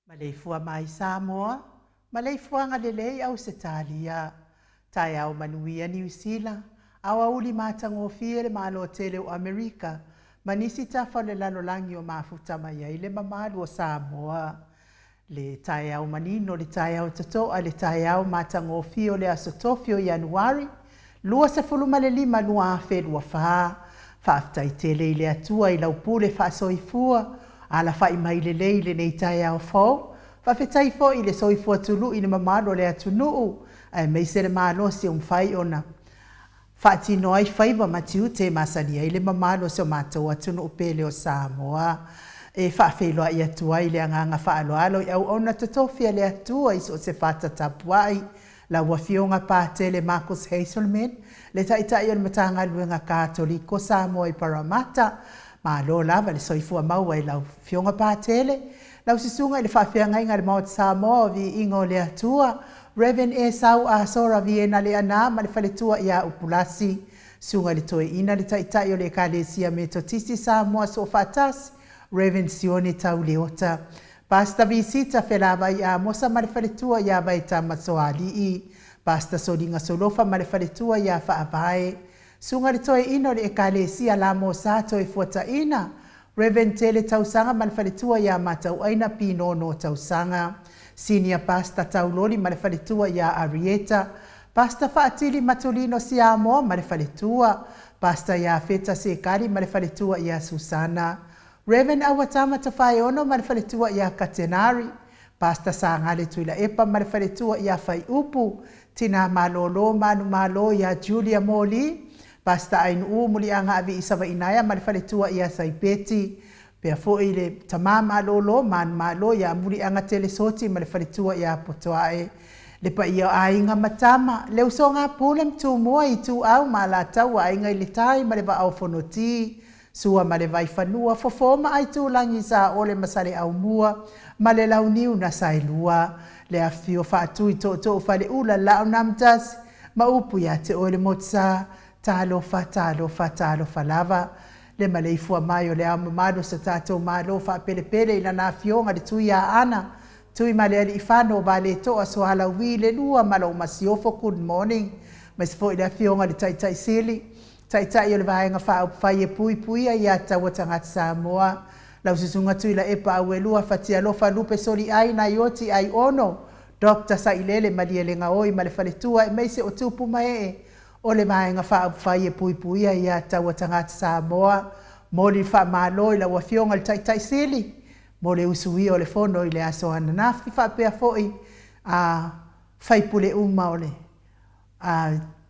Maleifua mai Samoa, Maleifua ngalelei au Setalia, tai au manuia New Zealand, awa uli matangofie le malo tele o Amerika, manisi tafa le lalolangi o mafuta mai ile mamalu o Samoa. Le tai au manino le tai au tatoa le tai au matangofie le asotofio Januari, lua se fuluma le lima lua afedua faa, faaftai tele ile atua ila upule fa soifua, ala fa imaile leile nei tai au fo fa fetai fo ile soifua tulu ile mamalo le atunu ai meise le malo se fai ona fa tino ai faiva matiu te masania ile mamalo se mato atunu pele o Samoa e fa felo ia tua ile anga fa alo au ona totofia le atua iso se fata tapuai la wafionga pa tele Marcus Hazelman le tai o matanga luenga katoliko Samoa i Paramata ma lo lava le soifua maua i lau fionga pātele. Lau sisunga i le whawhianga inga le maot Samoa vi ingo le atua. Reverend e sau a sora viena le ana ma le whaletua i a upulasi. Sunga le toe ina le taitai o le kalesia me totisi Samoa so fatasi. Reverend Sione tau leota. Pasta visita whelava i a mosa ma le whaletua i a vaita masoali i. Pasta solinga solofa ma le whaletua i a whaapae. Sunga le toe ino le ekalesia la mo sato e fuata ina. Reverend Tele tausanga malfaletua ya matau aina pinono tausanga. Senior Pastor tauloli malfaletua ya Arieta. Pastor Faatili Matulino Siamo malfaletua. Pastor ya Feta Sekari malfaletua ya Susana. Reverend Awatama Tafayono malfaletua ya Katenari. Pastor Sangale Tuila Epa malfaletua ya Fai Upu. Tina Malolo Manu Malo ya Julia Moli. Pasta ainu muli anga avi isawa inaya malifaletua ia saipeti. Pea fo ile tamama lolo man malo ya muli anga telesoti malifaletua ia potoae. Lepa ia ainga matama. Leo songa pulem tu mua i tu au malatau ainga ilitai maleva au fonoti. Sua maleva ifanua fofoma ai tu langi sa ole masale au mua. Malelau niu na sailua. le afio whaatui to whale ula lao namtas ma upu ia te o le motsa talo fa lava le Maleifua mai o le au mamado sa tātou malo wha pele ila na fionga le tui a ana tui male ali ifano vale to aso hala ui le lua malo masiofo good morning ma se fo ila fionga le tai sili tai o le vaenga wha whai e pui ia taua tangata Samoa lau sisunga tui la epa au e lua fatia lofa lupe soli ai na ioti ai ono Dr. Sailele malia le ngaoi ma le faletua e meise o tupu mae o le vaenga whai e pui ia taua tangata Samoa mo le wha malo i la wafionga le tai sili mo le usui o le fono i le aso ananafi wha pia foi a whaipule uma o le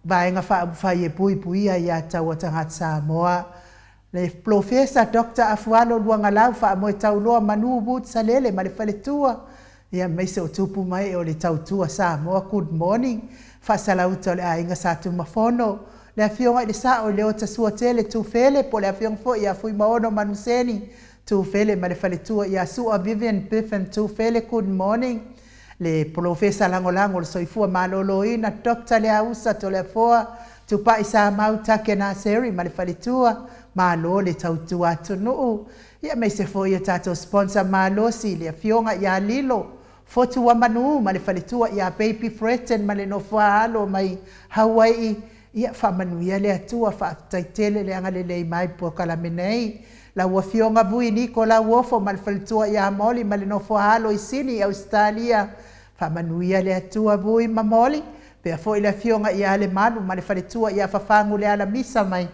vaenga whai e pui ia taua tangata Samoa le profesa Dr. Afualo luanga lau wha mo e tauloa manu but salele ma le faletua ia meise o tupu mai o le tautua Samoa good morning whasalauta o le ainga sa tu mafono le afionga i le sa o le o tasua tele tu fele po le afionga fo ia fui maono manuseni tu fele ma le faletua ia sua Vivian Biffen tu fele good morning le profesa langolango le soifua maloloina Dr. le ausa to le foa tu pa isa mau take na seri ma le faletua malo le tautua atu nuu ia meise fo ia tato sponsor malo si le afionga ia lilo fotu wa manu ma le faletua ia baby threaten ma le nofua alo mai Hawaii ia whamanu ia le atua whaaftaitele le anga le mai po kalamenei la wafionga vui niko la wofo ma le faletua ia moli ma le nofua alo i sini Australia whamanu ia le atua vui ma moli pea fo ile fionga ia le manu ma le faletua ia whafangu le ala misa mai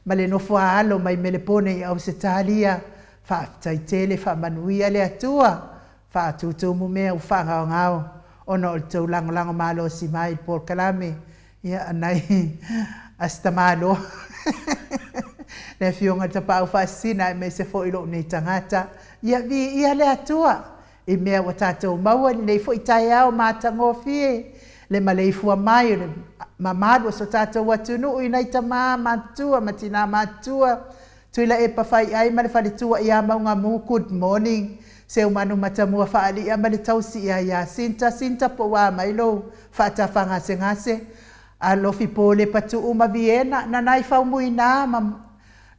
ma le nofua alo mai melepone i Australia whaaftaitele whamanu ia le atua whaatutu mu mea u whangao ngao ono o tau lango malo si mai por kalame ia anai asta malo le fionga ta pau fasina e me se fo ilo nei tangata ia le atua e mea wa tātou maua ni nei fo i tai au mātango fie le Maleifua mai le mamado so tātou watunu i nei tama matua matina matua tuila e pawhai ai ma le whaletua ia maunga mu good morning se umanu matamua whaali ia ma le tausi ia sinta po wa mailo whaatawhanga se ngase a lofi po le patu uma Viena na nai whaumui nā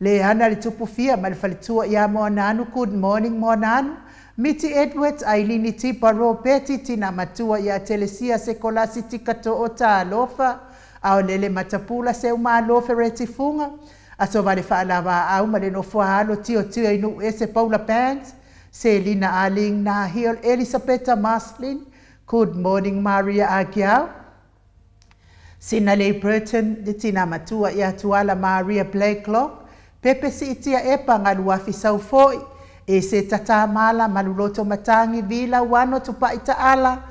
le hana le tupu fia ma le whaletua ia moa nanu good morning moa nanu Miti Edwards Ailini Tipa Robeti tina matua ia telesia se kolasi tikato o tā alofa au lele matapula se uma alofa retifunga aso vale whaalawa au ma le nofua halo tio inu ese Paula Pants Selina Arling Nahil Elisabetta Maslin good morning Maria Agiao Sinale Burton de tina matua ia tuala Maria Blakelock Pepe si itia epa ngaluafi saufoi e se tata mala maluloto matangi vila wano tupa ita ala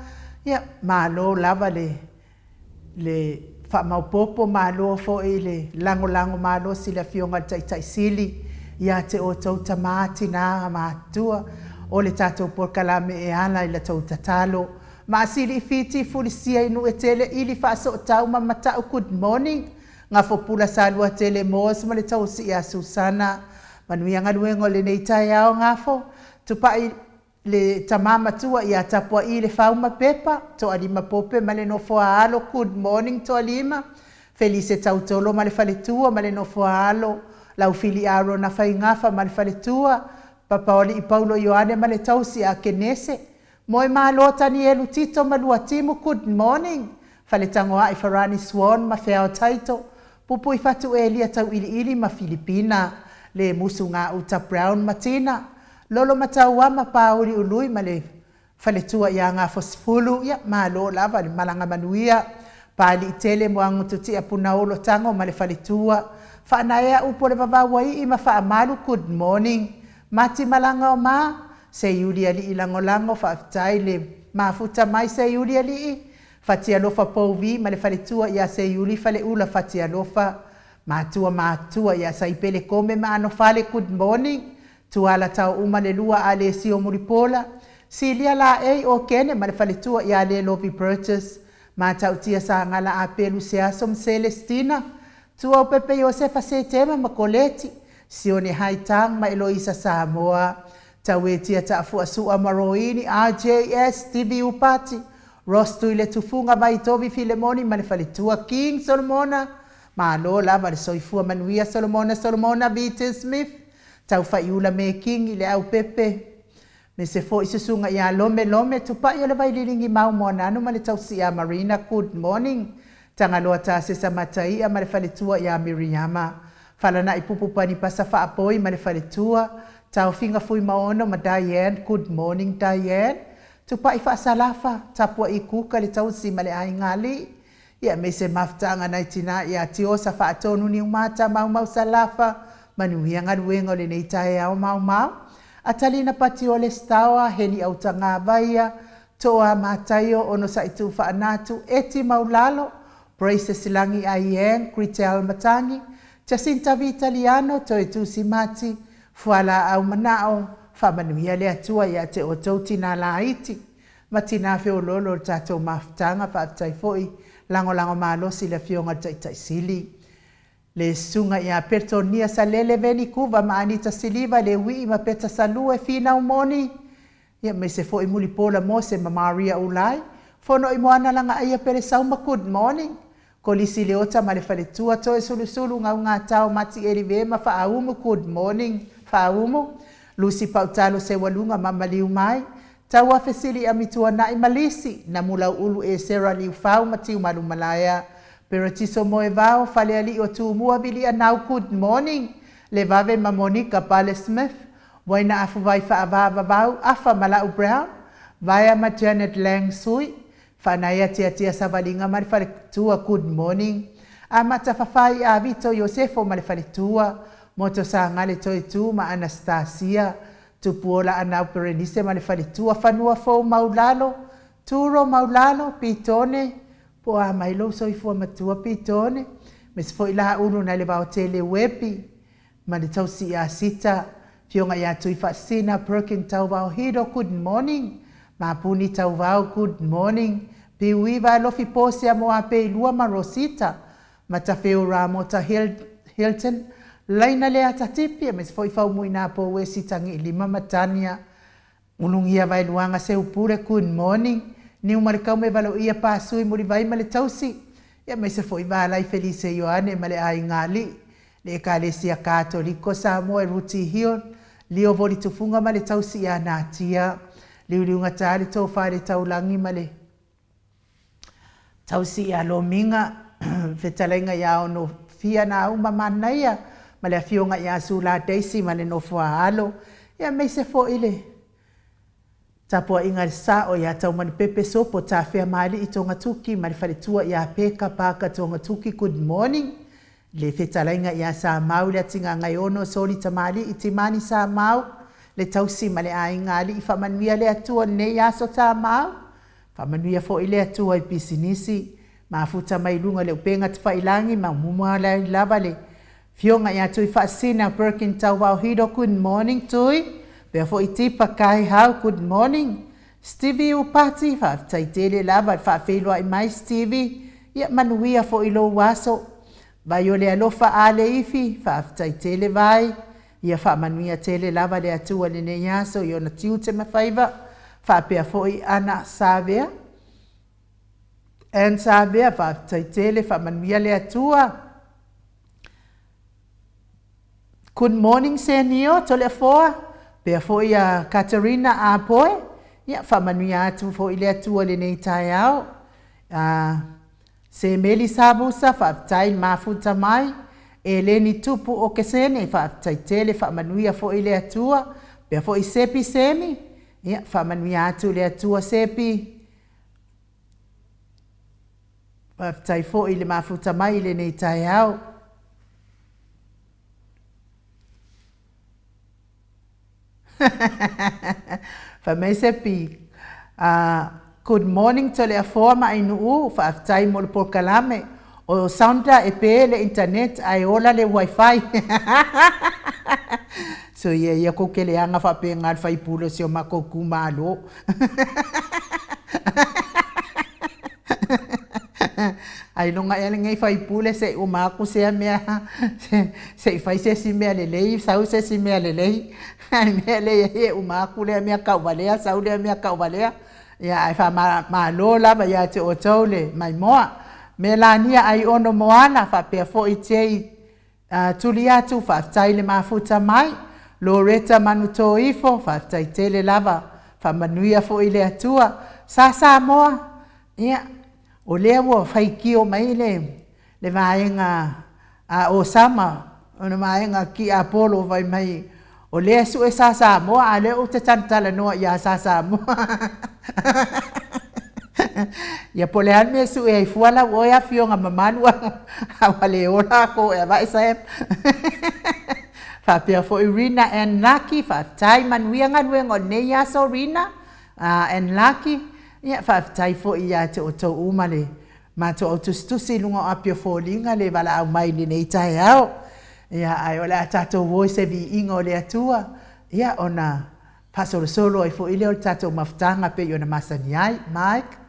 ya malo lava le fa maupopo malo fo le lango malo sila fionga tai sili ya te o tau tamati na matua o le tato por kalame e ala ila tau tatalo ma sili fiti fulisia inu etele ili fa so tau mamata good morning nga fo pula salua tele mos ma le tau si ya Susana manuia ngaluengo le nei tai ao ngafo tupai le tamama tua ia tapua i le fauma pepa to alima pope ma le nofua alo good morning to alima felice tautolo ma le faletua ma le nofua alo lau fili aro na whaingafa ma le faletua papa oli i Paulo Ioane ma le tausi a kenese moe ma lota ni elu tito ma lua timu good morning faletangoa i Farani Swan ma feo taito pupu i fatu elia tau ili ma Filipina le musunga uta Brown Matina lolo mataua ma pauli ului ma le faletua ia ngā fosfulu ia malo lava le malanga manuia pali tele moangu tuti apuna olo tango ma le faletua whanaea upo le vavawai i ma whaamalu good morning mati malanga o ma se yuli ali ilangolango whaafitai le mafuta mai se yuli ali fatia lofa pouvi ma le faletua ia se yuli fale ula fatia lofa Matua ia saipele kome ma ano fale good morning tuala tau uma le lua ale si o muripola silia la o kene ma le fale tua ia le Lovey Burgess ma tau tia sa ngala apelu se asom Celestina tua o Pepe Josefa se tema ma koleti si o ne haitang ma Eloisa Samoa tau e tia ta fu asua maroini RJS TV upati Ross tui le tufunga mai tovi Filemoni ma le faletua King Solomona. Ma lo lava le soifua manuia Solomona Beaton Smith. Tau whaiula me King i le au pepe. Me se fo isusunga ia lome tupa ia le vailiringi mau moana anu ma le tausi a Marina. Good morning. Tanga loa ta se samatai a ma le faletua ia Miriama. Falana i pupupani pasa whaapoi ma le faletua. Tau finga fui maono ma Diane. Good morning Diane. Tupa i whaasalafa. Tapua i kuka le tausi ma le aingali. Ia me se maftanga naitina ia tiosa whaatonu ni umata mau salafa. Manuhia ngaruenga le neitae au mau. Atalina pati o le stawa heni au tanga vaia. Toa mataio ono sa itu whaanatu eti maulalo. Brace silangi aien, Critel matangi. Jacinta Vitaliano toi tu simati. Fuala au manao. Whamanuhia le atua ia te o tauti na laiti. Matina feo lolo tato maftanga whaatai foi. Lango malosi le fionga taitai sili. Le sunga ia pertonia sa lele veni kuva ma Anita Siliva le wi ma peta salue fina umoni. Ia me se foi mulipola mose ma Maria Ulai. Fono i moana langa ia pere sauma good morning. Kolisi leota ma le faletua toe sulu ngā tau mati erive ma whaaumu good morning. Whaaumu. Lucy Pautalo se walunga ma maliu mai. Tau a fesili a mitua na i malisi. Na mula ulu e Sarah liu fau matiu malu malaya. Peratiso moe vao fale ali o tu mua vili anau good morning. Le vave ma Monica Pale Smith. Waina afu vai whaavava vau afa malau Brown. Vaya ma Janet Lang Sui. Whanaya tia savalinga ma le fale tua good morning. A mata fafai a Vito Yosefo ma le fale tua. Moto sa ngale toi tu ma Anastasia. Tupuola anau perenise ma le fale tua fanua fo maulalo. Turo maulalo pitone. Po a mailo soifua matua pitone. Mes fo ilaha unu na le vao tele wepi. Ma le tausi a sita. Fionga ia tui fasina perking tau vao hido good morning. Ma puni tau vao good morning. Piuiva lofi pose a moa pe ilua ma Rosita. Ma tafeo Ramota Hilton. Laina le atatipi. Mes fo ifau muina po we sitangi lima matania. Unungia vai luanga se upure good morning. Ni umarikau me valo ia pasui muri vai ma le tausi. Ia me se foi vala i Felice Ioane ma le ai ngali. Le ekalesia katoliko Samoa e Ruti Hion. Lio voli tufunga ma le tausi ia natia. Liuriunga tali tau whare taulangi ma le tausi ia lominga. Whetalenga ia ono fia na uma manaia. Ma le afionga ia sula deisi ma le nofua alo. Ia me se foi le. Tapua inga sa o ia tau mani pepe sopo ta whea mali i tonga tuki mani whaletua ia peka paka tonga tuki good morning. Le whetalainga ia sa mau le atinga ngai ono soli tamali i timani sa mau. Le tausi ma le ai ngali i whamanuia le atua ne yaso ta mau. Whamanuia fo i le atua i pisinisi. Ma futa mai lunga le upenga te whailangi ma mumua le lava le. Fionga ia tui whaasina Birkin tau wau hido good morning tui. Pea fo i tipa kai hau, good morning. Stevie upati, whaafitai tele lava, whaafeilua i mai Stevie. Ia manuia fo i lo waso. Vai o le alofa ale ifi, whaafitai tele vai. Ia whaamanuia tele lava le atua le ne yaso, i ona tiu te mawhaiva. Whaapea fo i ana savea. En savea, whaafitai tele, whaamanuia le atua. Good morning, senio, tole foa. Pea foi a Katerina a poe. Ia whamanuia atu foi le atua le nei tai au. Se meli sabusa whaafitai mafuta mai. E leni tupu o kesene whaafitai tele whamanuia foi le atua. Pea foi sepi semi. Ia whamanuia atu le atua sepi. Whaafitai foi le mafuta mai le nei tai au. Famese pi. Good morning to le forma inu whaafitai mo le porkalame. O sounda e pe le internet ai ola le wifi. So ia ko ke le anga whapenga whai pulo si o mako kumalo. Ai longa ele ngai fai pule se o mako se mea se fai se si mea le lei sau se si mea le lei ai mea le e o mako le mea kaubalea sau le mea kaubalea ia ai fa ma lo lava ia te o tole mai moa me la nia ai ono moana fa pe fo i te tuli atu fa tai le mafuta mai lo reta manuto ifo fa tai tele lava fa manuia fo i le atua sa moa ia o le wo fai kio mai le vaenga o sama ona vaenga ki Apollo vai mai o le su e sa moa ale o te tantala no ia sa moa ia polean me su e fuala o ia fionga mamanu awale ora ko e vai sa fa pia fo Irina and Lucky fa tai manuia nganwe ne ia Sorina and Lucky ia fa tai fo ia te o to umale ma to o tustusi lunga apia fo linga le vala au mai ni nei tai au ia ai ola tato voice vi ingo le atua ia ona paso solo ai fo ile o tato maftanga pe yona masani ai Mike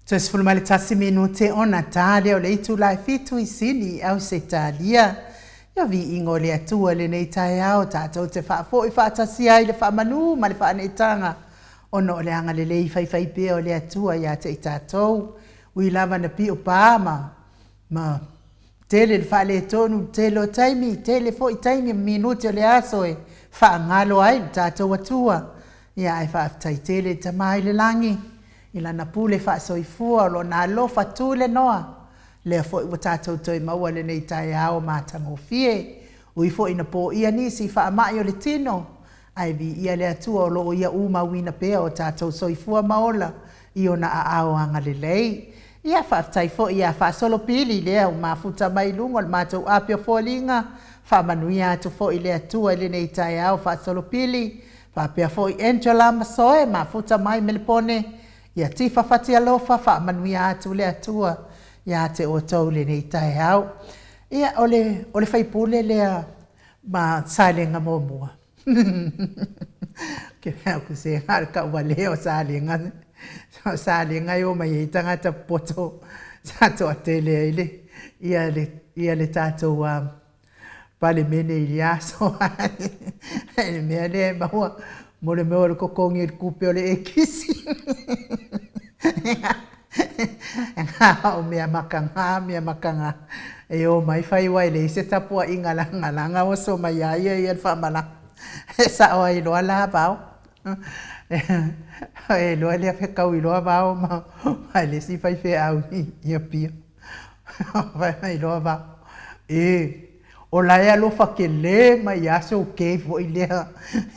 Tes fulmale tasi minute o Natalia o le itu lai fitu i sini au se talia. Ia vi ingo le atua le nei tai au tātou te whaafo i whaatasi ai le whaamanu ma le whaanetanga. Ono o le anga le lei whai pia o le atua ia te i tātou. Ui lava na pi o pāma. Ma tele le whaale tonu, tele o taimi, tele fo i taimi minute o le aso e whaangalo ai le tātou atua. Ia ai whaaftai tele tamai le langi. Ila na pule fa soifua lo na lo fatule noa le fo i watato toi maua le nei tai ao matango fie ui fo ina po ia nisi fa mai o le tino ai vi ia le atua lo ia uma wina pea o tato soifua maola i ona a ao anga le lei ia fa tai fo ia fa solo pili le o mafuta mai lungo le mato apia fo linga fa manuia atu fo i le atua le nei tai ao fa solo pili fa pia fo i Angela Masoe mafuta mai melepone Ia tifa fati alofa fa manuia atu le atua. Ia te o tau le nei tae au. Ia ole faipule lea ma salenga mua. Ke mea kuse ngare ka wale o salenga. Salenga yo mai e tangata poto. Sato atele ele. Ia le tato pale mene ili aso. Ele mea le maua. Mole mea ole kokongi e kupe ole e kisi. Nga o mea makanga. E o mai fai wai le se tapua ingalanga o so mai ai e whamala. E sa o i loa la pao. E loa le afe kau i loa pao ma le si fai fe au i a pia. Vai loa pao. O la e alo whakele mai aso o kei fo i lea.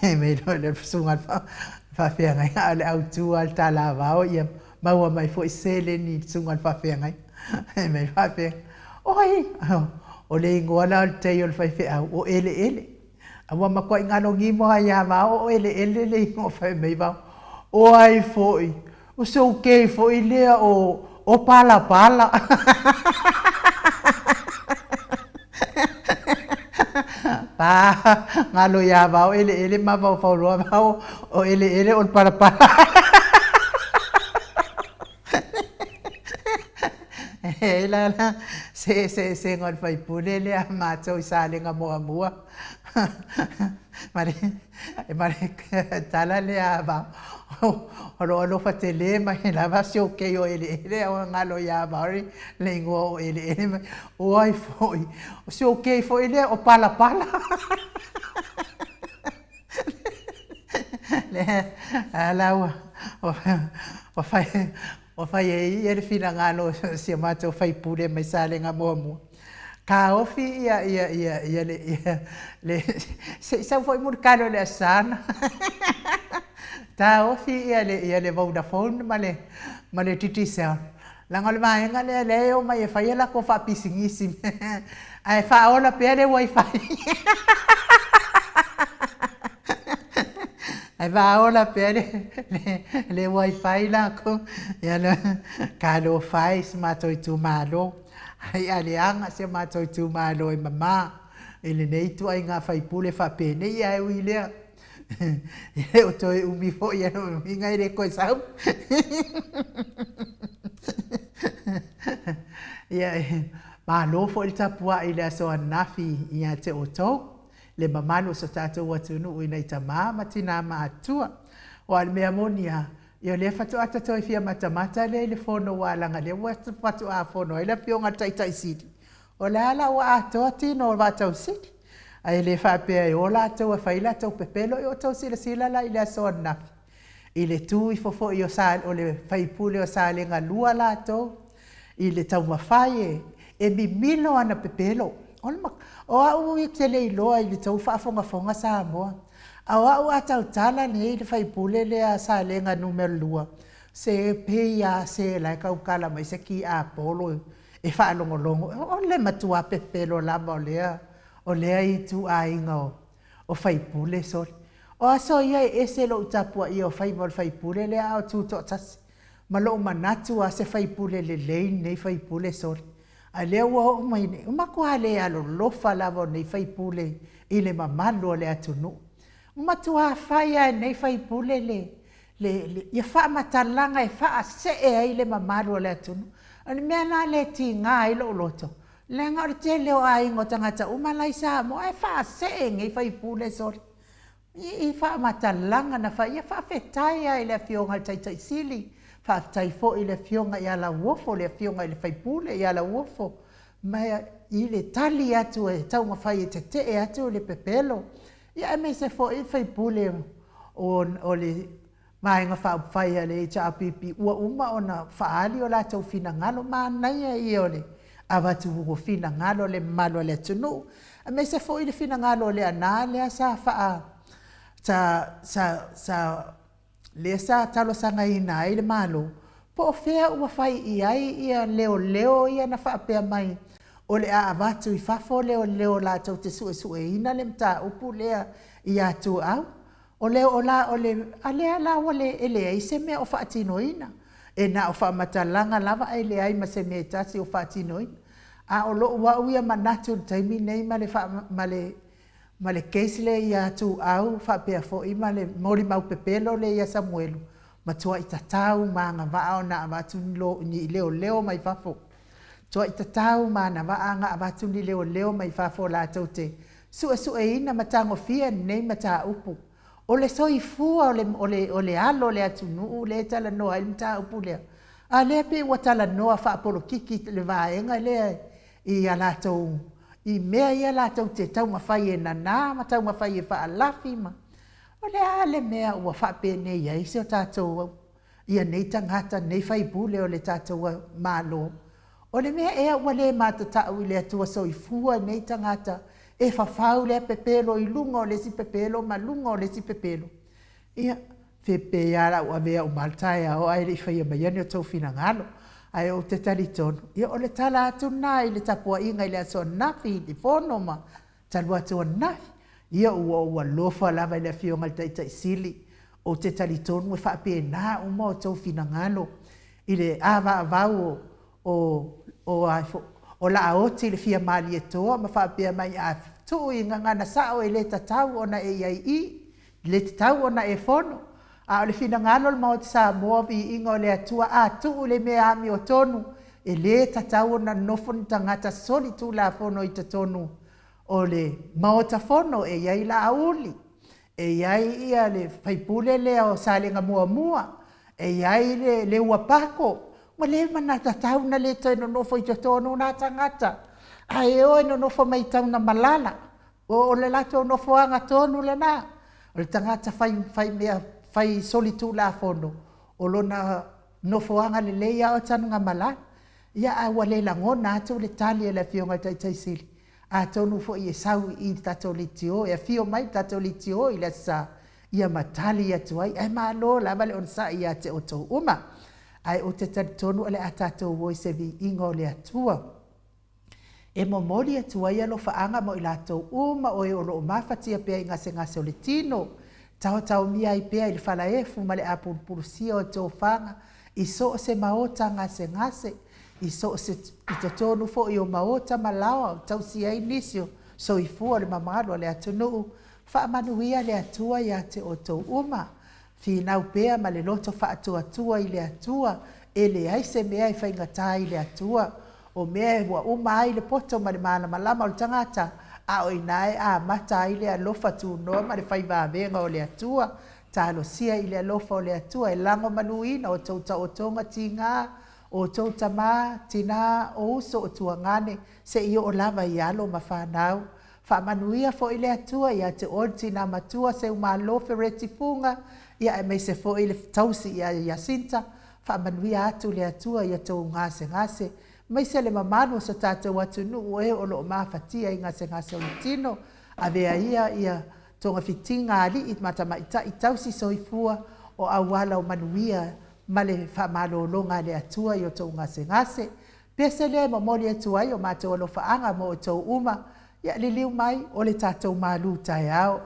E mei loa le sunga whawhia ngai ale au tua al tala pao i a maua mai fo i sele ni sunga whawhia ngai. E mei whawhia. Oi, o le ingoa la te i o le whaiwhi au, o ele. Awa makua ingano ngimo hai a wao, o ele le ingoa whai mei wao. O ai foi, o se o kei foi lea o pala. Pa, ngalo ia wao, ele ma wao whau roa wao, o ele o pala. La se ngon fai pule le a mato i salenga mua. Mare tala le a ba. Olo fa tele mai la va se o ke o ele o ngalo ya ba le ngo o ele o ai foi. O se o ke foi ele o pala. Le ala o fai o fai e ele fina ngalo se mato fai pule mai salenga mua. Ka ofi ia le se foi murcano le sana. Ta ofi ia le Vodafone male titi sel. Langa le mai ngale le o mai fai la ko fa pisingisi. Ai fa ola pele wifi. Ai va ola pele le wifi la ko ia le kalo fai smato tu malo. Ai alianga se mato tu malo e mama. Ele nei tu ai nga fai pule fa pene ia e uilea. Ia o toi umi fo ia no inga ire koe sau. Ia malo fo il tapua ile aso anafi ia te oto. Le mamano so tatou atunu ui nei tama matina maatua. O al mea monia. Ia le fatu atatoi fia matamata le fono walanga le fatu a fono ile fionga tai siti. O la ala wa atoa tino wa tau siti. Ai le whapea e o la tau e whaila tau pepelo e o tau sila la ile aso nafi. Ile tu i fofo i o sal o le whaipule o sale nga lua la tau. Ile tau mawhai e mi milo ana pepelo. O au i te le iloa ile tau whaafonga Samoa. Awa atau tala nei le whaipule le a salenga numero lua. Se peia se lai kaukala mai se ki a polo e whaalongolongo. O le matua pepelo lama o lea. O lea i tu a inga o whaipule sori. O aso ia e se lo utapua i o whaipule lea o tuto tasi. Ma lo manatu a se whaipule le lein nei whaipule sori. A lea ua o mai nei. Umakua lea alo lofa lava nei whaipule i le mamalo le atunu. Matua faya nei fai pule le ia fa matalanga e fa se e ai le mamaru le atunu. Ani mea na le tinga ai lo loto. Le ngau te leo ai ngo tangata umalai sa mo e fa se e ngai fai pule sori. I fa matalanga na fa ia fa fetai ai le fionga tai sili. Fa tai fo i le fionga ia la uofo le fionga i le fai pule ia la uofo. Ma i le tali atu e tau mawhai e te e atu le pepelo. Ia me se fo i fai pule o le maenga whaupwhai le i apipi ua uma o na whaali o la tau fina ngalo maa naia i o le awatu hugo fina ngalo le malo le tunu. A me se fo i le fina ngalo le ana lea sa wha lea sa talo sanga ina i le malo. Po o fea ua whai i ai ia leo ia na whaapea mai. O le a avatu i fafo leo la tau te sue ina le mta upu lea i atu au. O leo o la o le alea la o le ele i se mea o whaatino ina. e na o whamatalanga lava ai le ai ma se me tasi o whatinoi. A o lo ua uia manatu taimi nei ma le keisi le ia tu au whapea fo i ma le mori mau pepelo le ia Samuelu. Ma tua i tatau ma ngā vaa o na avatu ni leo leo mai fafo. Tua i tatau ma na vaa ngā avatu ni leo leo mai fafo la tau te. Sua ina matango fia nei mata upu. O le soifua o le alo le atunu le tala noa i mta upu lea. A lea pe ua tala noa wha apolo kiki le vaenga lea i alatou. I mea i alatou te tau mawhai e nana, ma tau mawhai e wha alafi ma. O le a le mea ua wha pe nei ai se o tātou. Ia nei tangata nei whai bule o le tātou malo. O le mea ea ua le mātatau i le atua soifua nei tangata. E whawhau le pepelo i lunga o le si pepelo, ma lunga o le si pepelo. Ia, whepe ara ua vea o maltae o aere i whaia maiani o tau whina ngalo. Ai o te tali tonu. Ia o le tala atu nā i le tapua inga i le aso nafi i whono ma. Talu atu nafi. Ia ua lofa lava i le fionga i taita i sili. O te tali tonu e whape nā uma o tau whina ngalo. I le awa avau o la aoti le fia mali e toa, ma whapea mai a tuu i ngana sao e le tatau ona e iai i, le tatau ona e whono. A o le fina ngalo le mao te Samoa vi inga o le atua a tuu le mea ami o tonu, e le tatau ona nofo ni tangata soli tu la whono i tatonu. O le mao ta whono e iai la auli, e iai ia le whaipule lea o salenga mua mua, e iai le uapako, ma le mana tatau na le toi no nofo i tonu na tangata. Ai o no nofo mai tau na malala. O le lato nofo anga tonu le na. O le tangata fai soli tu la fono. O lo na nofo anga le leia o tanu nga malala. Ia a wale langona atu le tali e le fionga tai sili. A tonu fo i e sau i tato litio. E fio mai tato litio i le sa. Ia matali atu ai. Ai maa lo la vale on sa i a te o tau uma. Ai o te tonu ale a tātou woi se vi ingo le atua. E momoli atua ia lo whaanga mo i lātou uma o e o lo mafatia pia i ngase o le tino. Tau mia i pia i le whala efu ma le apurpurusia o tō whanga. I so se maota ngase. I so se i to tonu fo i o maota malawa. Tau si ai nisio. So i fua le mamalo le atunu. Whaamanuia le atua ia te o tō uma. Finau pea ma le loto whaatua i le atua, e le aise mea i whaingata i le atua, o mea e wa uma ai le poto ma le mana malama o le tangata, a o inae a mata i le alofa tu noa ma le whaivavenga o le atua, talo sia i le alofa o le atua, e lango manuina o tauta o tonga tinga, o tauta ma, tina, o uso o tuangane, se i o lava i alo ma whanau. Whaamanuia fo i le atua, ia te orti na matua se umalofe retifunga, ia e mei se fo i le tausi ia sinta, whaamanuia atu le atua ia tau ngase. Mei se le mamanu sa tātou atu nuu e o lo mawhatia i ngase o le tino, a vea ia tonga fitinga ali i matamaita i tausi soifua o awala o manuia ma le whaamalo longa le atua i o tau ngase. Pese le mamoli atua i o mātou alo whaanga mo o tau uma, ia liliu mai o le tātou malu tai au.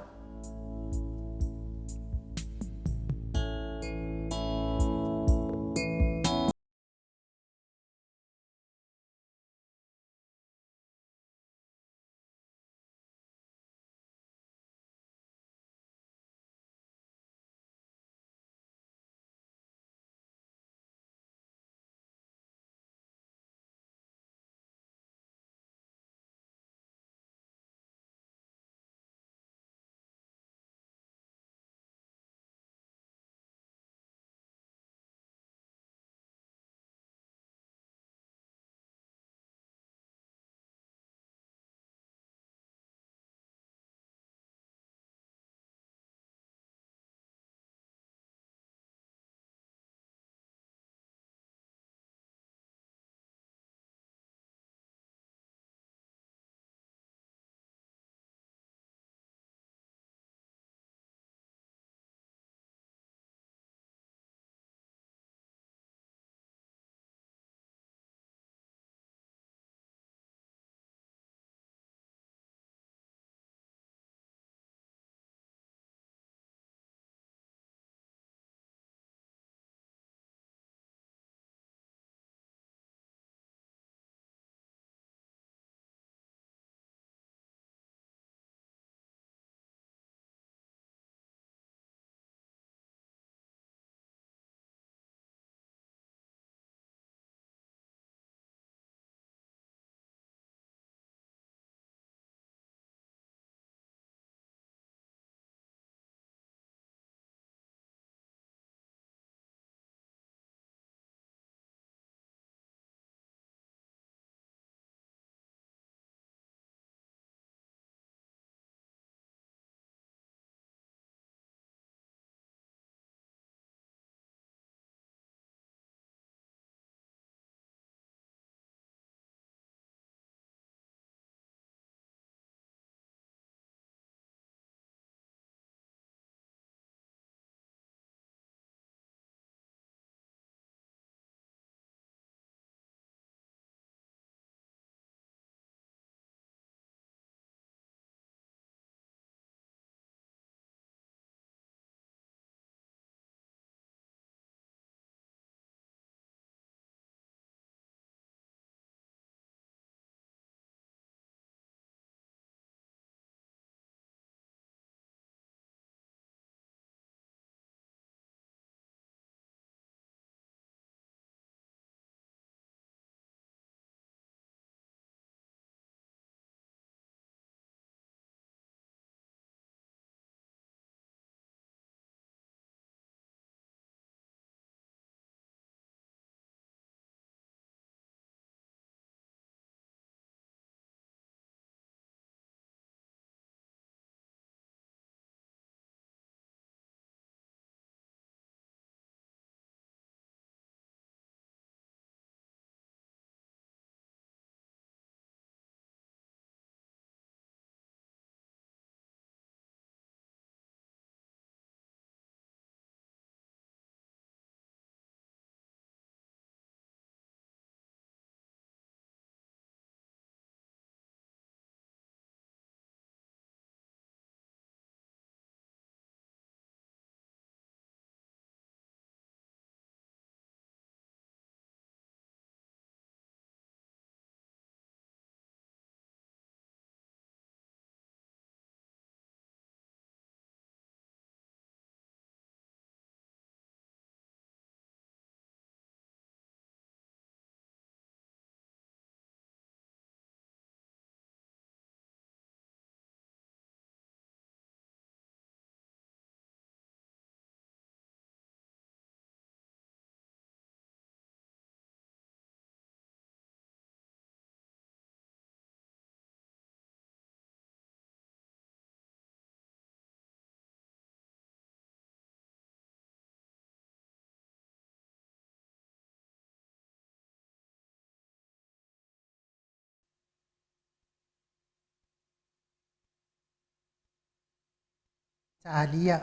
Talia.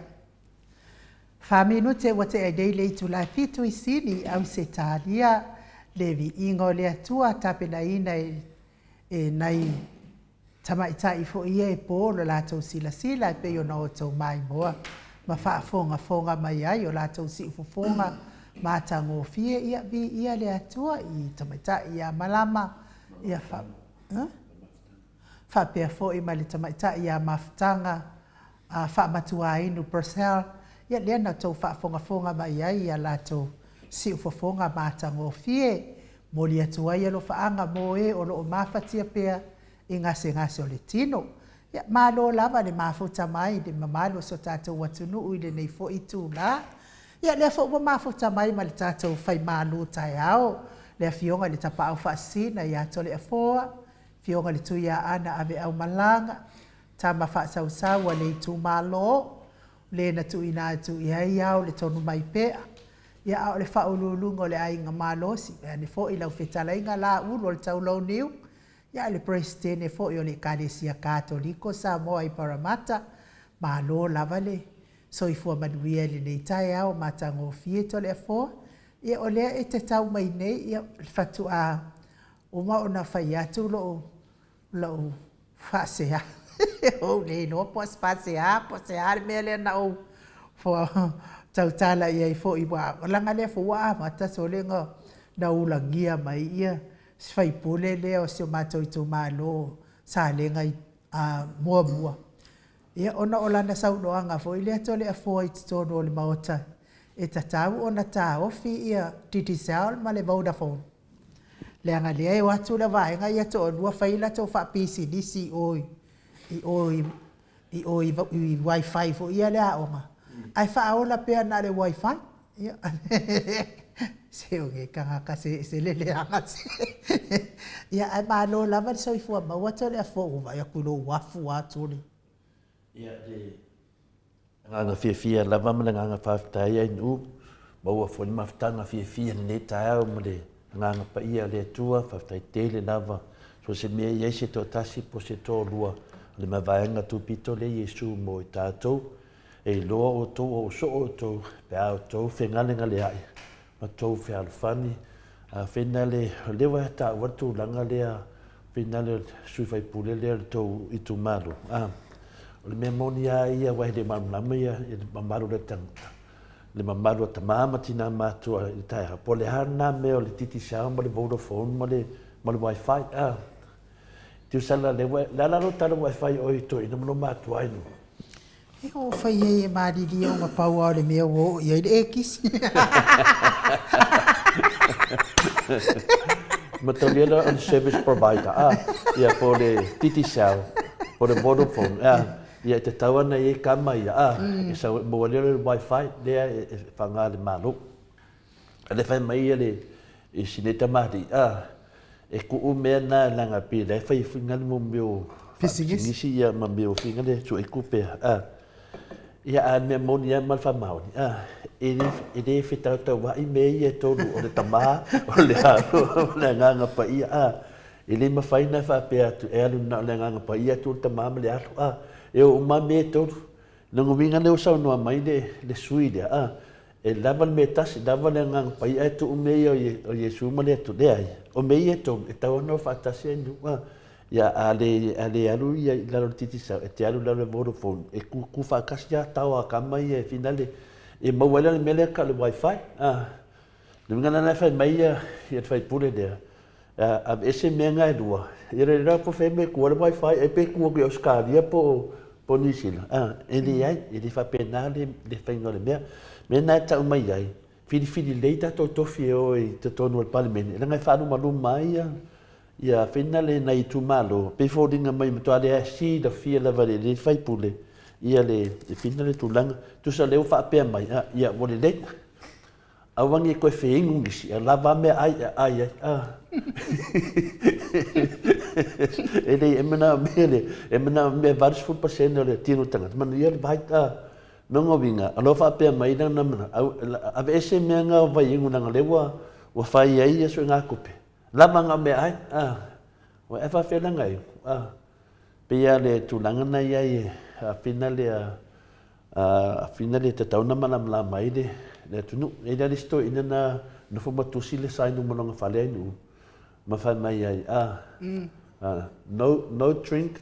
Whaminu te wa te aidei le tu la fitu I sini au se talia le vi ingo le atua tape na ina e nai tamaitai fo ia e pōlo lātou sila pe yo na o tau mai moa. Ma whaafonga mai ai o lātou si ufufonga mātango fie ia vi ia le atua I tamaitai ia malama ia whapea fo I ma le tamaitai ia mafutanga whaamatua inu Brazil. Ia lea na tau whaafonga mai ai ia lātou si ufufonga mātango fie. Moli atua ia lo whaanga mo e o lo mafatia pea I ngase o le tino. Ia malo lava le mafuta mai le mamalo so tātou watunu I le nei fo I tūna. Ia lea fo ua mafuta mai ma le tātou whai malo tai ao. Lea fionga le tapa au whaasina ia tole a foa. Fionga le tuia ana ave au malanga. Tama whaasausau le I tū malo. Le na tu ina tu ia iau le tonu mai pea. Ia au le whaululungo le ainga malosi. Ia ne fo I lau whetala inga la ulu le tau lau niu. Ia le presidente fo I o le Kalesia Katoliko Samoa I Paramata. Malo lava le. So I fua manuia le nei tai au matango fie to le fo. Ia o lea e te tau mai nei. Ia fatu a uma o na whai atu lo whasea. O le no pos pasea le mele na o fo tau tala ia I fo I wa langa le fo wa mata so le nga na ulangia mai ia sfai pole le o se mato I tu malo sa le ngai mua ia ona olana sau doanga fo I le to le fo I to no le maota e tatau ona ta ofi ia titisal ma le Vodafone le anga le e watu la vai nga ia to lua faila to fa pisi disi oi I wifi fo ia le aonga. Ai whaola pea na le wifi. Ia. Se o nge kangaka se lele anga se. Ia ai malo lava so I fua maua to le a fo uva ia kulo wafu aturi. Ia nganga fia lava ma le nganga whaftai ai nu. Maua fo ni maftanga fia ne tae ma le nganga pa ia le tua whaftai tele lava. So se mea iei se to tasi po se to lua. Le mavaenga tu pito le Yesu mo I tātou. E loa o tō o so o tō. Pe au tō whengalenga le ai. Ma tō whealwhani. Whena le lewa ta watu langa lea. Whena le suifai pule lea tō I tu malu. Le mea moni a ia wahi le marunama ia. Le mamaru le tangata. Le mamaru a tamama tina mātua I tai hapo. Le hana mea o le titi sao ma le Vodafone ma le wifi. Tiu sala lewa, lala lo tala wifi o I to ina mano mātua inu. E o whai e mariri o ngapau au le mea o I aile ekisi. Matoliela on service provider. Ia po le titi sao, po le Vodafone. Ia te tawana I kama ia. E sa moalera le wifi, lea e whanga le malu. Le whai mai le sineta mahdi. E ku mea na langa pi le fai finga mo meu fisingisi ia ma meu finga le so e ku pe ia a me monia mal fa mau ele fita ta wa I me ia to o le tama o le le nganga pa ia ele ma fai na fa pe tu e lu na le nganga pa ia tu tama le e o ma me to no winga le so no mai le suide e lava me tasi lava le ngang pai ai tu me o Yesu ma le tu le ai o me ia to e tau no fa tasi nu ia ale alu ia la titi sa e te alu la Vodafone e ku fa kasia tau a kama ia finale e mo wala le mele ka le wifi le ngana na fa mai ia fai pule de a ese me nga dua ia ra po fe me ku le wifi e pe ku o skalia po nisila ele ai ele fa penale le fa ngole me me na ta mai ai fili leita to fio I te tonu al parlamento la ngai fa no malu mai ia finale na I tu malo pe fodinga mai to ale si da fia la vale le fai pule ia le finale tu lang tu sa leu fa pe mai ia wole le awangi ko fe ingisi la va me ai ele emena me vários fut pasendo le tino tanga man ia vai no vinga alo fa pe mai na a ese me nga vai nguna lewa wa fai ai so nga kupe la manga me ai wa e fa fe la ngai pe ia le tu langa na ia a finale Fina le te tauna malamala mai le tunu. E le listo ina na nufo matusi le sai no mononga whale ainu. Mawhai mai ai, no drink,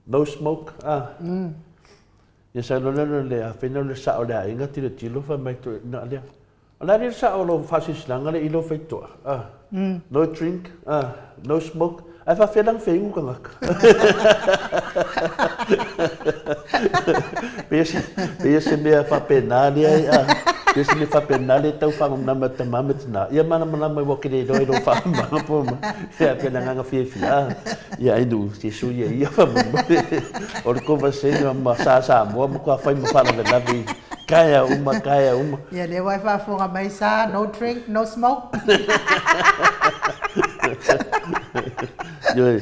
no smoke, Ia sa lolo le a whena le sa o le a inga tira tilo wha mai to na lea. O la le sa o lo whasisilanga le ilo whaitoa. No drink, no smoke. Ai wha whelang whengu ka ngaka. Pea se mea wha penali ai, pea se mea wha penali tau whangu nama ta mamatina. Ia mana mana mai wakire roi ro wha mga poma. Ia pea na nganga whiawhia. Ia ainu, te sui e ia wha mama. O le kova senga ma sa Samoa, ma kua whai ma whala le lavi. Kaya uma. Ia le wai whafonga mai sa, no drink, no smoke. Yoi,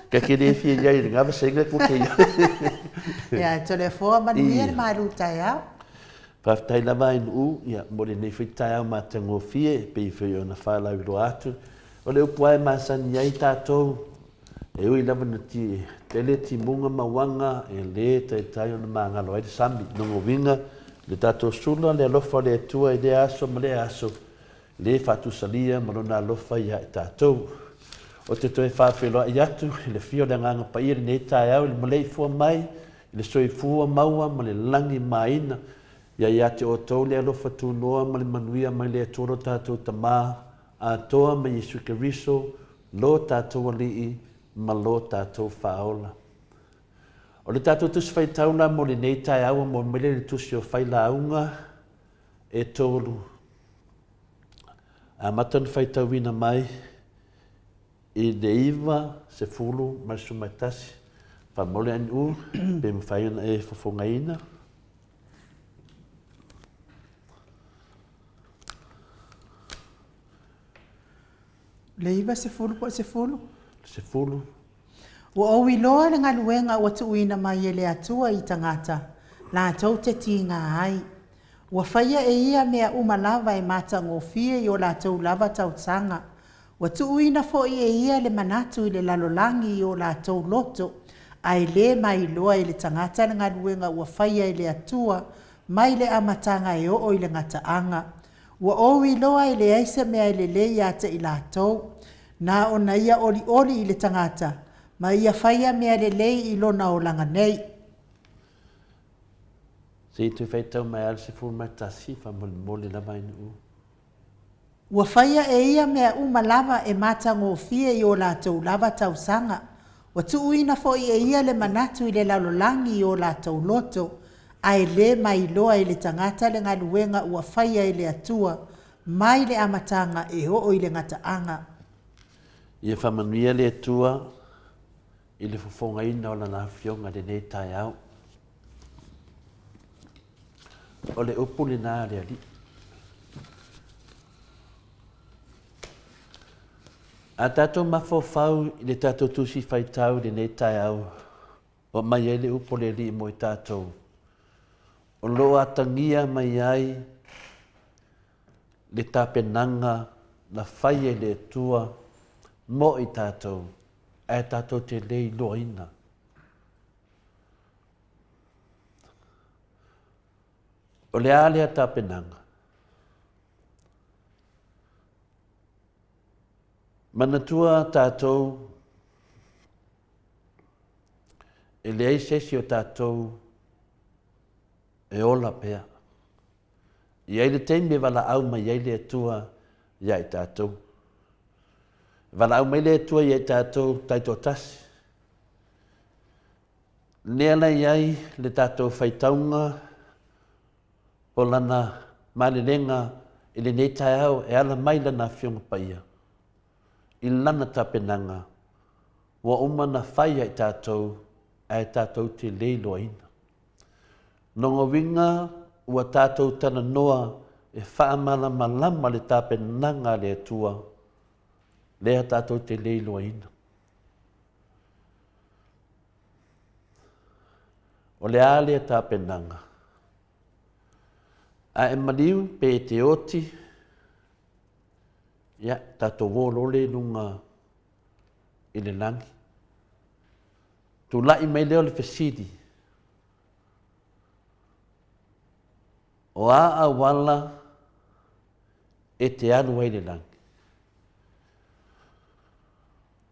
ka kere fia iai ringa wa senga ko ke Ia, tole fua manuia le maru tai au. Paftai lava in u, ia, mo le nei whitai au ma tango fie, pe i whio na whalau i roa atu. O le upuai ma san iai tātou, e ui lava na ti tele ti munga mawanga, e le tai o na maangalo ai te sambi, nongo winga, le tātou sula, le alofa le atua i le aso, ma le aso, le whatu salia, marona alofa i hai tātou. O te toi whawheloa i atu, i le whio le nganga pa iri nei tai au, i le Maleifua mai, i le soifua maua, ma le langi maina, ia ia te o tau le alofa tu noa, ma le manuia mai le atoro tātou tamā, a toa ma Yesu Keriso, lo tātou alii, ma lo tātou whaola. O le tātou tusi whai tauna mo le nei tai au, mo mele le tusi o whai launga, e tolu. A matan whai tauina mai, i le iwa se fulu mai sumaitasi. Pa mole ani u, pe mwhaiona e fofongaina. Le iwa se fulu po se fulu? Se fulu. Ua au i loa le ngaluenga ua tu uina mai e le atua i tangata. La tau te tinga ai. Ua whaia e ia mea umalava e mata ngofie i o la tau lava tau tanga. Ua tu uina fo i e ia le manatu i le lalolangi i o la tau loto. Ai le mai loa i le tangata le ngaluenga ua whaia i le atua mai le amatanga e o i le ngataanga. Ua o i loa i le aise mea i le le iata i la tau. Na o na ia oli i le tangata. Ma ia whaia mea le le i lona o langa nei. Se tu whai tau mai al se fulu mai tasi, wha mole lava ina u. Ua whaia e ia mea uma lava e mata ngofie i o la tau lava tau sanga. Ua tu uina fo i e ia le manatu i le lalolangi i o la tau loto. Ai le mai loa i le tangata le ngaluenga ua whaia i le atua. Mai le amatanga e ho o i le ngataanga. Ia whamanuia le atua i le fofonga ina o lana whionga le nei tai au. O le upu le nā rea li. A tātou mawhawhau i le tātou tusi whaitau le nei tai au. O mai ai le upu le li mo i tātou. O loa tangia mai ai le tāpenanga na whai e le tua mo i tātou. E tātou te lei loina. O le alea tāpenanga. Manatua tātou e le eisesi o tātou e ola pea. I eile teime wala au mai eile atua iai tātou. Wala au mai le atua iai tātou taito tasi. Nea lai iai le tātou whaitaunga o lana malilenga i le nei tai au e ala mai lana whionga paia. I lana tapenanga wa umana whaia i tātou ai tātou te leilo ina. Nonga winga ua tātou tana noa e whaamala malama le tapenanga le atua. Lea tātou te leilo ina. O le alea tapenanga. A e maliu pe te oti. Ia, tātou wōlole nunga i le langi. Tu lai mai leo le fesidi. O a wala e te anu ai le langi.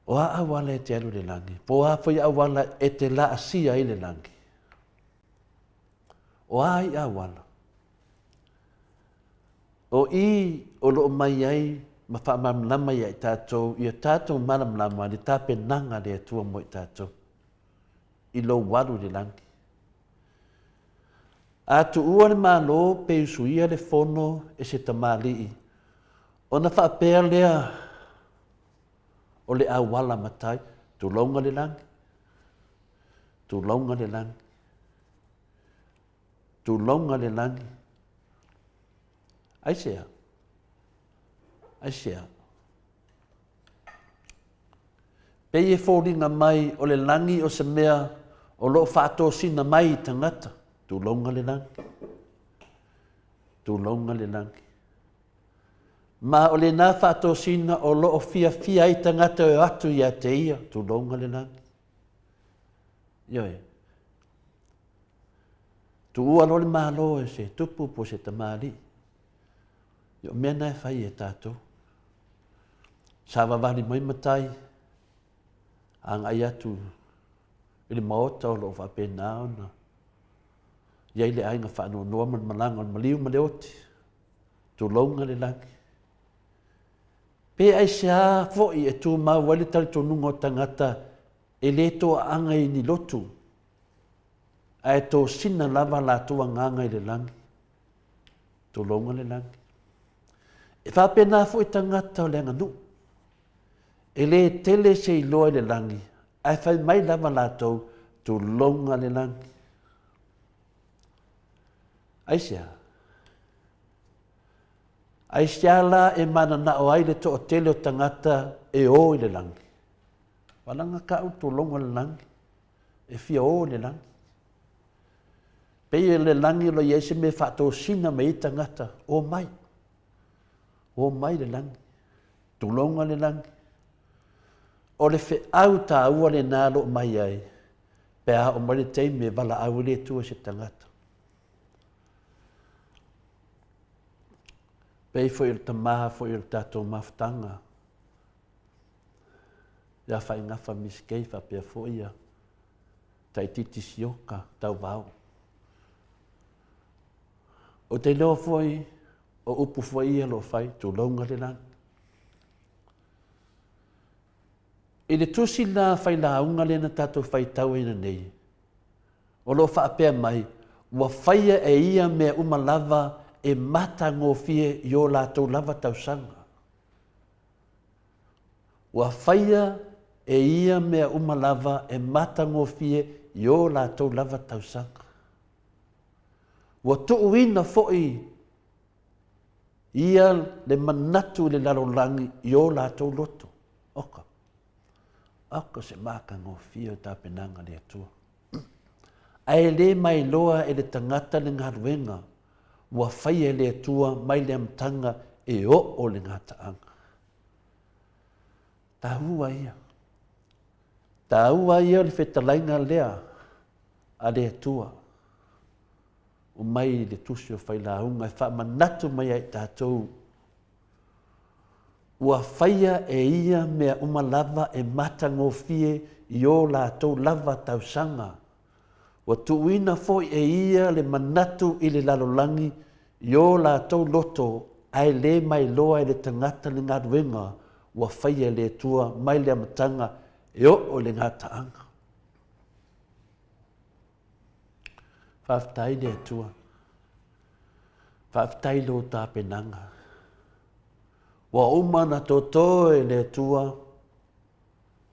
O a wala e te anu le langi. Po a whai a wala e te la asia i le langi. O a i a wala. O i o loo mai ai ma wha mamlama i ai tātou. I a tātou malamlama ni tāpe nanga le atua mo i tātou. I lo waru le langi. A tu ua le malo pe usuia le fono e se tamali. O na wha pēr lea o le awala matai. Tu longa le langi. Tu longa le langi. Tu longa le langi. Ai sea. Ai sea. Pei e fōringa mai o le langi o se mea o loo whātō sina mai tangata. Tu longa le langi. Tu longa le langi. Ma o le nā whātō sina o loo fia i tangata o atu i a te ia. Tu longa le langi. Ioe. Tu ua lo le malo e se tupu po se tamari. Yo mena e whai e tātou. Sa wawari mai matai. Ang ai atu. Ili maota o loo whapena ona. Iai le ainga whanua noa man malanga on maliu ma le oti. Tu longa le langi. Pe ai sea foi e tu mau wale tali to nungo tangata e le to anga i ni lotu. Ai to sina lava la tua nganga i le langi. Tu longa le langi. E whapena foi tangata o le anga nu. E le tele se i loa i le langi. Ai whai mai lava la tau tu longa le langi. Aisea. Aisea la e mana na o aile to o tele o tangata e o i le langi. Walanga ka au tu longa le langi. E fia o le langi. Pei le langi lo iese me whato sina me i tangata. O mai. O mai le langi. Tu longa le langi. O le fe au ta ua le nalo mai ai. Pea o mare tei me wala au le tua se tangata. Pei foi il tamaha foi il tatou maftanga. Ia whai ngafa miskei wha pia foi ia. Tai titi sioka tau vau. O te leo foi, o upu foi ia lo whai, tu longa le langi. I le tusi la whai la unga le na tatou whai tau ina nei. O lo wha apea mai, ua whaia e ia mea umalava e mata ngofie i o lātou lava tausanga. Ua whaia e ia mea umalava e mata ngofie i o lātou lava tausanga. Ua tuuina foi ia le manatu le lalolangi i o lātou loto. Oka. Oka se maka ngofie o tāpenanga le atua. Ai le mai loa e le tangata le ngaruenga. Ua whaia le atua mai le amtanga e o le ngataanga. Tāua ia. Tāua ia le whetalainga lea a le atua. O mai le tusi o whailaunga e whamanatu mai ai tātou. Ua whaia e ia mea umalava e matangofie i o lātou lava tausanga. Ua tuuina foi e ia le manatu i le lalolangi i o lātou loto ai le mai loa e le tangata le ngaruenga ua whaia le tua mai le amatanga e o le ngataanga. Whaftai le tua. Whaftai lo tāpenanga. Ua umana totoe le tua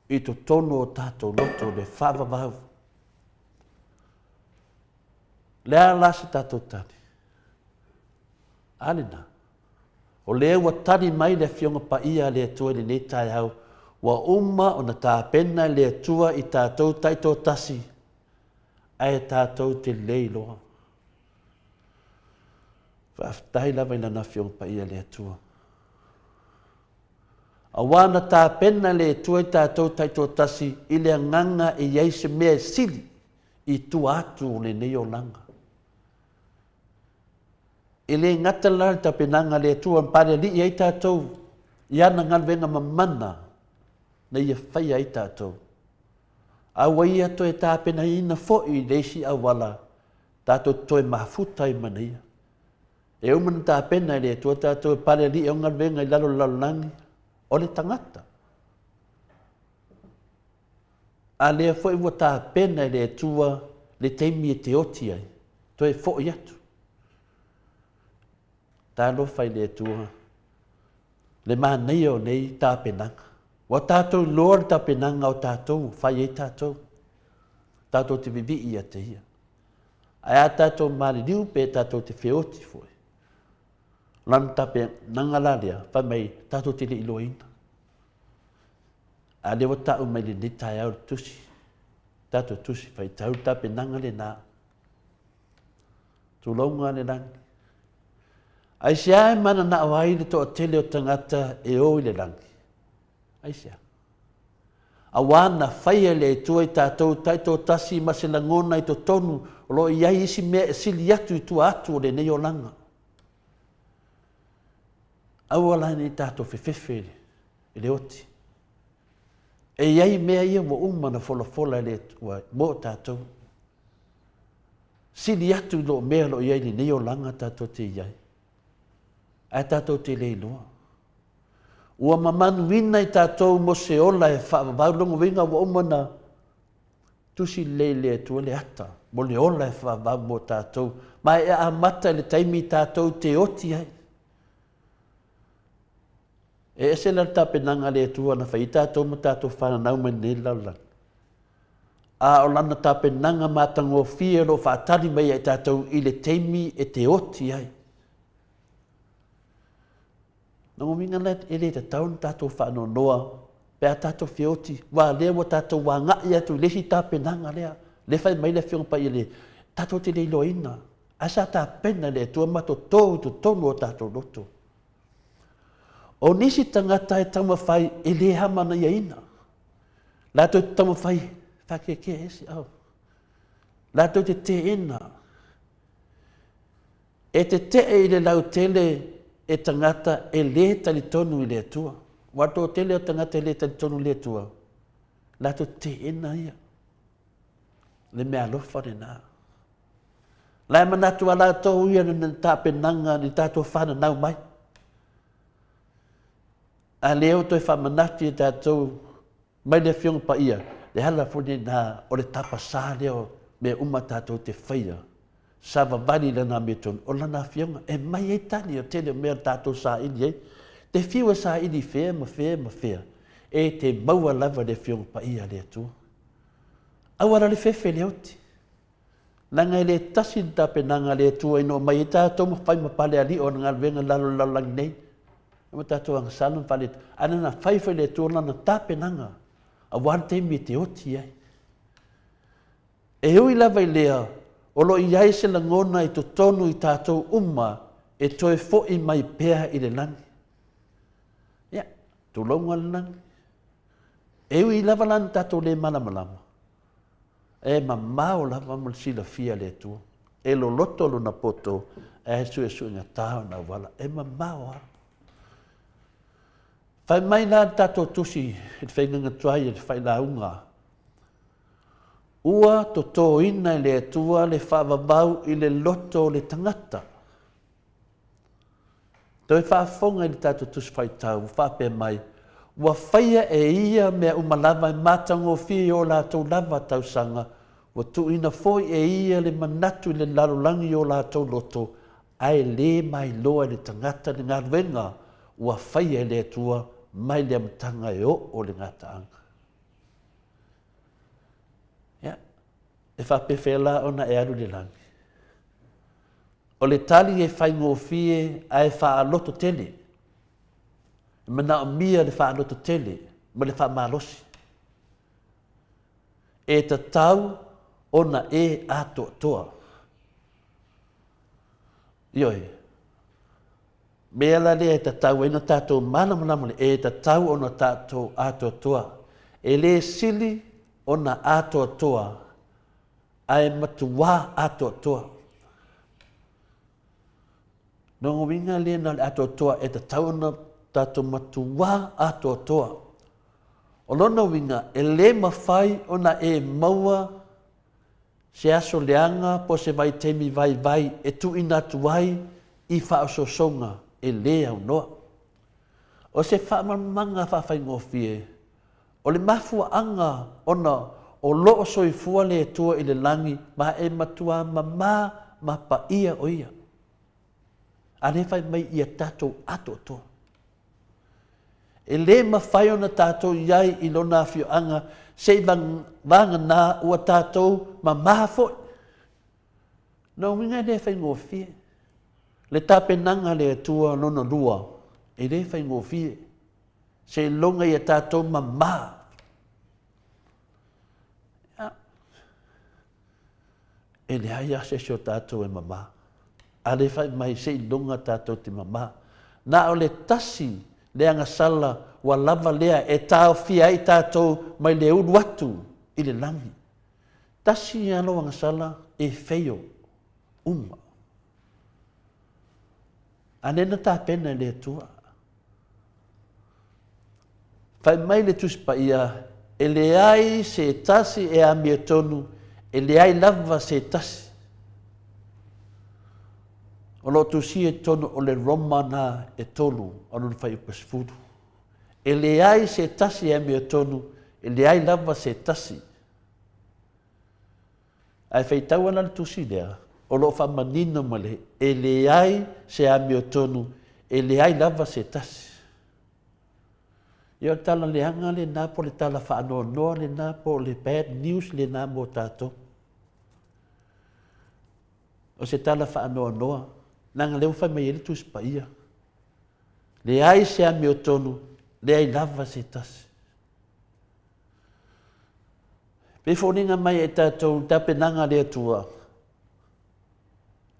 i to tono o tātou loto le whavavau. Lea lasi tātou tani. Alina. O lea ua tani mai le fionga pa ia le tua le netai au. Ua uma o na tāpena le tua i tātou taito tasi. Ai tātou te leiloa. Whaftai lava ina na fionga pa ia le tua. A wana tāpena le tua i tātou taito tasi i le nganga i eise mea sili i tu atu o le nei o langa. e le ngata la ta penanga le tua pare li ia tātou ia na ngalwenga mamana na ia whai ai tātou. A wai ato e tāpena ina fo'i leisi a wala tātou toi mafuta i mana ia. E umana tāpena le tua tātou e pare li ia ngalwenga i lalo langi o le tangata. A lea fo'i wa tāpena le tua le teimi e te oti ai. Toi fo'i atu. Tā lofa i le tua le mānei o nei tāpenanga. Wa tātou loa tāpenanga o tātou, whai e tātou. Tātou te vivi i a te ia. Ai a tātou māli liu pe tātou te whioti foi. Lana tāpenanga la lea, whai mai tātou te le iloina. A lewa tāu mai le netai au tusi. Tātou tusi, whai tau tāpenanga le nā. Tulaunga le langi. Ai sia e mana na awai le toa tele o tangata e o i le langi. Ai sia. A wana whaia le tua i tātou taito tasi ma se langona i to tonu o lo iai isi mea e sili atu i tua atu o le nei o langa. Au ala ni tātou whewhewhe i le oti. E iai mea ia mo umana fola le tua mo tātou. Sili atu i lo mea lo iai ni nei o langa tātou te iai. Ai tātou te leiloa. Ua mamanu wina i tātou mo se ola e whaavaulongo winga wa umana tusi le tua le ata. Mo le ola e whaavau mo tātou. Mai e amata le taimi tātou te oti ai. E ese la tāpenanga le tua na whai tātou mo tātou whananau mai ne laulang. A o lana tāpenanga mātango fia lo whaatari mai ai tātou i le taimi e te oti ai. Nō minga le e le te taun tātou whaano noa, pēr tātou whioti, wā lea wa tātou wā ngai atu, lesi tāpenanga lea, le whai mai le whiong pa i le, tātou te leilo ina, asa tāpena le tua mato tōu tu tonu o tātou loto. O nisi tangata e tama whai e le hamana ia ina, lātou te tama whai, whakeke esi au, lātou te ina, e te i le lau tele, e tangata e le tali tonu i le tua. Wato tele o tangata e le tali tonu i le tua. Lato te ena ia. Le mea lofa re nā. Lai manatu ala tau ia na tāpenanga ni tātou whana nau mai. A leo toi whamanatu i tātou mai le whiong pa ia. Le hala fune nā o le tapa sā leo me uma tātou te whaia. Sa vavali lana me tonu, o lana whionga, e mai e tani o tele mea tātou sā ini ei. Te whiua sā ini whea ma whea. E te maua lava le whionga pa ia le atua. Awara le whewhe le oti. Nanga le tasi ta penanga le atua ino mai e tātou ma whai ma pale ali o ngā wenga lalo lalang nei. Ma tātou ang salam pale, ana na whaiwhai le atua lana tā penanga. A wante me te oti ei. E hui lava i lea, o lo iai se langona i to tonu i tātou uma e toe fo'i mai pēa i le langi. Ia, tu longa le langi. E ui lava lana tātou le malamalama. E mamao lava mal sila fia le tua. E lo loto lo na poto, e su inga tāo na wala. E mamao ha. Whai mai la tātou tusi, e te whainganga tuai e te whailaunga. Ua to tō ina i le atua le whaavavau i le loto le tangata. Toi whaafonga i le tātou tusi whai tau, whaape mai. Ua whaia e ia mea umalava i mātango whii o lātou lava tau sanga. Ua tu ina foi e ia le manatu i le larolangi o lātou loto. Ai le mai loa le tangata le ngā ruenga. Ua whaia i le atua mai le amatanga e o le ngata anga. E whapewhela ona e aru le langi. O le tali e whaingo fie a e whaaloto tele. Mana o mia le whaaloto tele, ma le whaamalosi. E ta tau ona e ato toa. Ioi. Mea la le e ta tau ena tātou manamanamu e ta tau ona tātou ato toa. E le sili ona ato toa. Ai matuwa ato toa. No winga le na atotoa e te tauna tato matua atotoa. O lona winga e le mawhai ona e maua se aso leanga po se vai temi vai e tu ina tuai i whaososonga e le au noa. O se whamamanga whawhaingofie, o le mafua anga ona o loo soifua le tua i le langi ma e matua ma pa ia o ia. Ane whai mai ia tatou ato toa. E le mawhai ona tatou iai i lona fio anga se vanga nā ua tatou ma maha foi. Nau minga le whai ngofie. Le tapenanga le tua lona lua. E le whai ngofie. Se longa ia tatou ma maha. E le aia se sio tatou e mama. A le whai mai se longa tatou te mama. Nā o le tasi le anga sala wa lava lea e tau fia i tatou mai le uru atu i le langi. Tasi i alo anga sala e feio uma. Anena tā pena le tua. Whai mai le tuspa ia e le ai se tasi e a mia tonu e le ai lava se tasi. O lo tu si e tono o le romana e tolu o non fai upasfudu. E le ai se tasi e mea tonu, e le ai lava se tasi. Ai fai tau ana le tusi lea, o lo fa manino male, e le ai se a mea tonu, e le ai lava se tasi. Ia tala le anga le nā po le tala wha anoa noa le nā po le bad news le nā mo tātou. O se tala wha anoa noa, nanga leo whai mai ele tusi pa ia. Le ai se a mea tonu, le ai lava se tasi. Pe whoninga mai e tātou tapenanga lea tua.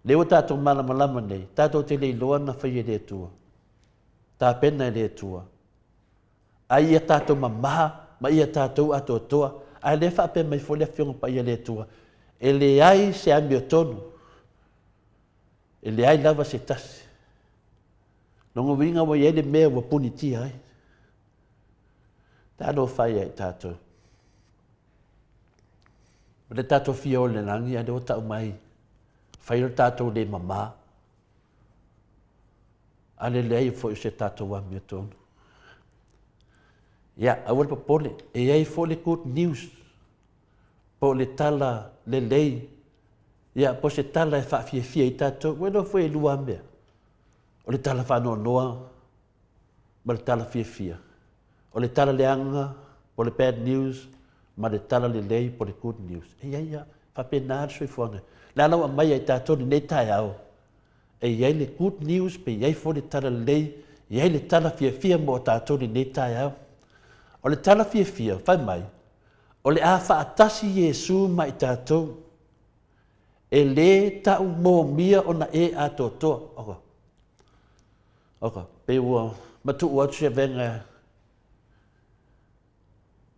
Leo tātou malamalama nei, tātou te leiloa na whai e lea tua. Tā pena e lea tua. Ai ia tātou mamaha, ma ia tātou atoa. Ai le whape mai fole whionga pa ia lea tua. E le ai se a mea tonu. E le ai lava se tasi. Nongo winga wa iele mea wa puni ti ai. Tāno whai ai tātou. Le tātou fia o le nangi, ane o tau mai. Whai o tātou le mama. Ale le ai fo se tātou wa mea tonu. Ia, awal pa pole. E ai fo le good news. Po le tala le lei. Ia, po se tala e whaafia i tātou, weno fwe e lua mea. O le tala whanau noa, ma le tala fia. O le tala leanga, po le bad news, ma le tala le lei, po le good news. E ia, whapenāra sui fuanga. La lau a mai ai tātou ni nei tai au. E iai le good news, pe iai fo le tala le lei, iai le tala fia mo tātou ni nei tai au. O le tala fia, whai mai. O le a whaatasi Jesu mai tātou. E le tau mō mia o na e a toa. Oka, pe ua, matu ua tu se venga.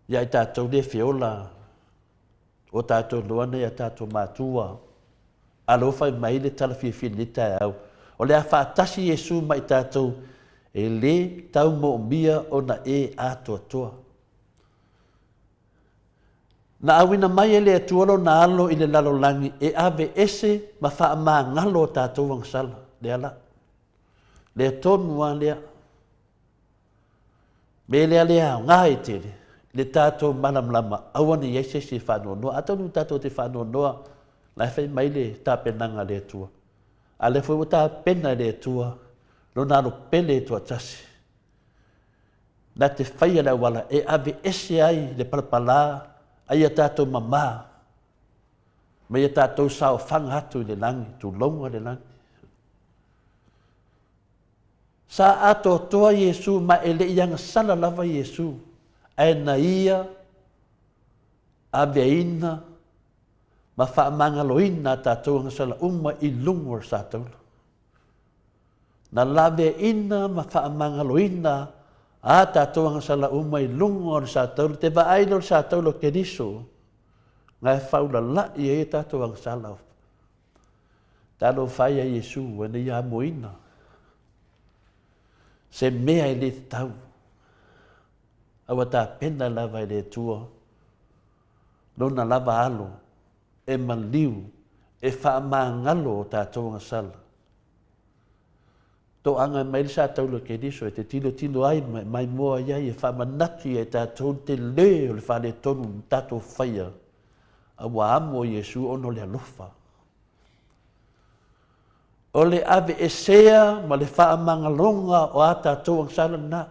Ia i tātou le whiola. O tātou luana ia tātou mātua. Alo whai mai le tala fia ni tai au. O le a whaatasi Jesu mai tātou. E le tau mō mia o na e a toa. Na awina mai ele tuolo na alo i le lalo langi e ave ese ma wha ma ngalo tātou wang sala. Le ala. Le tonu a lea. Me lea lea ngā e tere. Le tātou manamlama. Awane yeise se whanua noa. Atonu tātou te whanua noa. Lai whai mai le tāpenanga le tua. A le whai wata pena le tua. No naro pele tua tasi. Na te whaia la wala e ave ese ai le palapala. Ai a tātou mama. Mai a tātou sao whanga hatu i le langi. Tu longa le langi. Sa ato toa Jesu ma ele ianga sala lava Jesu. Ai na ia. Aveina. Ma wha mangaloina tātou anga sala uma i lungor sa taula. Na lave ina ma wha mangaloina. A tātou anga sala uma i lungor sa taula. Te wa ailor sa taula ke riso. Ngai whaula la i e tātou anga sala. Tātou whaia Jesu wana ia moina. Se mea i le tau. Awa tā pena lava i le tua. Lona lava alo. E maliu. E wha maangalo o tātou ngasala. Tō anga mai sa taulo ke niso e te tilo ai mai moa iai e wha manatu e tātou te le o le wha le tonu tātou whaia. Awa amo Iesu ono le alofa. O le ave e sea ma le wha mangalonga o a tātou ngasala na.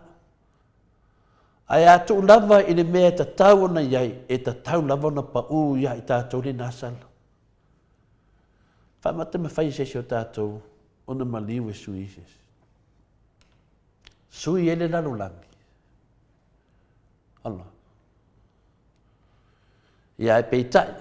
Ai atu lava i le mea ta tau na iai e ta tau lava na pa u ia i tātou le nasala. Wha mata me whai sesi o tātou ona maliu e sui ises. Sui ele lalo langi. Allah. Ia e peitai.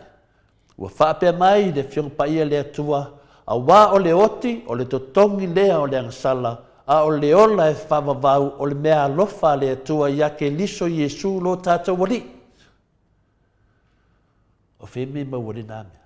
Ua whaapea mai le fiong pa ia le atua. A wā o le oti, o le totongi lea o le angasala. A o le ola e whavavau o le mea alofa le atua ia ke liso Iesu lo tātou wali. O wheme mawari nāmea.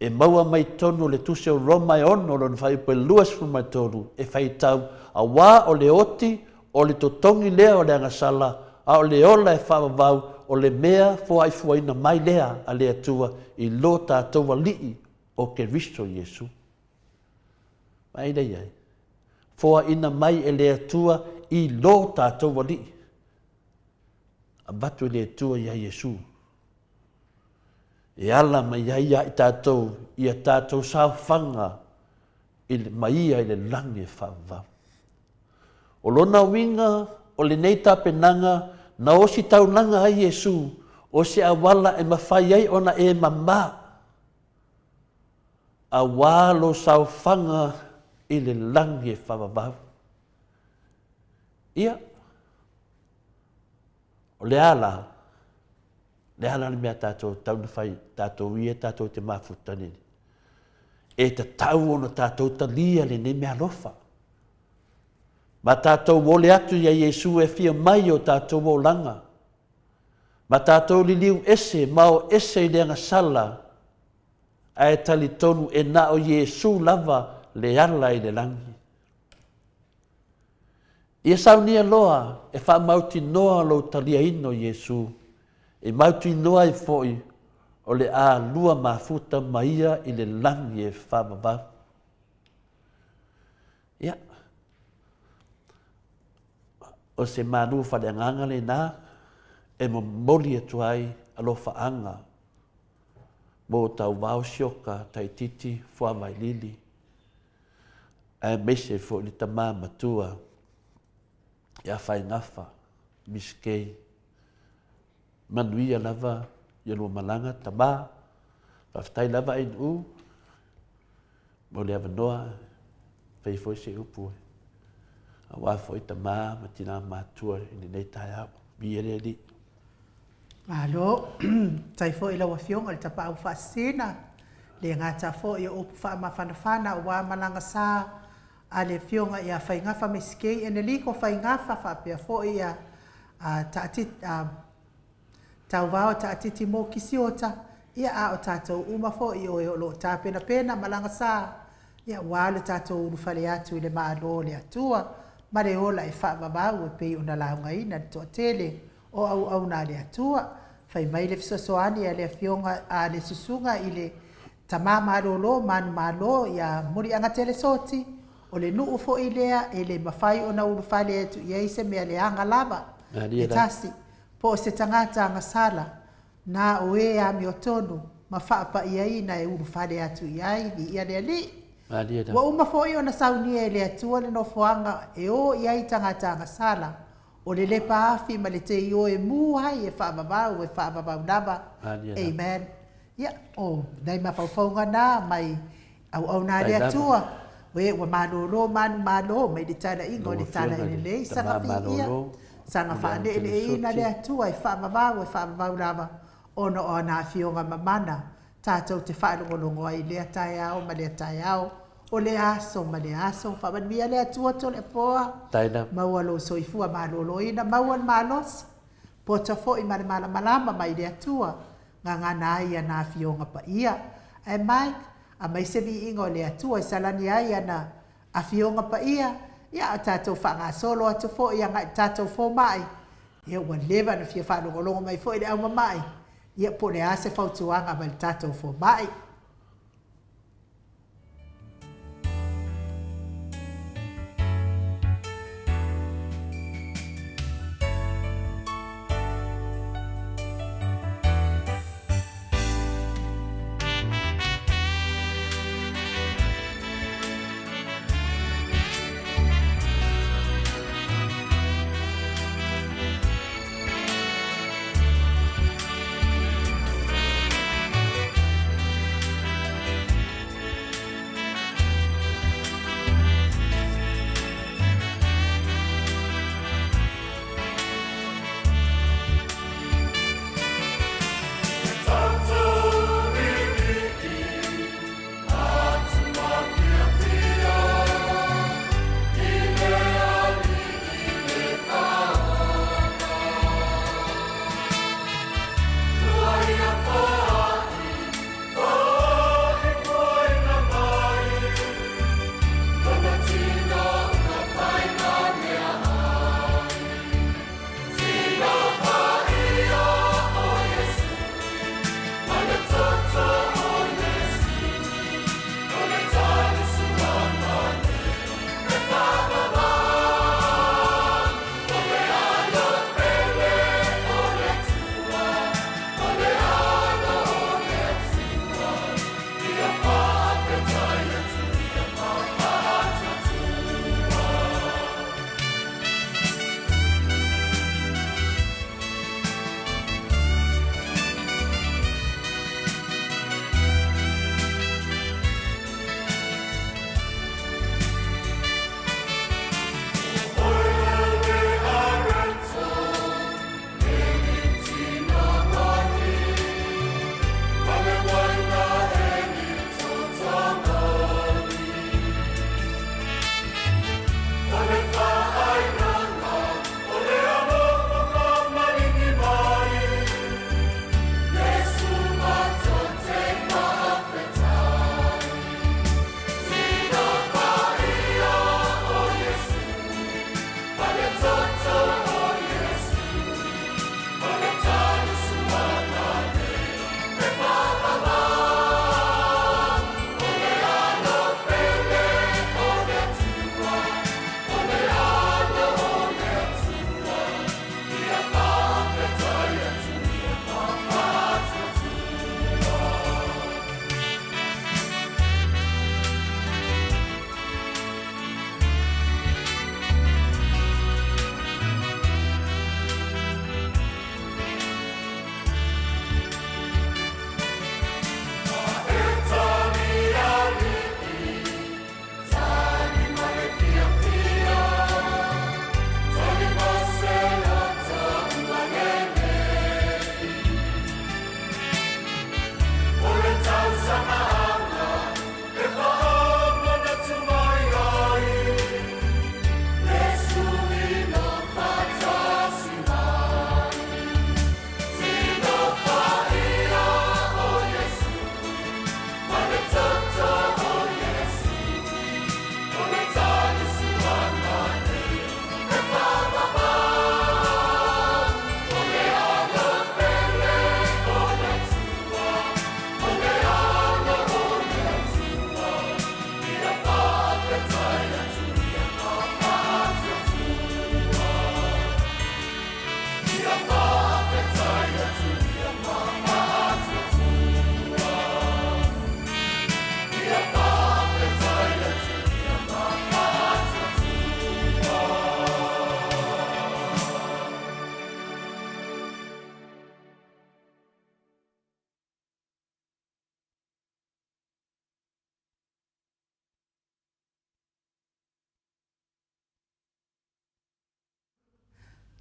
E maua mai tonu le tuse o Roma e ono lo whai pe luas fu mai tonu e whai tau a wā o le oti o le totongi lea o le angasala a o le ola e whavavau o le mea fua ina mai lea a le atua i lo tātou walii o ke Risto Iesu. Mai dei ai. Fua ina mai e le atua i lo tātou walii. A batu le atua ia Iesu. E ala mai ia i tātou sao whanga mai ia i le langi e whaavau. O lona winga o le nei tāpenanga na osi taunanga ai Iesu o se awala e mawhai ai ona e mama. A walo sao whanga i le langi e whaavau. Ia, o le ala, le ala ni mea tātou tauna whai, tātou ia, tātou te mawhutani. E te tau ona tātou talia le ne mea lofa. Ma tātou wole atu ia Iesu e fia mai o tātou o langa. Ma tātou li liu ese, mao ese i le angasala. A e tali tonu e na o Iesu lava le ala i le langi. Ia saunia loa e wha mauti noa lo talia ino Iesu. E mauti noa i foi o le a lua mafuta maia i le langi e whamava. Ia. O se manu whareanganga le nā, e mo moli atu ai alo whaanga. Mo tau wau sioka, tai titi, whaamai lili. E mese fo ni tamā matua. Ia whai ngafa, miskei. Manuia lava, ia lua malanga, tamā. Whaftai lava in u. Mo le avanoa, whai foi se upu. A wā foi tamā, matina mātua, ini nei tai au. Biere li. Alo, tai foi la wafiong al tapa au fasina. Le ngata foi o upu wha mawhanawhana o wā malanga sā. A le fionga ia whai ngafa miskei. Ene liko whai ngafa whapea foi ia taatit tau wao taatiti mō kisiota. Ia a o tātou umafo i o lo tāpena pena malanga sā. Ia wale tātou urufale atu i le maalo le atua. Mare ola e whaamabau e pei una launga ina to tele o au na le atua. Whai mai le fisosoani a le fionga a le susunga i le tamā malolo manu malo ia muri anga tele soti. O le nuu fo i lea e le mawhai o na urufale atu ia ise mea le anga lava. E tasi. Po se tangata ngasala na oe a mi o tonu ma whaapa ia ina e urufale atu iai ni ia lea li. Wa uma fo i o na saunia e le atua le no foanga e o iai tangata ngasala o le lepa afi ma le te i o e mu hai e whaamabau naba. Amen. Ia, o, nei mawhauwhaunga nā mai au nā le atua. We wa manolo malo mai le tana ingo le tana i le sanga fi ia. Sanga whaane ele ina le atua e whaamavau lava ono o nā fionga mamana. Tātou te whaelongolongo ai lea tai au ma lea tai au. O le aso ma le aso. Whamanmia le atua to le poa. Maua lo soifua malolo ina mauan malos. Pota fo i mare malama mai le atua. Ngangana ia nā fionga pa ia. Mike, a mai se vi ingo le atua i salani ai ana a fionga pa ia. Ia o tātou whanga solo atu fo ia ngai tātou fo mai. Ia ua lewa na fia whanongolongo mai fo i le au mamai. Ia po le ase whautuanga mai tātou fo mai.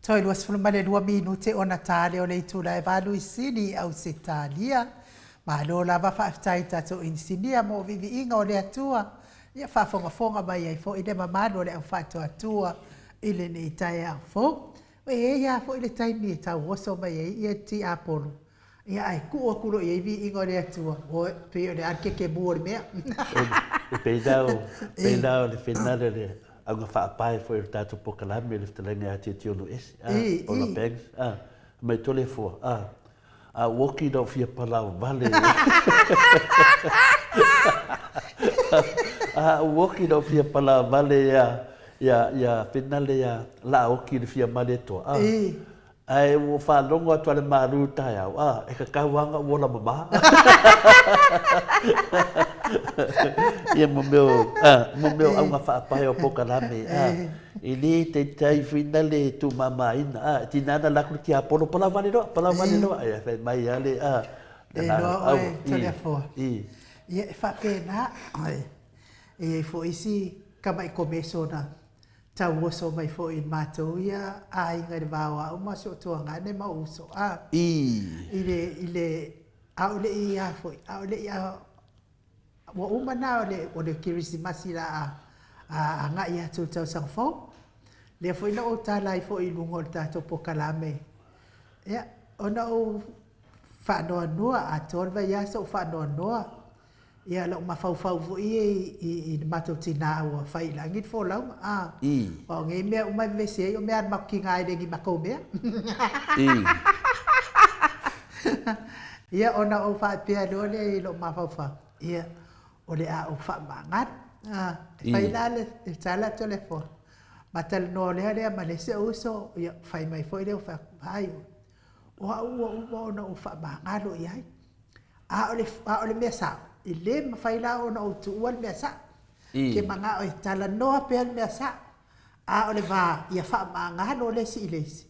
Toi luas fulmane 2 minute ona tale o le itula e valu isini au se talia. Ma lo lava whaaftai tato insinia mo vivi inga o le atua. Ia whaafonga mai ai fo ine mamano le au whaato atua ile ne itai au fo. E ia fo ile taimi e tau oso mai ai ia ti apolo. Ia ai kua kuro ia vi inga o le atua. O pe o le arke ke mua le mea. E peidao le whenare le au nga whaapai fo i tātou pokalame le whtalenga a te tiono esi. O la pengs. Mai tole fua. Woki no fia palau vale. Woki no fia palau vale ya finale ya la oki le fia male toa. Ai wo whanongo atu ale maru tai au. E ka kauanga wola mama. Ia mo meu au nga whaapai o pokalame. I ni te tai finale tu mama ina. Tinana laku ki a polo pala vale no. Ai fai mai ale. E loa oe tole fua. Ia e whapena. E fo isi kama i komeso na. Tau oso mai fo in mātou ia a inga re wāua o maso toa ngane ma uso. Ile au le i a foi, au le i a wa umana o le kirisimasi la a nga i atu tau sang fo. Le foi na o tala i fo i lungo le tātou pokalame. Ia, ona o whanoa noa a tōrwa ia sa o whanoa noa. Ia lau mawhau vo i mātou tina ua whailangit fo lau. O ngai mea umai vese o mea maki ngai rengi mako mea. Ia ona o whaipea lole i lo mawhau. Ia o le a o whamangat. Whailale e tala tole fo. Matal no lea ma le se uso. Ia whai mai fo i leo whai. O a ua ona o whamangalo iai. A o le mea sao. I le mawhaila o na o tuua le mea sa. Ke manga o i tala noa pea le mea sa. A o le wā, ia wha maanga no le si i leisi.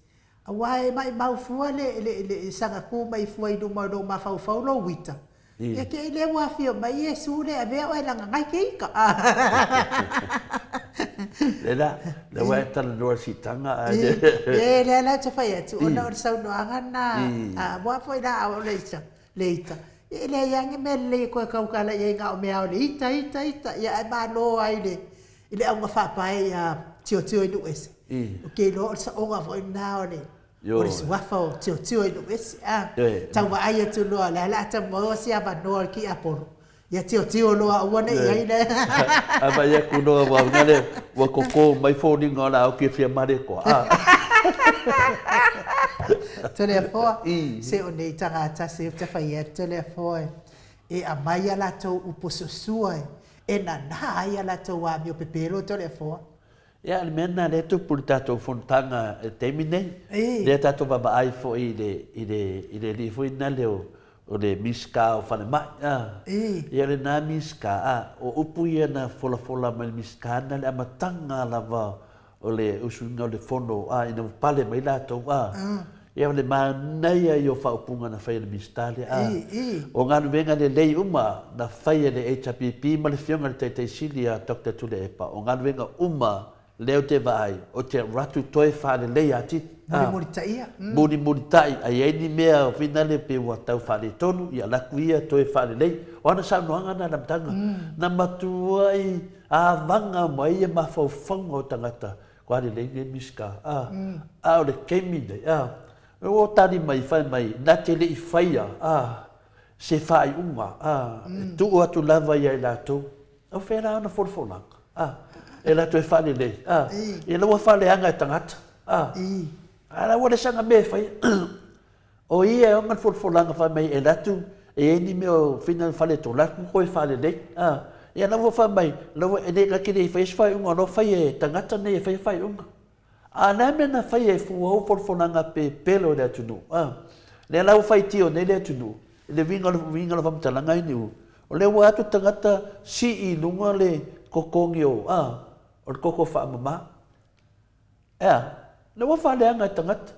A wae mai maufua le sanga ku mai fua i numa o ma fau lo wita. Ia ke i le wafio mai e su le a vea o e langa ngai ke ika. Le wae tala noa si tanga. Le la te whai atu. Ona o le sau noanga na. Mua fwoi na au leita. Ile yangi mele ko kaukala ye nga o mea o le ita ia e malo ai le ile au nga whapai tio inu ese o ke lo sa o nga foi na o le o le suafa o tio inu ese tau wa ai atu loa la ta mo si ava no ki apolo ia tio loa o wane ia ile ava ia kuno wa ngale wa koko mai foni ngala o ke fia mare ko Tole fo se o nei tangata se te whai tole fo e a mai ala tau upososua e na ai ala tau a mio pepero tole fo. Ia le mena le tu pur tatou fontanga temine le tatou baba ai fo i le li fo ina le o le miska o fale mai ia le na miska o upu ia na fola mai miska na le amatanga lava o le usunga o le fono ina pale mai latou ia le manai ai o whaupunga na whaia le mistale o ngā venga le lei uma na whaia le HPP ma le whionga le teitei sili a Dr. Tule Epa o ngā venga uma leo te vai o te ratu toi whare lei ati muri tai ai eni mea o finale pe ua tau whare tonu ia laku ia toi whare lei o ana sa noanga na namtanga na matua i a vanga mai e mawhauwhanga o tangata kwa le lei le miska o le keimine o tani mai whai mai na te lei whaia se whai unga tu o atu lava ia i lātou o whera ana whorwhoranga e la toi whare lei e laua whare anga e tangata ala wale sanga me whai o ia e ongan whorwhoranga whai mai e latu e eni me o whina whare tō laku hoi whare lei e laua whai mai laua e neka kire i whai unga no whai e tangata nei e whai unga ana mena whai e fuau whorwhoranga pe pelo le atunu le lau whai tio nei le atunu le vinga lo whamtalanga i niu o le wa atu tangata si i lunga le kokongi o le koko whaamama le wa whaleanga i tangata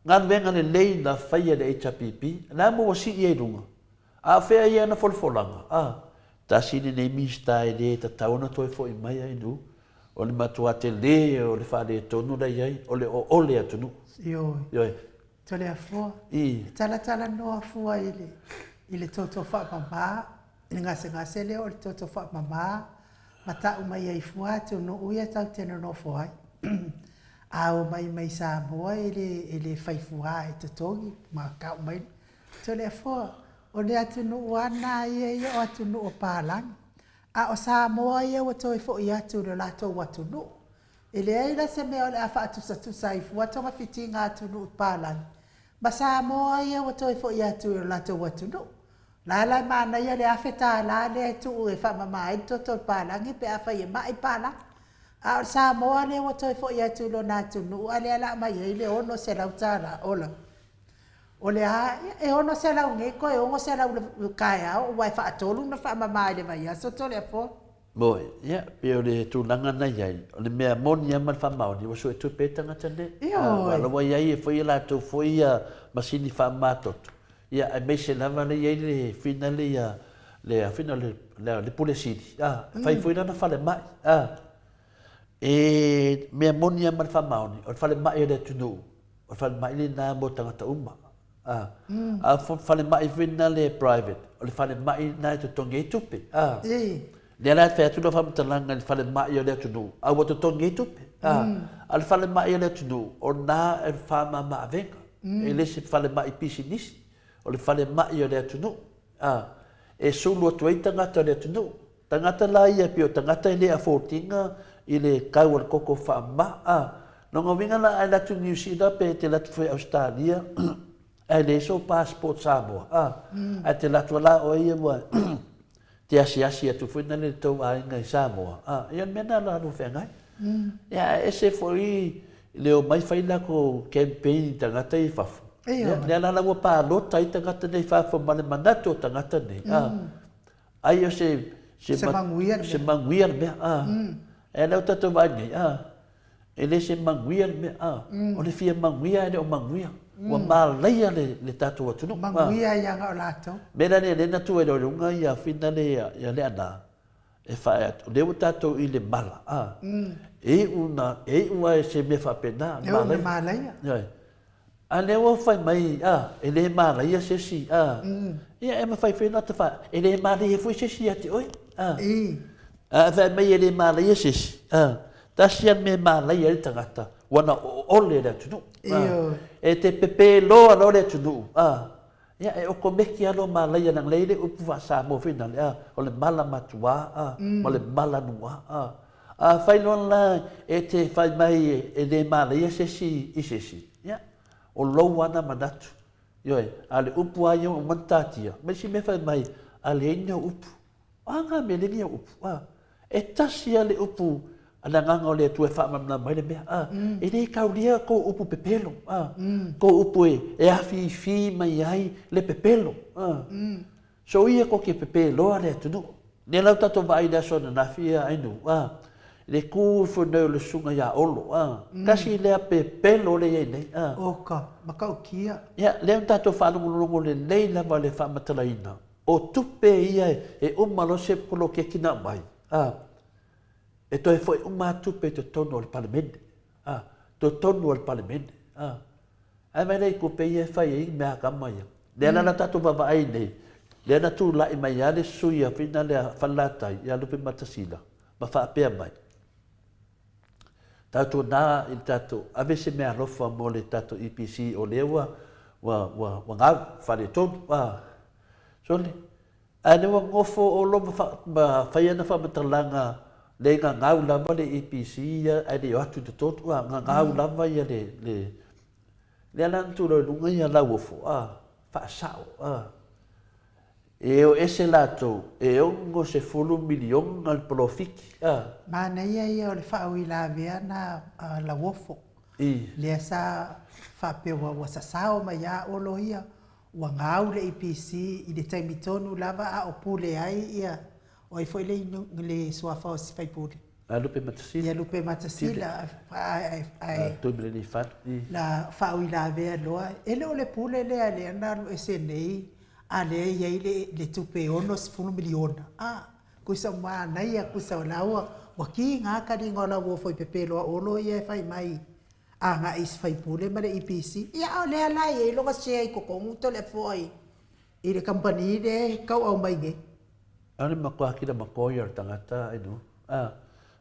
ngan venga le lei na whai e le HPP na mo wa si i e lunga a whea i ana whorwhoranga ta sini nei mista e le ta tauna toi fo i mai ai nu o le matua te le o le whare tonu la iai o le o ole atunu Ioi. Tole a fua. Tala noa fua i le toto wha mama. I ngase leo o le toto wha mama. Mata umai ai fua te no uia tau tena no fuai. A o mai Samoa i le whaifua e te tongi. Ma ka umai. Tole a fua. O le atunu wana i o atunu o pālangi. A o Samoa ia wa toi fo i atu le lato watunu. E le ai la se mea o le a whaatusa i fua tonga whiti ngā tunu pālai. Ma Samoa ia wa toi fo ia tu la to watunu. La la mana ia le afeta la le tu e fa mama ai to to pālangi pe a whai e mai pāla. A Samoa le wa toi fo ia tu lo nā tunu a le ala mai e le ono se lau tāra ola. O le a e ono se lau nge ko e ono se lau kai au wai whaatolu na wha mama ai le vai a so to le a fo. Moi, ia, pe o le tūlanga na iai, o le mea moni a man whamau ni, waso e tu pētanga tane. Ioi. Wala wai iai e whai la tau whai a masini whamatoto. Ia, e me se lava le iai le whina le ia, le whina le pule siri. Whai whai na whale mai. E mea moni a man whamau ni, o whale mai le tunu, o whale mai le nā mo tangata uma. A whale mai whina le private, o le whale mai nā te tongi e tupe. Le la fe tu lo fam talanga le fale mai o le tunu. A wo to tongi tupe. Al fale mai o le tunu. O na e fama ma venga. E le se fale mai pisi nisi. O le fale mai o le tunu. E sulu tu ita ngata le tunu. Tangata la ia pio tangata ile a fortinga ile kau al koko fa ma. No ngovinga la ai la tu New Zealand pe te la tu foi Australia. Ai le so passport Samoa. Ai te la tu la o ia mo. Te asi atu whena le tau a inga i Samoa. Ia mena la anu whengai. Ia ese foi leo mai whaina ko campaign tangata i whafu. Ia la lawa pā lota i tangata nei whafu male manato tangata nei. Ai o se manguiar mea. E lau tato vai nei. E le se manguiar mea. O le fia manguia e le o manguia. Wa malaya le tato wa tunu. Manguia ia ngā o lato. Mena le natu e runga ia whina le ana. E whae atu. Leo tato i le mala. E una e se me whapena. E una malaya. A leo whai mai. E le malaya se si. Ia e ma whai whina te whae. E le malaya fui se si ati oi. A whai mai e le malaya se si. Tasian me malaya le tangata. Wana ole le tunu. E te pepe loa lo le tunu. Ia e oko meki alo malaya nang leile upu wa Samoa whina le. O le mala matua. O le mala nua. Whai lon la e te whai mai e le malaya se si i se si. O lo ana manatu. Ioi, a le upu ai o mantatia. Me si me whai mai a le ina upu. Anga me le nia upu. E tasi a le upu. Ana nganga o le tu e whaamamna mai le mea. E nei kauria ko upu pepelo. Ko upu e awhi fi mai ai le pepelo. So ia ko ke pepelo a le tunu. Ne lau tato vai da sona na fia ainu. Le ku whanau le sunga ia olo. Kasi lea pepelo le ei nei. Oka, makau kia. Ia, leo tato whanungu le nei lama le whaamatalaina. O tupe ia e umalo se polo ke kina mai. E toi foi uma tupe te tono al parlamento. To tono al parlamento. Ai mai nei kupe ia fai e mea kamaia. Lena na tatu vava ai nei. Lena tu la i mai ale suia fina le whalatai ia lupe matasila. Ma whaapea mai. Tatu na il tatu. Ave se mea rofa mo le tatu EPC o lewa wa ngau whare tonu. Sole. Ane wa ngofo o loma whaiana whamatalanga le ngau lava le EPC ia ai le atu te totu ngau lava ia le alantu lo lunga ia lau ofo whaasao e o ese lato e ongo se fulu milion al profiki Mana ia o le whaau i la vea na lau ofo. Lea sa whapewa wa sasao mai a olo ia wa ngau le EPC i le taimitonu lava a o pule ai ia. Oi foi le suafa o si fai pule. A lupe matasila. Ia lupe matasila. Ai. Tu me le fat. La fau i la vea loa. Ele o le pule le ale ana e se nei. Ale ia le tupe ono sifunu miliona. Kuisa maa naia kuisa o laua. Waki ngā kari ngā laua foi pepe loa olo ia e fai mai. Ngā isi fai pule ma le EPC. Ia o le alai e longa sea i kokongu to le foi. I le kampani le kau au mai nge. Ani makua kira makoia tangata inu.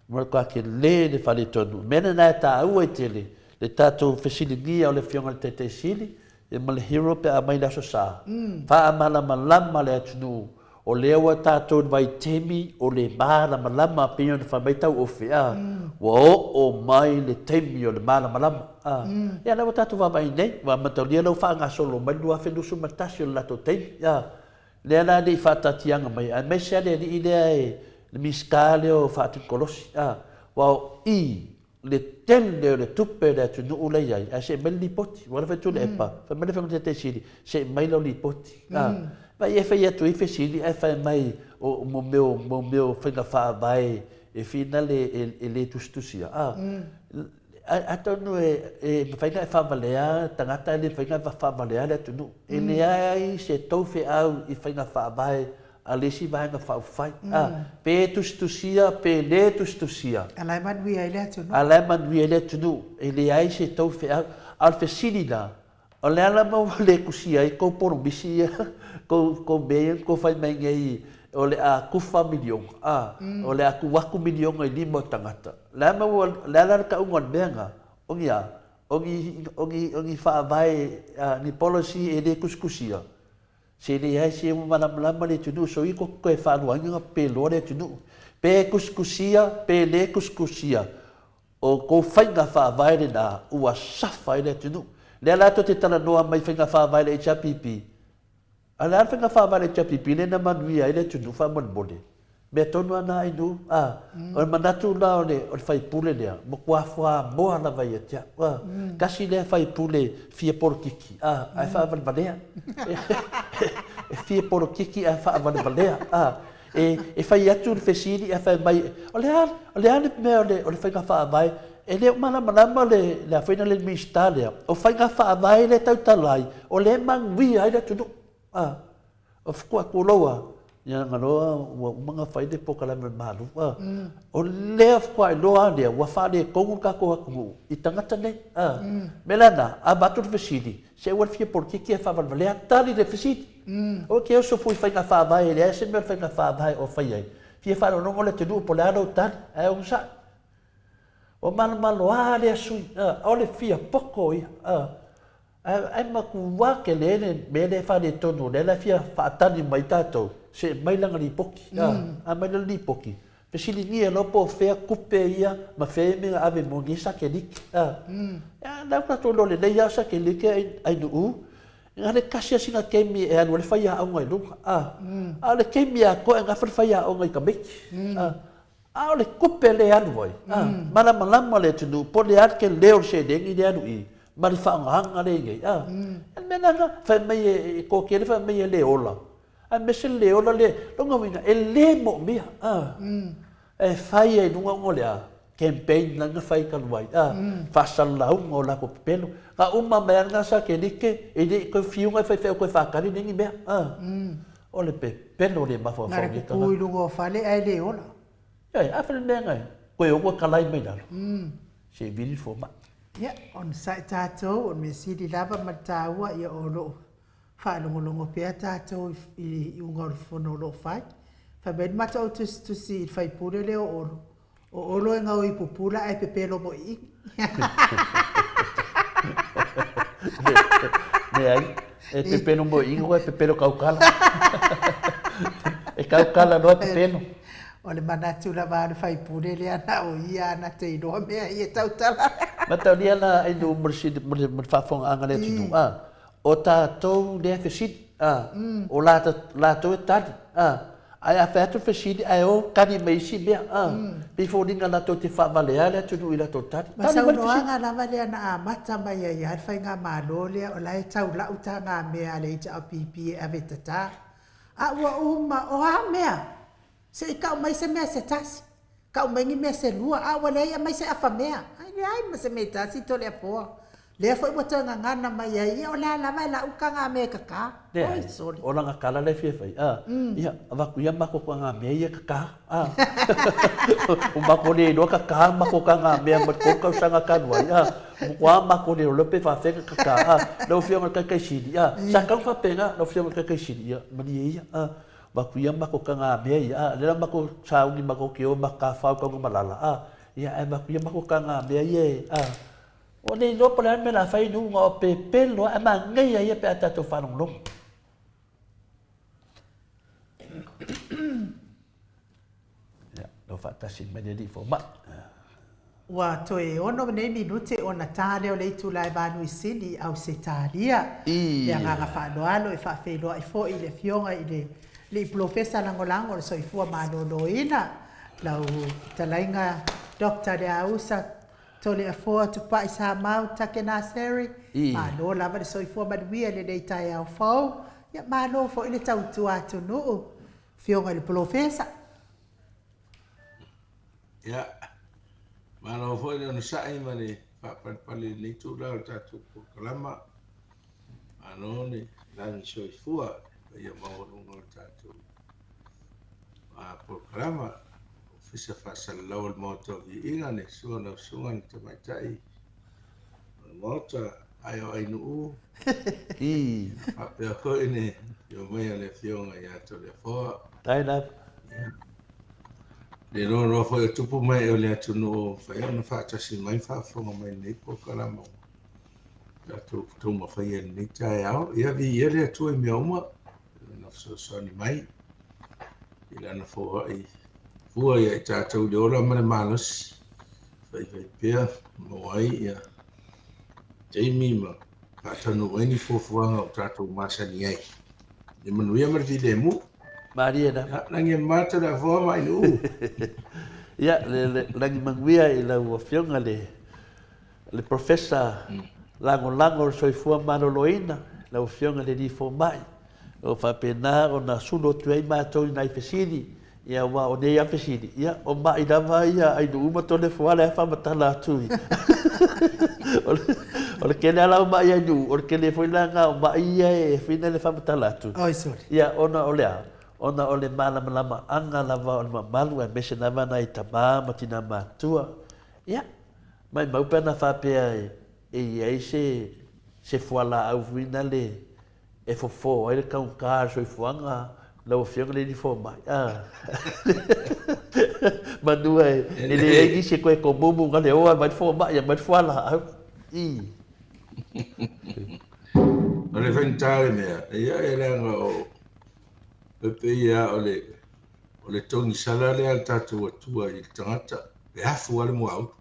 Makua ki le whale tonu. Mena nai tā ua i tele. Le tātou whesilingia o le whionga te te sili. E ma le hero pe a mai laso sā. Wha amala malama le atunu o lea ua tātou vai temi o le malama lama pe ona whamai tau ofe wa o mai le temi o le malama lama ia la ua tātou whamai nei wa mataulia lau wha ngā solo mai lua whenusu matasi o le lato temi lea la nei whaatatianga mai a mai sea lea ni lea le miskale o whaatun kolosi wa o le tele o le tupe le atu nuu lei ai a se mai lipoti wala whaitu le epa wha mai le whangu te siri se mai lau lipoti vai e whai atu i whesiri e whai mai o mo meo whainga wha vai e whina le tustusia a tonu e whainga e whavalea tangata e le whainga e whavalea le atu nuu e le ai se tauwhi au i whainga wha vai a lesi vaenga whauwhai pe tustusia pe le tustusia Alai manui ai le atu nuu alai manui ai le atu nuu e le ai se tauwhi au al whesiri la o le ala mau le kusia i kou poro misi ko mea ko fai mai ngai o le a kufa milion o le a kuwaku milion i lima tangata le ala ka ungon menga ongi wha vai ni policy e le kuskusia se le ai se malama le tunu so i ko e whaluanga pe lo le tunu pe kuskusia pe le kuskusia o ko whainga wha vai le na ua safa i le tunu le ala to te tala noa mai whainga wha vai le HPP ala whainga wha vai le HPP le na manui ai le tunu wha monmole me tonu ana ai nu o manatu la o le whai pule lea mo kua wha moa la vai atia kasi le whai pule fia poro kiki ai wha valvalea e fia poro kiki ai wha valvalea e whai atu le whesiri e whai mai o le ane mea o le whainga wha vai e le malama le whaina le mista lea o whainga wha vai le tautalai o le mangui ai le tunu o fukua kuloa ia ngaloa ua umanga whaide pokala me malu o lea whai loa lea ua whale kongu kako hakungu i tangata nei melana a batu le whesiri se ua fia por kiki e whavalvalea tali le whesiri o ke o sofu i whainga whaavai lea se mea whainga whaavai o whai ai fia whanonongo le tenu po le ano tali ai o sa o malo lea sui o le fia poko ia ai makuwa ke le me le whale tonu le la fia whaatani mai tātou se mai langa li poki a mai langa li poki pesili ni no po fea kupe ia ma fe me ave mongi sa ke lik na ka to lo le ia sa ke lik ai no ngale kasia singa kemi e anu le faia au ngai lu le kemi a ko nga faia au ngai kamek le kupe le anu vai mana malama le tu po le at ke leo se de ngi anu i mari fa nga le ngai mena fa mai ko ke le fa mai le ola a mese le ola le longa winga e le mo mia e fai e nunga ngolea campaign langa fai kalwai fa salau ngola ko pelo ka uma merna sa ke like e de ko fiunga fai ko fa kali ningi me o le pelo le ma fa fa ni ta ku lungo fale ai le ola a fa le ngai ko e o kalai mai dalo se vini fo ma ya on sai tato on me si di lava matawa ia olo whaalongolongo pia tātou i unga o whono lo whai. Whabed mata o tu si i whai pure leo olo. O olo e ngau i pupula e pepelo mo i. Ne ai, e pepelo mo i o e pepelo kaukala. E kaukala no e pepelo. O le manatu la vāru whai pure lea na o ia ana te inoa mea i e tautala. Matau lia na ai no mwhawhonga anga le tunu. O tātou lea whesidi, o lātou e tari. Ai a whētu whesidi, ai o kani meisi mea. Bifo ringa lātou te whavalea lea tunu i lātou tari. Masau noanga lava lea na amata mai ai ar whai ngā mālo lea o lai tau lau tā ngā mea le ita o pipi e ave tata. A ua uma o a mea. Se i kau mai se mea se tasi. Kau maingi mea se lua. A ua lea mai se afa mea. Ai ma se mea tasi to lea poa. Lea foi mo tanga ngana mai ai o la vai la uka nga me kaka. Oi sorry. O nga kala le fie fai. Ia ava ku ia mako ko nga me ia kaka. O mako le no kaka mako ka nga me ma ko ka sanga ka wa. Wa mako le lo pe fa fe kaka. Lo fie mo ka kai si ia. Sa ka fa pena lo fie mo ka kai si ia. Mani ia. Ba ku ia mako ka nga me ia. Le mako sa uni mako ki o maka fa ka malala. Ia ai mako ia mako ka nga me ia. O nei lo pole me la fai nu ngo pe pelo a ma ngai ia pe ata to fa long long whaatasi mai le fo mai. Wa toe ono nei minute ona tale o le tu lai banu isini au se talia. Ya nga whaanoalo e whawheloa i fo i le fionga i le profesa langolango le soifua manoloina. Lau talainga Dr. Le Ausa tole a foa tupa i sa mau take naseri. Mano lava le soifua manuia le nei tai au fau. Ya mano fo i le tautu atu nuu. Fionga le profesa. Ya. Malo foi no sai mani pali ni tu la tatu kalama ano ni lan soifua ia mau no tatu por kalama fisa fasa law moto vi inga ne suona suan te mai tai moto ayo ai nu pe ko ini yo mai le fionga ya to le fo Tai na le no foi tupu mai o le atunu fai ona faatasi mai faafoga mai nei po kalama tatu tuma fai nei tae ao ia vi ia le atua i mea uma na fesoasoani mai i lana foaʻi fua ia i tatou le ola ma le malosi faifai pea mo ai ia taimi ma faatanu ai ni fuafuaga o tatou masani ai le manuia ma le filemu Maria na. Langi mata da fo mai nu. Ya le langi manguia i la fionga le professor lango soifua manoloina la fionga le di fo mai. O fa pena o na sulo tuai matou nai fesini. Ia wa o nei a fesini. Ia o mai dava ia ai du uma tole fo ala fa matala tui. O le kele ala mai ai du, o le kele foi langa o mai ia e fina le fa matala tu. Oi sorry. Ia ona o lea. Ona ole malama anga lava o malu e mese na vana i tama matina matua. Ia, mai mau pena whapea e se fuala au vina le e fofo, e le kaunka so i fuanga lau fionga le ni fo mai. Manua e le egi se koe ko mumu ngale oa mai fo mai, mai fuala au. O le whaintare mea, ia e leanga o pepe ia o le tongi sala le al tatou atua i le tangata pe afu ale mo au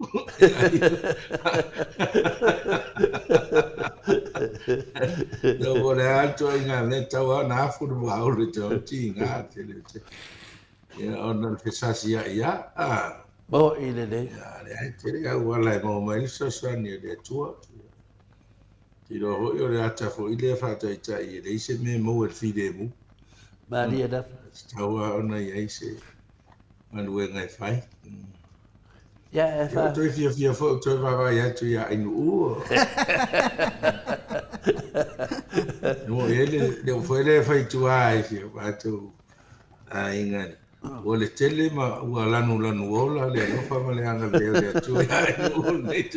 no mo le alto inga le tawa na afu mo au le tongi inga te le te ia ona le fesasi ia Mo i le le. ia le ai te le au wala e mo mai so sani le atua ti ro ho i o le ata fo i le fata i tai e le ise me mo e fide mu Maria da. taua ona iai se manue ngai fai. Ya e fa. Toi fia fo toi vai atu ia inu u. No ele le foi le fai tu ai se atu a ingani. O le tele ma ua lanu ola le no fa ma le anga le tu ia inu nei.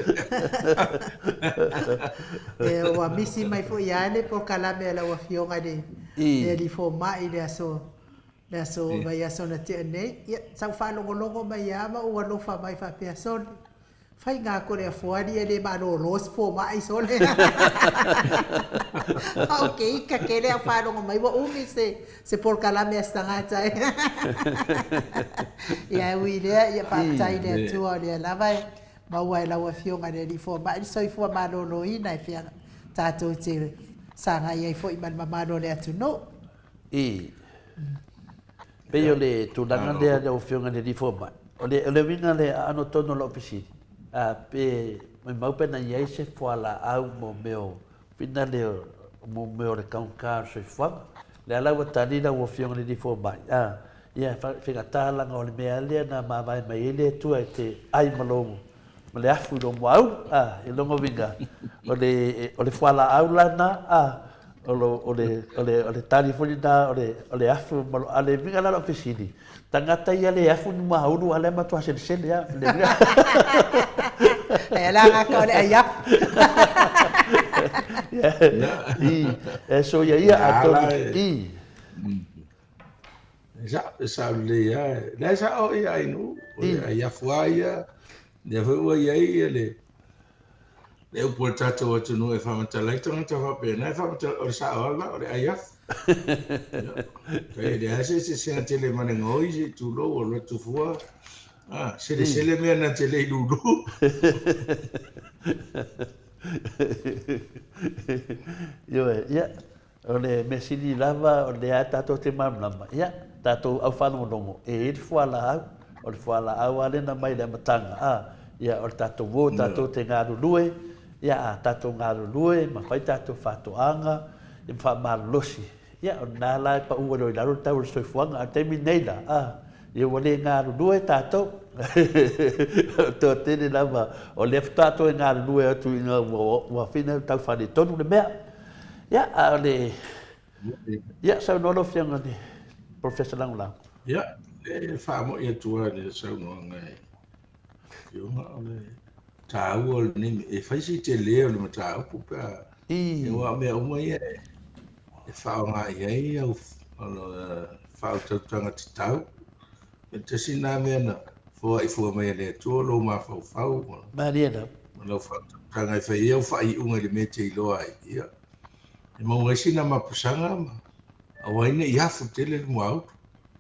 E o misi mai fo iane por kalame ala wa fionga de. E li fo mai le aso. Le aso vai aso na te nei. Ia sa fa longo mai ama o lo fa mai fa pe aso. Fai nga ko le fuadi e le ma no los fo mai so le. Okay, ka ke le fa longo mai wa umi se por kalame sta ngata. Ia wi le ia fa tai le tu le la vai. Ma wai la wa fionga le li fo mai so i fo ma no ina e fia tato te sanga ia fo i man mamano le atu no. Pe yo le tu langa le o fionga le di fo mai. O le winga le ano tono lo pisi. Pe mai mau pena ia se foala au mo meo. Pina le mo meo le kaunka so i fo. Le ala wa tani la o fionga le di fo mai. Ia figa tala ngol mea le na ma vai mai le tu ai te ai malongo. Ma le afu lo mo au, e longo vinga. O le fuala au lana, o le tani funi na, o le afu, a le vinga lana ofisini. Tangata ia le afu ni mahaunu, a le matua sele ya. E la ngaka o le aia. So ia ato, Sa le ia, le sa o ia inu, ia fuaia, ne ua ia le upo tato atu no e whamatala i tangata whapena e whamatala o le sa oala o le aia. Kei le ase se senga tele mane ngoi se tu lo o le tu fua Sele mea na te lei lulu. Ia, o le mesini lava, o le a tātou te mamlama. Ia, tātou au whanongonongo. E iri whala au, o le whala au ale na mai le matanga. Ia, o le tātou wō, tātou te ngāru lue. Ia, tātou ngāru lue, ma whai tātou whātoanga, i mwha marlosi. Ia, o nā lai pa ua roi laro tau le soifuanga, a temi neila. Ia, wale ngāru lue tātou. Tō tēne lava, o le tātou e ngāru lue atu i ngā ua whina tau whane tonu le mea. Ia, ia, sau nolo whianga ni, Professor Langulang. Ia, le whaamo ia tua ni sau noa ngai. Iunga o le tāu o le nimi, e whaisi te leo le matau pupa. E wa mea uma ia e whao ngā iei au whao tautanga te tau. E te sina mea na, fua i fua mai le tua lo ma whau. Mariana. Malau whao tautanga i whai iau whai unga le me te iloa i ia. E maunga sina ma pasanga ma. A waine i hafu tele le mua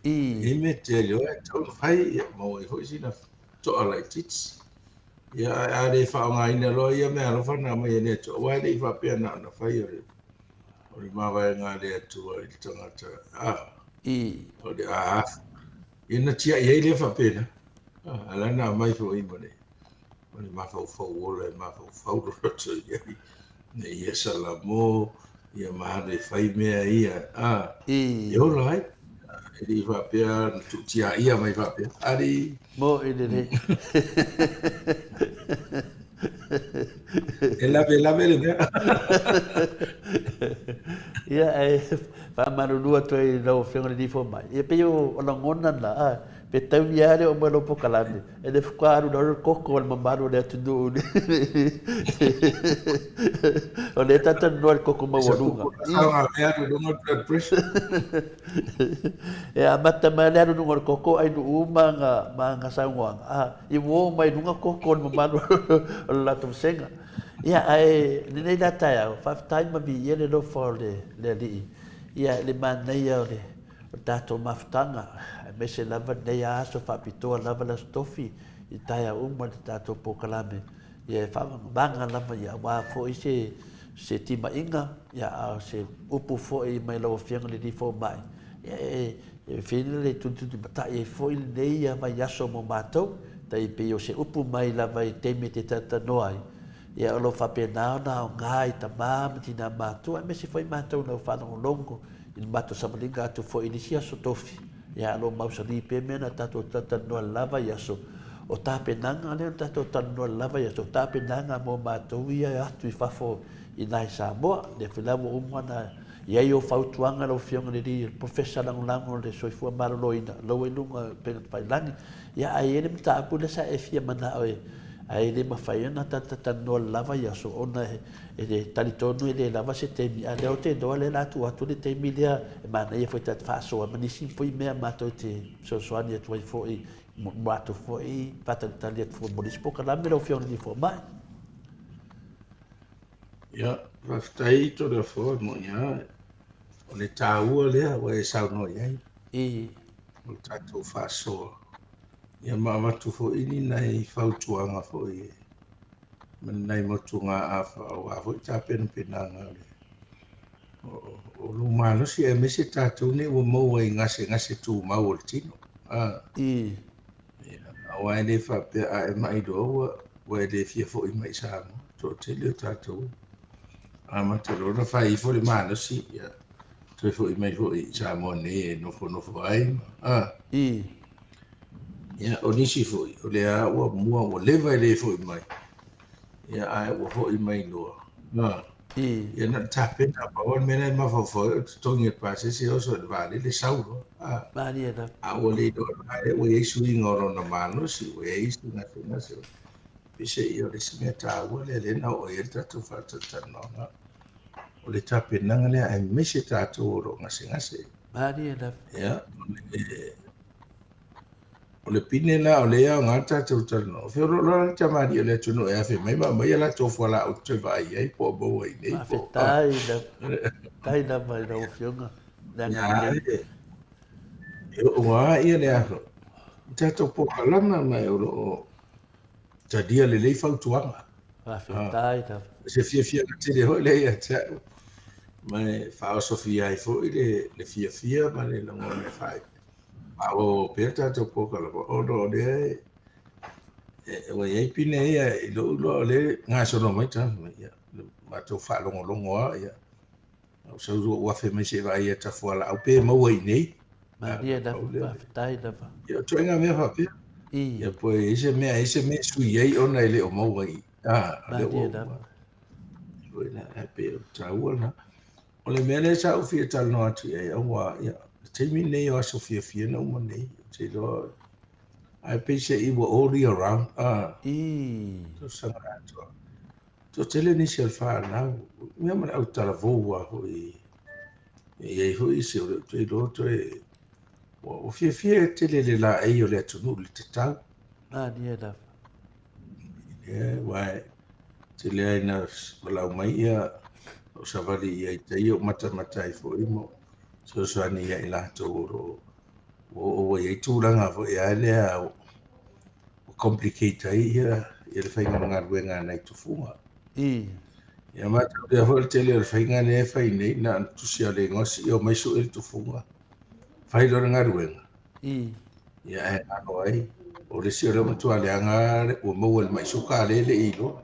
e me te leo e tau whai ia maunga i hoi sina toa lai tits. Ia a re whao ngā ina loa ia mea alofa na mai ane toa. Waine i whapea na ana whai o le. O le mawai ngā le atua i tangata. O le hafu. Ina tia iei le whapena. Alana mai fo ima ne. O le mawhau ola e mawhau roto iei. Ne ia salamo. Ia mahane whai mea ia. I ola ai. E i whapea, tia ia mai whapea. Ari. Mo i re. E lawe le mea. Ia e whamarurua toi lau whionga ni fo mai. Ia pe o langona na, pe tau iare o mwelo po kalame. E le whakaru na ora koko o le mamaru le atu nuu. O le tata noa le koko mawarunga. Sanga mea tu dunga blood pressure. E a mata mai le anu nunga le koko ai nuu ma ngā saungoanga. I wo mai nunga koko o le mamaru o le latu msenga. Ia ai nei la tai au whaftai ma vi ia le lofa o le alii. Ia le manei au le tātou mawhtanga. Me se lava nei a aso whapitoa lava la stofi i tai au uma le tātou pokalame. Ia whamanga lava ia wā fo i se tima inga. Ia au se upu fo i mai lau whianga le rifo mai. Ia e whina le tuntutu matai e fo i nei ia mai aso mo mātou. Tai pe o se upu mai lava i teme te tata noai. Ia olo whapenao na o ngai ta māmati nā mātua. Me se whai mātou nau whanau longo. I mātou samalinga atu fo inisia so tofi. Ia alo mausari pe mena tato tata noa lava i aso. O tāpenanga leo tato tata noa lava i aso. O tāpenanga mo mātou ia atu i whafo i nai Samoa. Le whilawo umwana. Ia i o whautuanga lau whionga ni ri Professor Langulango le soifua maroloina. Lau e lunga pengat whailangi. Ia ai ene mta apu le sa e fia mana oe. Ai le mawhaiana tata noa lava i aso. Ona e le talitonu e le lava se temi. A leo te doa le latu atu le temi lea. E mana ia fwoi tata whaasoa. Manisi fwoi mea mātou te sosoani atu ai fwoi. Mātou fwoi. Patalitali atu fwoi molis poka lame lau whiona ni fwoi mai. Ia, whaftai to le fwoi mo ia. O le tāua lea, wa e sau no iai. O tātou whaasoa. Ia maamatu fo ini nei whautuanga fo i. Nei motu ngā awha o awha i tāpena penanga le. O lo mānosi e mese tātou ne ua maua i ngase tū mau o le tino. Awa e le whapea a e mai doa ua e le fia fo i mai Samoa. Tō te leo tātou. Amata lona whai fo le mānosi. Toi fo i mai fo i Samoa ne e nofo ai. Ia o nisi foi, o le a ua mua o lewa e le foi mai. Ia a ua foi mai loa. Ia na tapena pa o mena i mawhawhoi o te tongi e pase se o so le vale le sauro. A ua le do a ua eisu i ngoro na mano si ua eisu na se. Pise i o le singa ta ua le le na o e tatu whatatanoa. O le tapena ngale a mese tatu o ro ngase. Ia, o le pine na o le au ngā tātou tano. Whio rora te amari o le tunu e awhi mai mai ala tofu ala o te vai ai po bau ai nei po. Tai na mai rau whionga. E o ngā ia le aho. Tato po kalama mai o lo tadia le lei fautuanga. Whawhetai ta. Se fia na te le hoi le ia te au. Mai whao sofia i fo i le fia ma le lango me whai. Ao pia tato po kalama o do le wa iai pine ia i lo le ngā sono mai ta ia. Ma tau wha longo a ia. Au sau rua ua whi mai se vai ia ta fuala au pe maua i nei. Maria da whawhetai ta wha. Ia tuenga mea wha pia. Ia poe ise mea sui ai ona i le o maua i. Le Maria o da. Koe na e pe o taua na. O le mea le sa ufia tala no atu e aua ia. Teimi nei o aso fia na uma nei. Te loa. Ai pe se i wa all around. To sanga atua. To tele ni se alfa na. Mea mana au tala voua hoi. Ia hoi se o le te loa to e. O fia tele le la e o le atunu le te tau. Maria da. Ia wai. Tele ai na walau mai ia. O savali ia i te i o mata i fo imo. So ani ia i lato o ia i tūranga fo ia lea o complicate ai ia i le whainga mga ruenga nei tufunga. Ia mata o ia hoi tele o le whainga nei whai nei na tusia le ngosi i o maiso i le tufunga. Whai lora ngā ruenga. Ia e ano ai. O le si o le matua le angare o maua le maiso ka le ilo.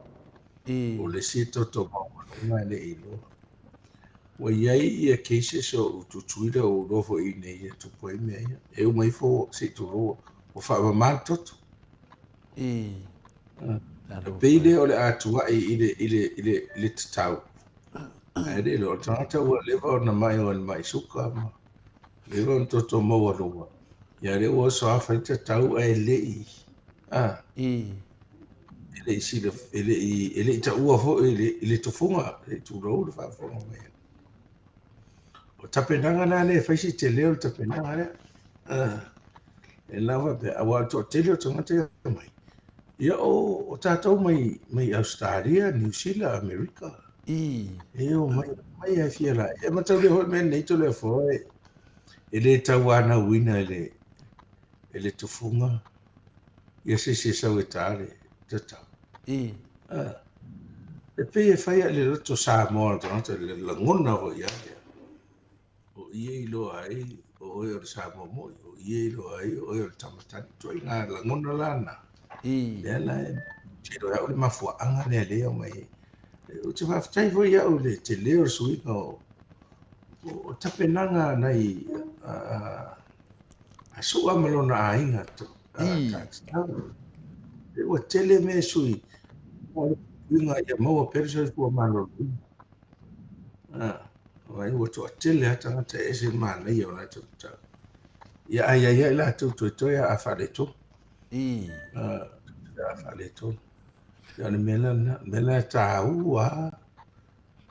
O le si toto maua le ilo. Wa iai ia keise so ututuira o rofo i nei e tupo i mea ia. E o mai fo se turo o whaama mātoto. Peile o le atua i le tatau. E re lo tangata ua lewa o na mai o le mai suka ma. Lewa o toto maua roa. Ia re o so awha i tatau e lei. Ele i sila, ele i ta ua fo i le tufunga. E turo o le whaafonga mea. O tapenanga na le faisi te leo tapenanga le. E lawa pe awa to tele o tangata ia mai. Ia o tātou mai Australia, New Zealand, America. E o mai ai fia la. E matau le hoi mea nei to le foe. E le tau ana uina e le tufunga. Ia se sau e tāre. Tatau. E pe e whaia le roto Samoa tangata le langona ho ia. O ia i loa ai, o oi o le Samoa moi, o ia i loa ai, o oi o le tamatani, toi ngā langona lana. Lea la e, te loa au le mafuaanga lea lea mai. O te whaftai fo ia o le te leo suinga o tapenanga nei a sua malona a inga to. E o tele me sui, o le inga ia maua perisa i kua malona. Wai ua toa tele hata ngata e se mana i o la tau tau. Ia ai la tau toi a whare to. A whare to. Ia le mela tā ua.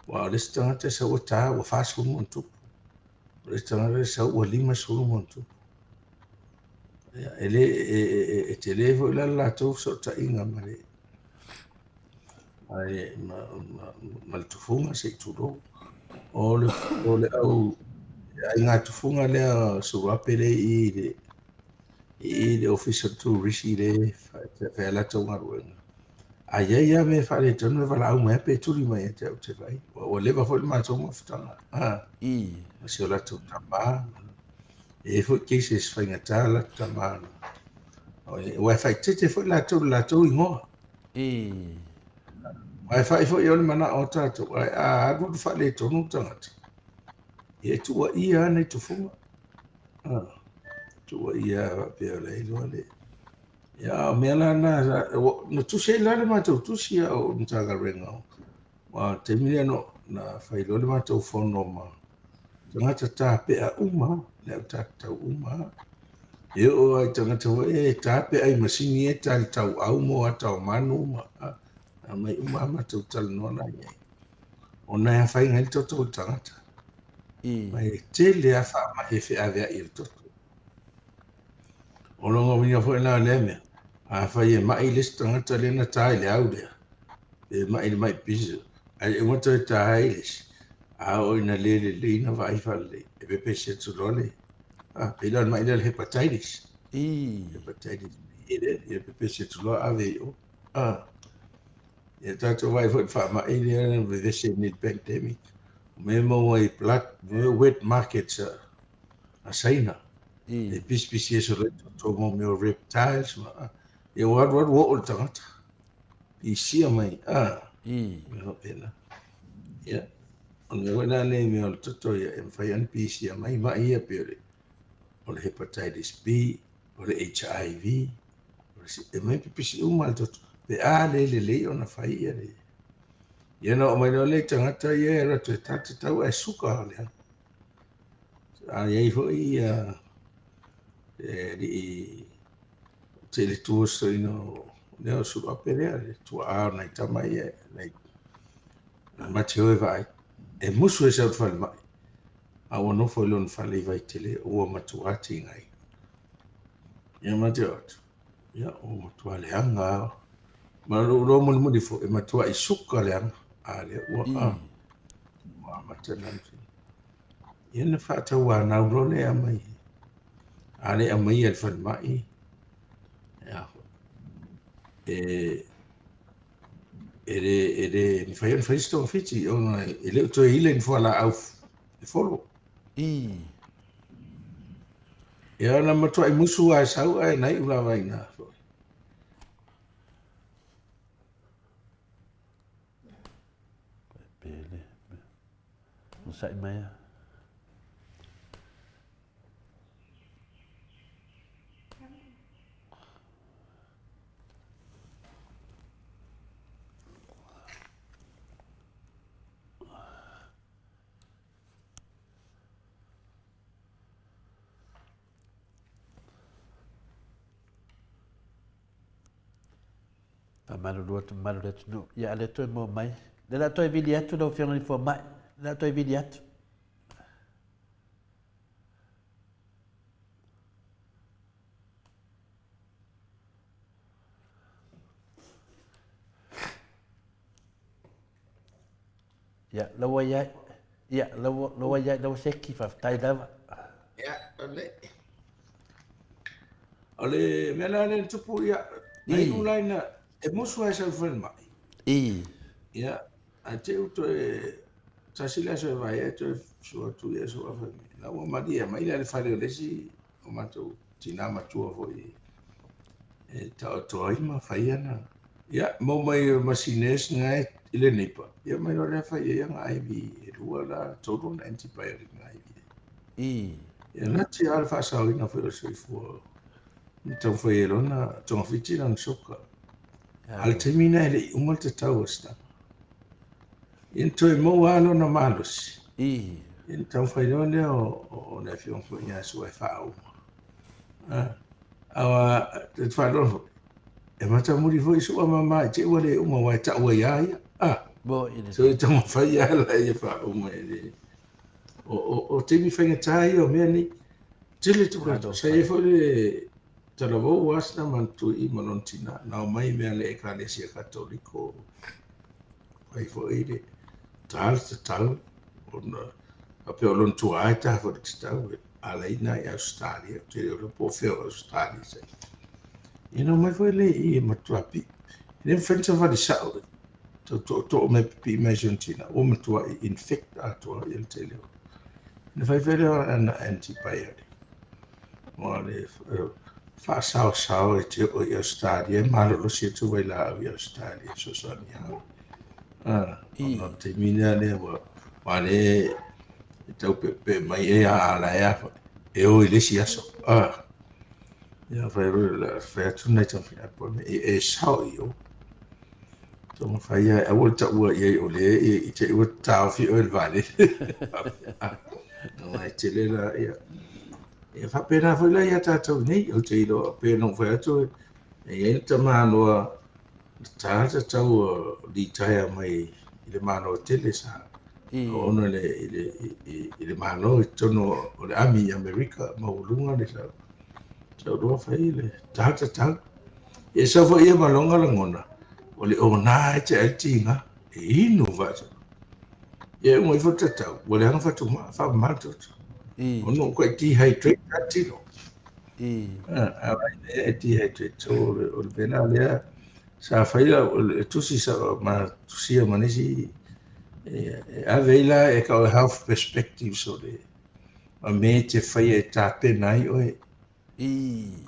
Wa o le tangata sa ua tā ua whāsuru montu. O le tangata sa ua 5 suru montu. Ia e te levo ila la tau so ta inga mare. Ai ma le tufunga se turo. O le au ai ngā tufunga lea surape le i le official tourist i le whaela tau ngaruenga. A ia me whare tonu e wala au mea pe turi mai e te au te vai. O lewa fo le mātou mawhitanga. Ma se o la tau tamā. E fo keise se whainga tā la tamā. O e whai tete fo la tau ingoa. Ai whai fo i ole mana o tātou. Ai adu du whale tonu tangata. E tua ia nei tufunga. Tua ia pia le ilo le. Ia mea la na tusi e lale mātou tusi a o ntaga renga o. Wa te milia no na whailo le mātou whono ma. Tangata tā pea uma, leo tā tau uma. E o ai tangata wa e tā pea ai masini e tā tau au mo a tau manu ma. A mai uma mātou tala noa nai. O nai a whai ngai toto tangata. Mai te lea wha ma he whi awea i toto. O longa wina fo ina lea mea. A whai e mai les tangata lena tā i le au lea. E mai le mai pisa. Ai e wata e tā ai les. A o ina le ina vai whale. E pepe se tu role. Pila mai le hepatitis. hepatitis B ia pepe se tuloa ave o ia tatou vai foi faamaʻi lea vaccinate pandemic me maua blood wet markets a China e pispisi e soleto tomo me o reptiles ma ia waru o le tagata isia mai me ho pena ia ona wana nei me o le toto ia e mawhai an pisia mai ia pe o le hepatitis B o le HIV e mai pipisi uma le toto pe le ona whai ia le ia na o mai le tangata ia e rato e tata tau e suka le ia i hoi ia li te le tua so ino leo su apere le tua na tama ia nei ma te oi vai e musu e sa fal mai a o no foi lon fale vai tele o matuati ngai ia ma te ot ia o matua le anga ma lo mo di fo e matua i suka le anga a le o ma matanan ia na fa ta wa na ro le amai a le amai e fal mai ia ele fai sto fiti ona ele to ile in fola au e folo ia na matua i musu ai sau ai nai ula vai na pele não sai mai Malu le tunu ia le toi mo mai le la toi vili atu do fiona ni fo mai la toi vili atu ia lawa ia lawa seki fa tai lava ia ole mena le tupu ia nei ulaina e musu ai sa fal mai ia a te uto e tasila so vai e to so tu ia so fa na o madia mai le fale le si o mato tina matua foi e ta to ai ma fai ana ia mo mai masines ngai ile nipa ia mai le fai ia ngai vi rua la todo un antibiotic ngai ia na ti alfa sa ina foi so fu então foi elona tong fitina soka al termina ele uma te tau sta into mo ano na malos então foi onde o na fion foi na sua fao awa te falo e mata muri foi sua mama te wale uma wa ta wa ya bo ile so então foi ya la e fa uma ele o te mi fenga tai o me ni tele tu ka se foi Talavo wasna mantu I malontina na mai me ale ekalesia katoliko ai fo ide tal ona ape olon tu aita fo tau alaina I Australia te o po fe Australia se ino mai fo le I matuapi ne fensa va di sao to me pi mejontina o matua infect ato il teleo ne fai vero an antibiotic mole fa sao e te o I Australia ma lo si tu vai la I Australia so sonia no te mina le wa le tau pe mai e ala e o ile si aso ya fa la fa tu na tu fa po e sao io to mo fa ia e volta ua ia o le I te o tau fi o il vale no ai te le la ia e fa pena foi la ia tatou nei o te ilo pe non foi atu e ia te manoa tau di taia mai I le mano tele sa ono le mano tono o le ami Amerika maulunga le sa do fai le tau e sa foi ia malonga langona o le ona te altinga e inu va e un e fota tau o le anga fa tu fa mato ono ko dehydrate atino Ai e ti he te tō o le pena lea sa whaila o le tusi sa ma tusia manisi aveila e ka o health perspectives o le a me te whaia e tā pena i oe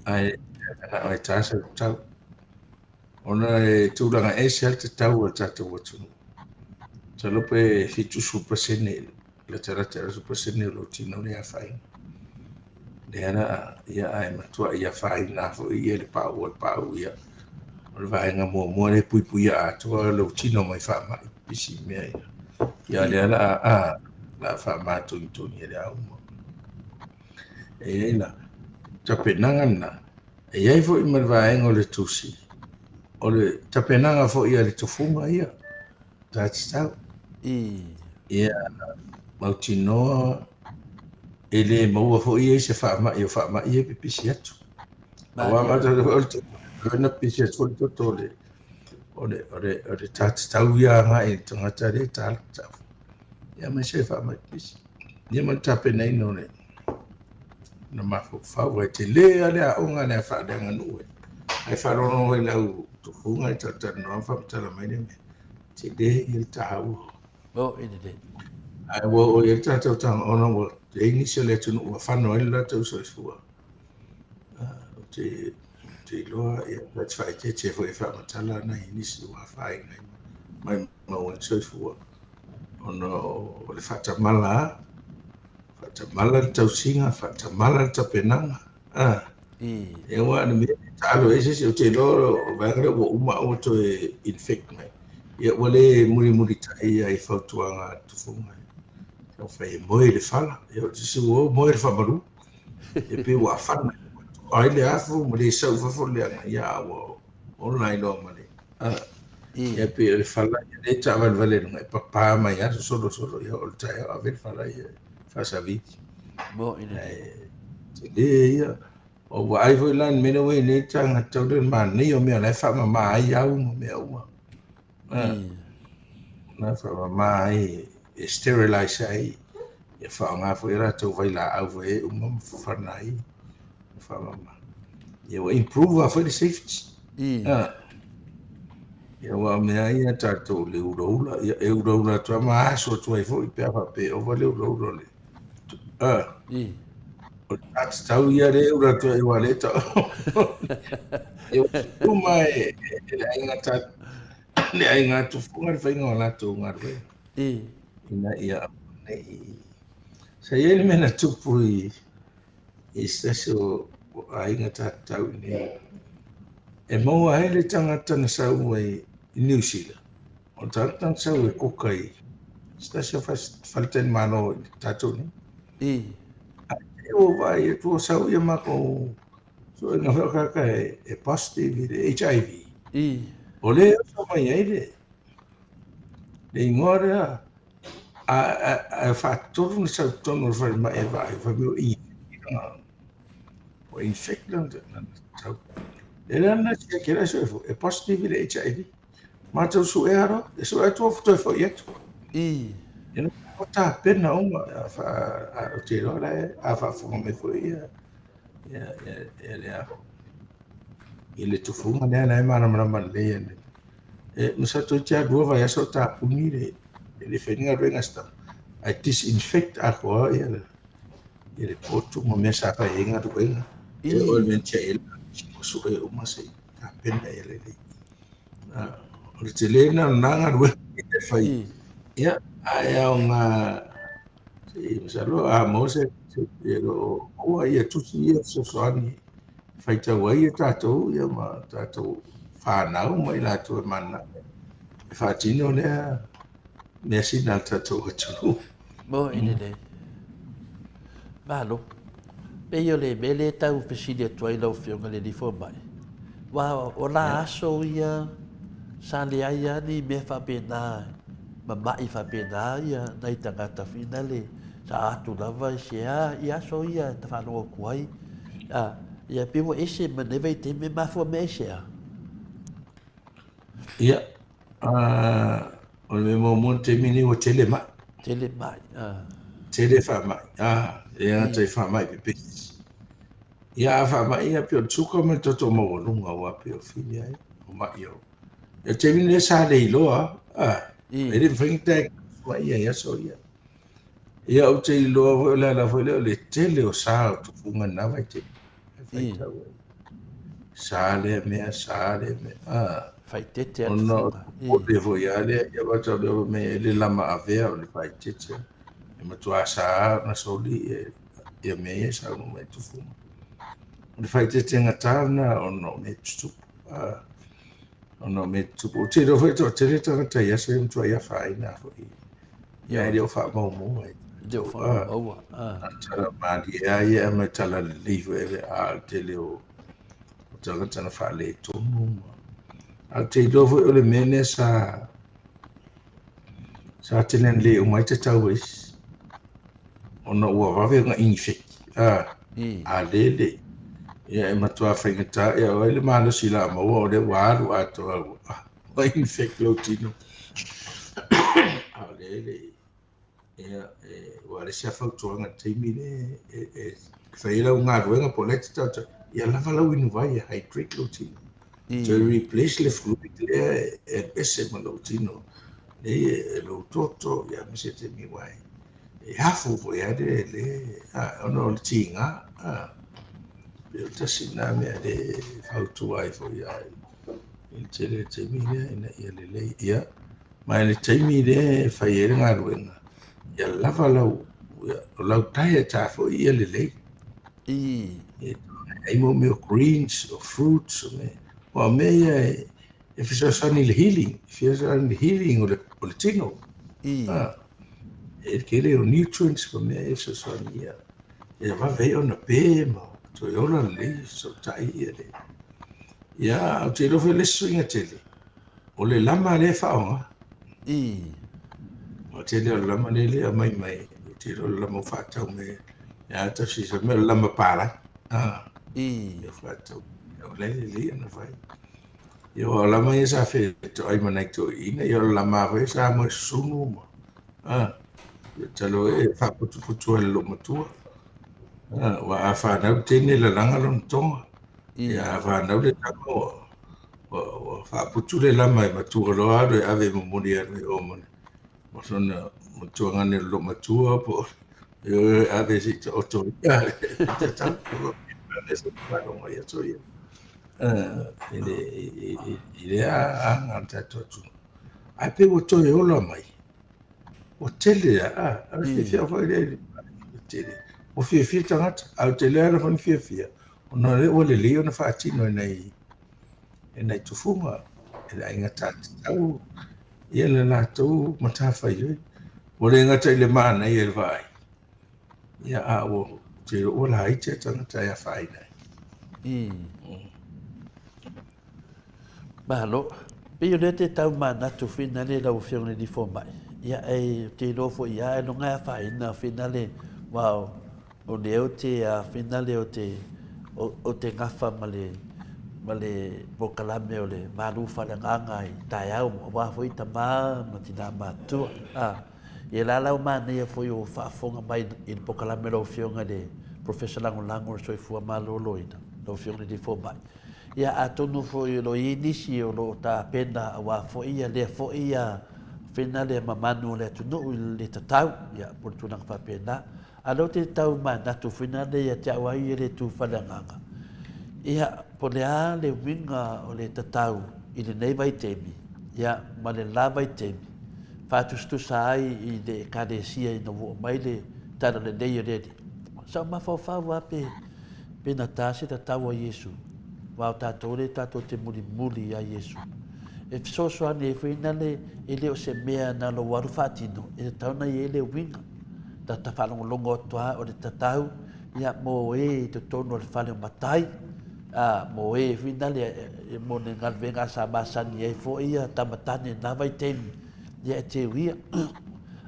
ai tā sa tau ona e tūranga e se te tau o tātou atunu ta lope fitu supasene le tarata supasene lo tino le a whainga le ana ia ai matua ia whainga fo ia le pau ia o le vaenga mua le pui a atua lo tino mai wha pisi mea ia le ana la wha mātuni tuni le au e la tapenanga na e ai fo i mai vaenga o le tusi o le tapenanga fo ia le tofunga ia tātitau ia mautinoa e le maua fo ia se whaamai o whaamai e pipisi atu awa mata o na pisi atu o le tātitau ia ngai tangata le tātitau ia mai se whaamai pisi ia mai tapenai no le na mafo whau e te lea lea onga lea whaadanga nue ai wharono e lau tufunga i tatanoa whamatala mai ne te le i le tahau ai wo o ia tātou tanga ona wo te inisi le tunu ua whanau ele la tau soifua te loa ia pats whai te fo e whamatala na inisi ua whainga mai maua soifua ona o le whatamala whatamala le tausinga whatamala le tapenanga e wa na me talo e se o te loa o vangre o uma o to infect mai ia wale muri tai ai whautuanga tufunga o fai moe le fala e o te siwo moe le whamaru e pe wa whana ai le afu mo le sau whafo le anga ia o online o mane ia pe le fala ia le tawa vale nunga e papa mai aso solo ia o le tai a vele fala ia whasaviti te le ia o wa ai voi lan mena we le tanga tau le mani o mea le whama mai au mo mea ua na whama mai e sterilize ai e whaonga fo era tau vai la au vai umam whanai whama ma e wa improve a whai safety e wa mea ia tātou le uraula e uraula tua ma aso tua i fo i pia pe o va le uraula le o tātou ia le ura tua i wa le tau e wa tuma e le ainga tātou le ainga tufunga le whainga o lātou ngarwe ina ia nei sa ia le mena tupu i stasi o ainga tātou ni e maua hai le tangata na sau ai i New Zealand o tātang sau e koka i stasi o whalten mano i tātou ni e o vai e tua sau ia mako so e ngā whakaka e positive i le HIV o le o mai ai le ingoa a whaatoru na sau tono whare mai e vai whameo i o infectant na tau e rana tia kera so e positive i le HIV mātou su e haro e su e tua futo e fo i atu e na o tā pena onga o te rola e a whafonga me fo i i le tufunga nea na e maramara le e nusa to tia dua vai aso tā puni le whenga renga sta ai disinfect a koa i le potu mo mea sa whai inga ruenga e o le mentia e la su e uma se tā pena e le o le te le na nanga ruenga e whai ia ai au ngā se misalo a mo se e o ua ia tusi ia so soani whai tau ai e tātou ia ma tātou whanau mai lātou e mana e whātino lea mea sina tātou atu ine le malo pei o le mele tau pesini atu ai lau whionga le ni mai wa o la aso ia sa le ai ani me whapena ma mai whapena ia nei tangata whina le sa atu lava se i aso ia ta whanau kuai ia piwa ese ma nevei te me mafua me ese ia o le mo te mini o tele mai tele wha mai e ana tai wha mai pepe Ia fa mai ia pio tsuka me toto mo lunga wa pio fini ai. O mai yo. Ya te vini sa le iloa. I. Ele fingta wa ia so ia. Ia o te iloa o la foi le tele o sa tu funga na vai te. Fai I. tau. Sa le me. Fai tete atu Ono funga. o I. le foi ale ia wa tau le me le lama avea o le fai tete. E matua sa na soli ia me sa no mai tu funga. Le fai tete ngatana ono me tu. Ono me tu. O te ro foi to te le tanga tai ase mtua ia fai na foi. Ia Yo. ele o fa mau mo ai. Deu fa mau maua. Tala mali ia me tala le livu e a te leo o tala tana fa le tomu. A te dovo o le mene sa tenen le o mai te tau is. Ona ua wawe nga infek. I. A le. Ia e matua whaingata ia o ele mana sila maua o le waru a toa. O infek lo tino. A le. Ia wa le sia fautuanga teimi le whaila o ngā ruenga po leti tau. Ia lava lau inu vai e hydrate lo tino. To replace le fluid le e pese ma lo tino. Le lo toto ia mise te mi wai. E hafu po ia le ono le tinga. Le tasina me le fautu ai fo ia. Il tele te mi le ina ia le ia. Ma le te mi le whai ere ngā ruenga. Ia lava lau. O lau tai e ta fo ia le. Ai mo me greens or fruits o me. O me ia e fisosani le healing. Fisosani le healing o le tino. E kele o nutrients po me e fisosani ia. Ia wawei o na pē ma. To e ola le so tai ia le. Ia o te rofe le swinga tele. O le lama le whaonga. O te le o lama le a mai. O te le o lama whatau me. Ia ta si sa me o lama pārai. Ia whatau. O le ana whai. Ia o lama ia sa whi to ai manai to ina. Ia o lama whai sa mo sunu ma. Ia talo e whaputu e lo matua. Wa a whanau tēne la langa lon tonga. Ia a whanau le tamo. Wa whaputu le lama e matua lo aro e ave mamoni anu e omane. Wa sona matua ngane lo matua po. Ia ave si to oto. Ia te tau. Ia se whanau ia so ia. Ile a ngata totu. Ai pe o toe ola mai. O tele a fia foi le tele. O fia tangata au tele ala fon fia. O no le o le leo na fatino nei tufunga. E ai ngata tau. Ia le la tu matafa yo. O le ngata ile mana ia le vai. Ia a o te o la ai te tangata ia fai nei. Mahalo. Pio le te tau manatu fina le lau whionga ni fo mai. Ia e te rofo ia e no ngai whaina fina le wao. O le o te fina le o te ngafa ma le pokalame o le maru whale nganga i tai au o wafo i ta maa ma tina matua. Ia la lau mana ia fo i o whaafonga mai i le pokalame lau whionga le Professor Lango soi fua malolo ina. Lau whionga ni fo mai. Ia atonu fo i lo inisi o lo ta pena wa fo ia le fo ia fina le mamanu le tunu le tatau ia por tu nang fa pena alo te tau ma na tu fina le ia te awai le tu falanganga ia por le winga o le tatau i le nei vai temi ia ma le la vai temi fa tu stu sai i le kadesia i no mai le tara le nei le sa ma fa wa pe na tasi tatau a Yesu wa tatou le tatou te muli a Yesu. E fisoso ane e whina le ele o se mea na lo waru whatino. E tauna i ele winga. Ta whalongolongo toa o le tatau. Ia mo e te tono le whale o matai. Mo e whina le mo ne ngalwenga sa masani e fo ia tamatane na vai temi. Ia e te uia.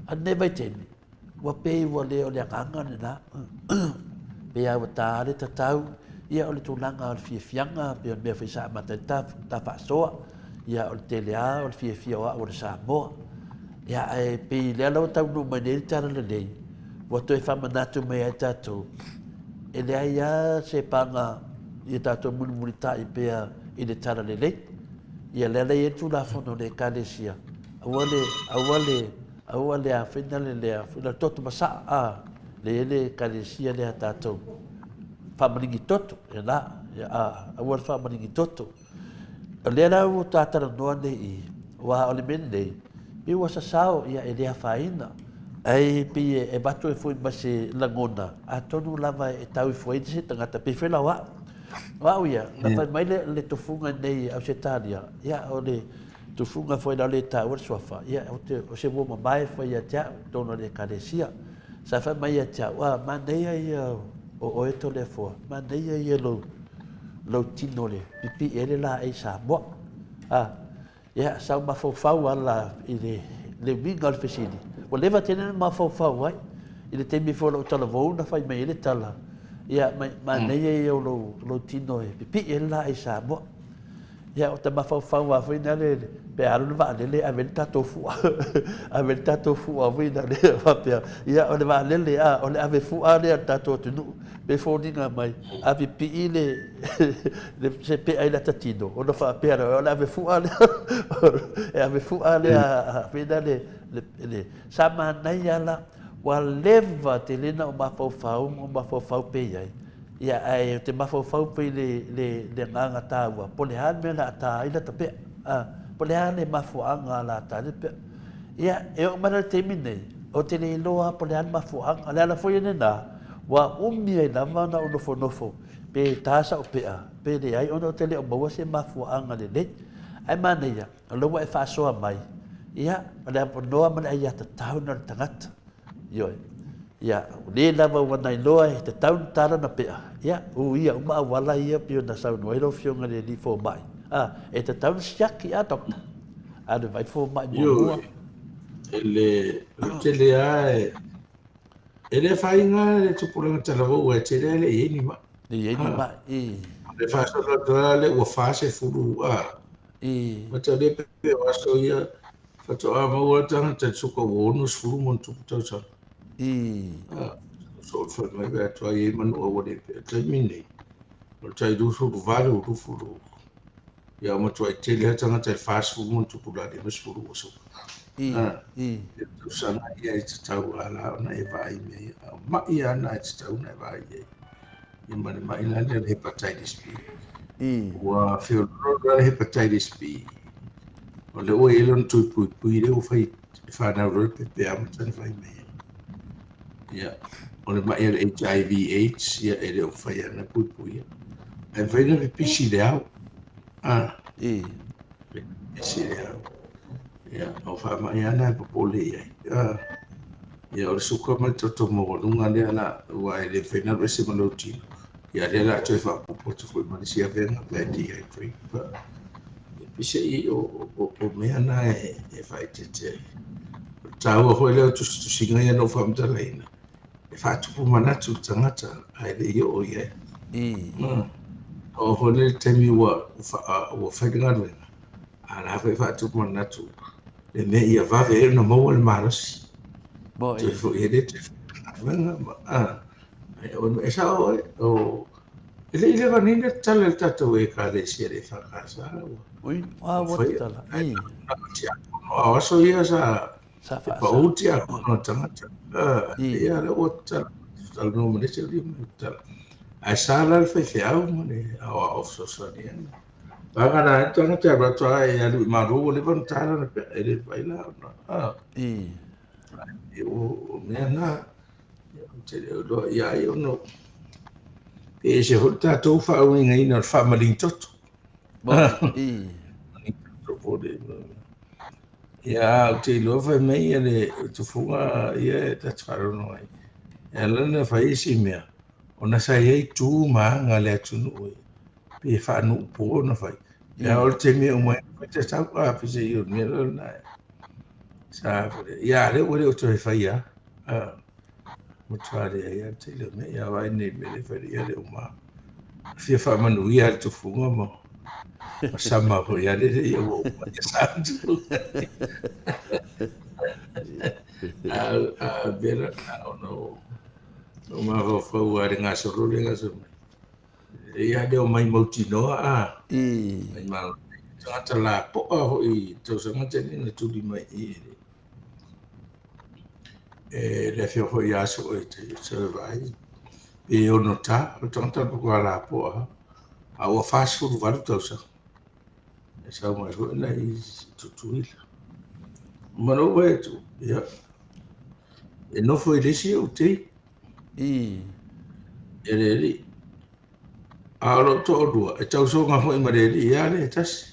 A ne vai temi. Wa pei wa le o le anganga ne na. Pea wa ta le tatau. Ia o le tūlanga o le fiafianga, pia mea whaisa amata ta whaasoa. Ia o le telea o le fiafia o le Samoa. Ia e pei lea lau tau no mai neri tara le nei. Wa toi whamanatu mai ai tātou. e le aia se panga i tātou muni tai pea i le tara le lei. Ia lele e tu la fono le kalesia. Aua le a whina le a whina toto masa a le kalesia le a tātou. Whamaringi toto, e la, aua le whamaringi toto. Le la u tātara noa nei i, wa o le mene nei, i wa sasao ia e lea whaina. Ai pi e batu e fui masi langona, a tonu lava e tau i fui se tangata pi whela wa. Wa uia, na whai mai le tofunga nei au se tāria, ia o le tofunga fui na le tā ua suafa, ia o se woma mai fui a tia, tono le karesia. Sa whai mai a tia, wa ma nei ia o eto le fua, ma nei ia lo tino le, pipi ele la e Samoa. Ia, sau ma fau ala i le winga al fesini. Wa lewa tēnei ma fau ai, i le temi fo lau tala vau na whai mai ele tala. Ia, ma nei e o lo tino e, pipi ele la e Samoa. Ia, o ta ma fau a whina le, pe alu le waa lele, a veli tato fua. A veli tato fua a whina le, wapea. Ia, o le waa lele, o le ave fua le a tato tunu. Pe fōninga mai, a pipi i le se pe ai la tatino. O na wha pēra, o le ave fua le, e ave fua le a whina le. Sa mahanai ala, wa lewa te lena o mawhau pe iai. Ia ai te mawhau pe le nganga tāua. Pole han me la tā ila ta pe. Pole han e mawhuanga la tā le pe. Ia e o mana te minei. O te le loa pole han mawhuanga. Le ala fo ine nā. Wa umi ai nama na o nofo. Pe tāsa o pea. Pe le ai ono te le o maua se mawhuanga le le. Ai mana ia. Aloa e whaasoa mai. Ia. Le aponoa mana ai ata tau na tangata. Ioi. Ia, le lava wana i loa e te taun tāra na pea. Ia, ia, uma awala ia pio na sau noero fionga le li fō mai. E te taun siaki a dokta. Le vai fō mai mua. Te le a e le whainga le tupuranga talavou e te le ieni ma. Ieni ma, i. Le whaasara tua le ua whaase furu a. Ma te le pepe o aso ia, whatoa maua tanga te tuka wonus furu mon tupu tautanga. So fa mai ba to ai man o wore te mini o tai du so valu du furu ya mo to ai te le tanga te fast food mo tu pula de mas furu so so na ia te tau ala na e vai me ma ia na te tau na vai e man mai la le hepatitis B wa feel hepatitis B o le o elon tu pui le o fai fa na ro pe am tan fai me. Ja, on het maar HIV/AIDS, ja, ele of vai na pui. En vai na pisi leau. Pisi leau. Ja, of maar ja na popole ja. Ja, o suka ma toto mo lunga le na wa ele vai na rese maloti. Ja, le la tse fa popo foi ma sia venga pe di ai free. Pisi o me na e vai te. Tau ho le tu singa ya no fam talaina. E whātupu manatu tangata ai le ia o ia. O hone temi ua whairingaruenga. A la whai whātupu manatu. Le mea ia wawe e na maua le marasi. Te fo ia le te whairingaruenga. E sa o e. Ele ile vanina tala le tatou e ka le sia le whakasa. Ui, wata tala. O aso ia sa... Pauti a kono tangata. Ia le o tala. Tala no mene se li mene tala. Ai sala le whai au mene a ofso saniana. Panga na e tangata a ratua e alu i maru o le vantara na pia e le vai la. O mea na. Te leo loa ia i ono. E se hoi tātou whau inga ina o whamaling toto. Maling toto po de. Ia, te lofa mei ele tu funga ia ta tsarono ai. Ela na faisi mea. Ona sai ai tu ma ngale tunu oi. Pe fa no po na fai. Ia o te me o mai te sa pa fise io me na. Sa ia le o te fai ia. Mo tsare ia te le me ia vai ne me le fai ia le uma. Fia fa manu ia tu funga mo. Sama ho ya le ia o ya santu. Vera no. O ma fau a ngā soro le ngā soro. Ia leo mai mauti noa a. Mai mau. Tangata la po a hoi tau sanga tene na tuli mai i. Le fio hoi aso o te survive. E ono ta, o tangata po a la po a. A ua fast food varu tau sa. E sa mai hoi na i tutuila. Mano wa tu. Ia. E no foi lesi o te. E le li. Alo to odua. E tau so ngā hoi ma le li. Ia le tasi.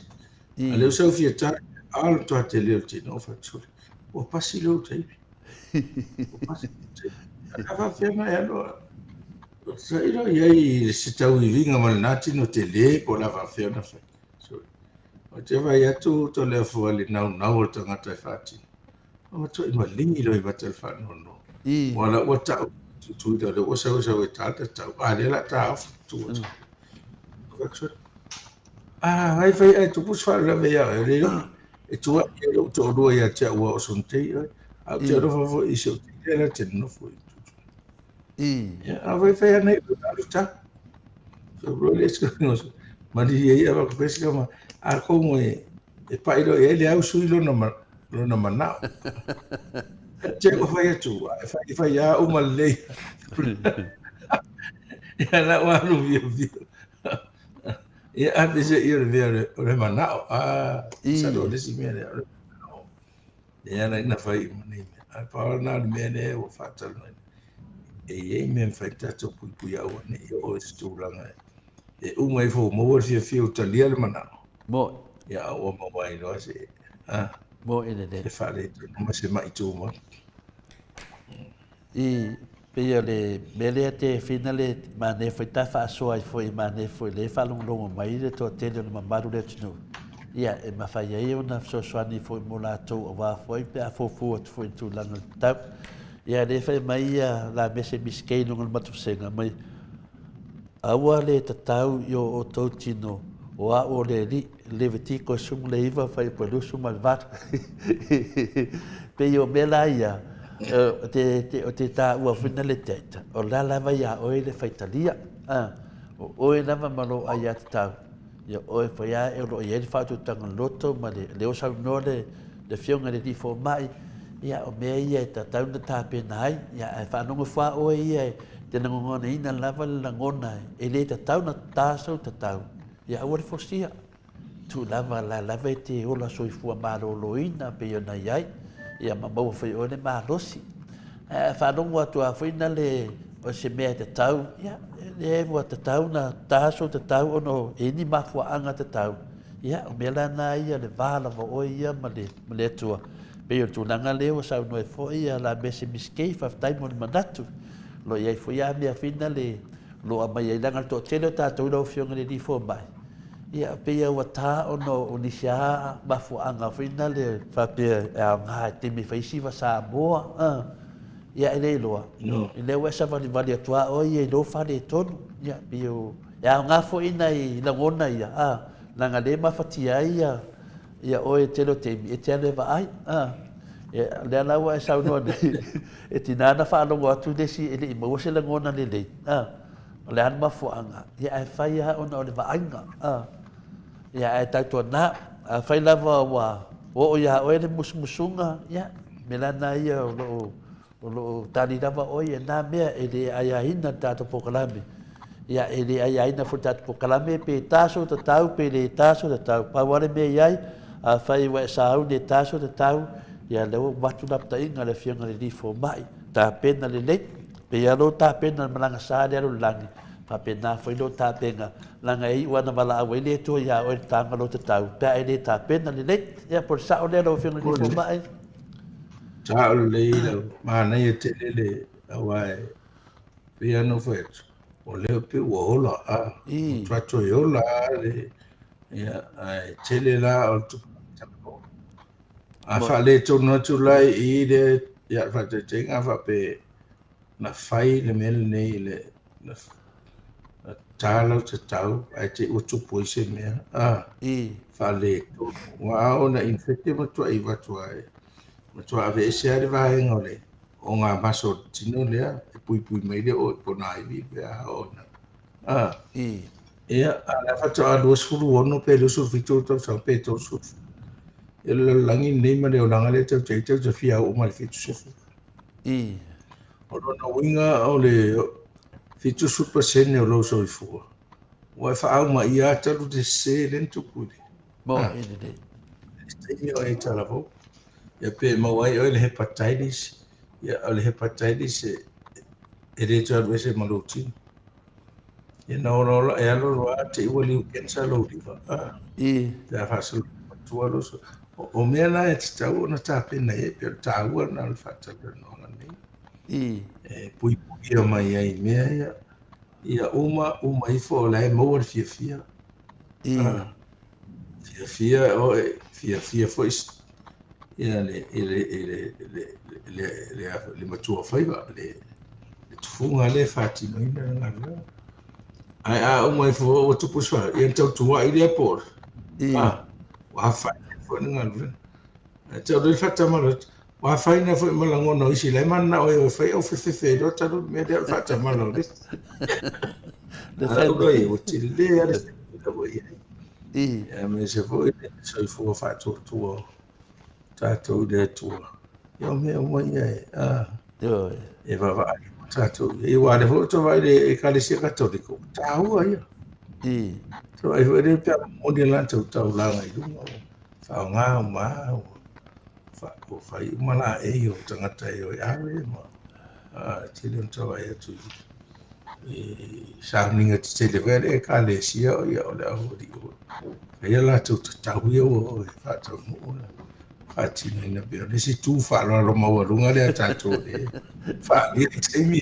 A leo sau fia ta. Alo to a te leo te no fa tuli. Ua pasi leo te ipi. Ua pasi leo te ipi. A fa fia mai alo. Sa ilo iai se tau i vinga ma le nati no te le. Ko la fa fia na fa. O te vai atu to leo fua li nau nau o tangata e fati. O to i ma lingi lo i bata le fa no no. Wala ua tau. Tu da le ua sau sau e tata tau. A le la ta afu tu. Ai fai ai tu pus fa la me ya. E tua e lo to do ya te ua o son te. A te ro fo i se te la te no fo. Ya a vai fai nei o ta. So bro let's go. Ma di e ava ko pesca ma a como e pai do e le au sui lo na mana. Te ko fai tu. Fai ya o ma le. Ya la wa lu vi. Ya a bise i le mana. Sa do le si me le. Ya na fai ma nei. A pa na me ne o fatal no. E me fai tato pui au ne o stulanga. E mai fo mo fi utalia le mana. Mo. Ya o mo mai no se. Mo ina de. E fale ma se mai tu mo. Pia le mele te finale ma ne foi ta fa so ai foi ma ne foi le fa longo mai le to te le mamaru le tino. Ia e ma fa ia una so swani foi mo la to o va foi pe a fo foi tu langa tap. Ia le fa mai la mese biskei no ngol matu senga mai. Awa le tatau yo o to tino o a o le li le veti ko sum le iva fa i polu sum al vat. Pe yo mela ia o te tā ua whina le teita. O la lava ia oe le whaitalia. O oe lava malo a ia te tau. Ia oe whaia e ro i eri whātu tanga loto ma le o sau no le whionga le tifo mai. Ia o mea ia e ta tau na tāpena ai. Ia e whanonga wha oe ia e te nangongona ina lava le langona e le ta tau na tāsau ta tau. Ia ua le fosia. Tu lava la lava e te ola soifua marolo ina pe ona iai. Ia mamau fai o le marosi. Whanongo atu a whaina le o se mea te tau. Ia, le mua te tau na tāso te tau ono e ni mafua anga te tau. Ia, o mea lana ia le wāla wa oi ia ma le atua. Peo tūnanga leo sau noe fo ia la mese miskei whaftai mo le manatu. Lo iai fo ia mea whina le lo a mai ai langa to tele o tātou rau whionga le ni fo mai. Ia pia ua tā ono o nisia mafu anga whina le whapea e au ngā te me whaisiwa Samoa. Ia e le loa. I leo e sa wali atua o ia i lo whare e tonu. Ia pia e au ngā fo ina i langona ia. Nanga le mawhatia ia. Ia o e telo te mi e te ane wa ai. Lea laua e sau noa nei. E tinana whanongo atu desi e le i maua se langona le lei. Le anu mafu anga. Ia e whai ha ona o le wa ainga. Ia e tautua nā, whai lava wa o ia o ele musmusunga, ia, me lana ia o lo tani lava o ia nā mea e le aiaina tātou pokalame. Ia e le aiaina fu tātou pokalame pe tāso ta tau, pe le tāso ta tau. Paware mea iai, a whai wa e sāu le tāso ta tau, ia leo watu napta inga le whianga le rifo mai. Tā pena le lei, pe ia lo tā pena malanga sā le alo langi. Papena foi lo tapenga langa i wana mala awe le to ya o tanga lo tau pa ele tapena le ya por sa o le lo fino di fo mai Sa o le lo ma na ye te le awai pia no foi o le pe o la tra to yo la le ya ai te le la o tu a fa le to no tu lai i de ya fa te tenga fa pe na fai le mel nei le tālau te tau, ai te utu poise mea. Whale, wā ona infecte matua i watua e. Matua ave ese are vahenga ole. O ngā maso tino lea, e pui mai le o po nai vi pe a ona I. ia ala fata a dos furu ono pe lo su fitu to sa pe to su e le langi nei ma le o langa le tau te fia o mal fitu su I. o na winga o le fitu su percent o lo so i fu wa fa au ma ia talu te se len tu puli Mo ini dei. Ia o e talavo. Ia pe mawai o le hepatitis. Ia o le hepatitis e re tu alu ese maluti. Ia na ora e alo roa te iwa liu kensa lo liva. I. Te a fasal tua lo so. O mea na e te tau na ta pena e pe ta ua na le fata le no na nei. I. E pui pui o mai ai mea ia. Ia uma ifo o lai maua le fia. I. Fia o e fia fo ia le matua faiva le tufunga le fatima ina ngana ai a o mai fo o tupu swa ia tau tua i le por wa fa fo ngana tau le fatima wa fa ina fo malango no isi le manna o fa o fe do tau me de fatima lo le o i o ti le ale I. ia me se fo so fo fa tu tatou le tua. Ia mea mai ai. Yo. E wawa ai tatou. E wale ho to vai le ekalesia katoliko. Tāua ia. I. To ai ho le pia moni la tau langa i lunga. Whao ngā o mā o. Whao whai umala e o tangata e o i awe ma. Tile tau ai atu i. Sāminga te telewere e kalesia o ia o le ahori o. Ia la tau ia o e whātau mua. Fatina ina bea le si tu fa lo mawarunga le tato le fa ni te mi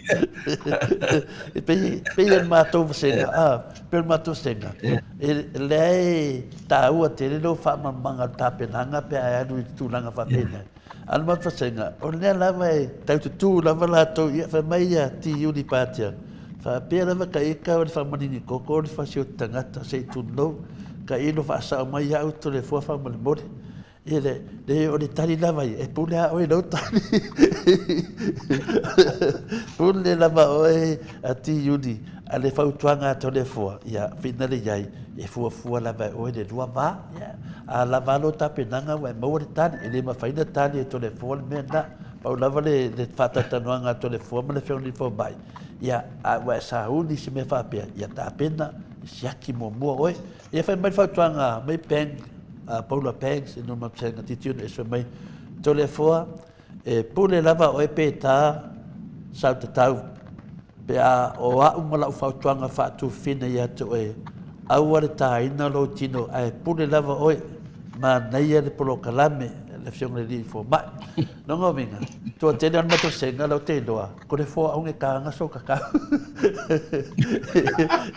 Pe matou senga pe matou senga le ta ua te le fa manga tapenanga pe ai anu tu langa fa pena al ma fa senga o le lava e tau tu lava la to ia fa mai ia ti uni patia fa pe lava ka ika o fa manini koko le fa si o tangata se tu no ka ino fa sa mai ia o le fo fa mal mori ele le o le tali lava e pule a o no tali pule lava o a ti yudi ale fa tuanga to le fo ia finale yai e fo lava o le dua va ia a lava lo tapenanga wa mo le tali ele ma faina tali to le fo me na pa lava le fata tanuanga to le fo me le fe fo bai ia a wa sa uni se me fa pe ia tapena siaki mo oi ia fa mai fa tuanga mai pen Paula Pangs e numa psenga titiun e mai tole foa e pule lava o e peta sa te tau pe a o a umala u fautuanga fa tu fina ia to e aua le taina lo tino ai pule lava o ma naia le polo kalame le fiong le li fo ma no ngovinga to te dan mato senga lo te doa ko le fo a un e kanga so ka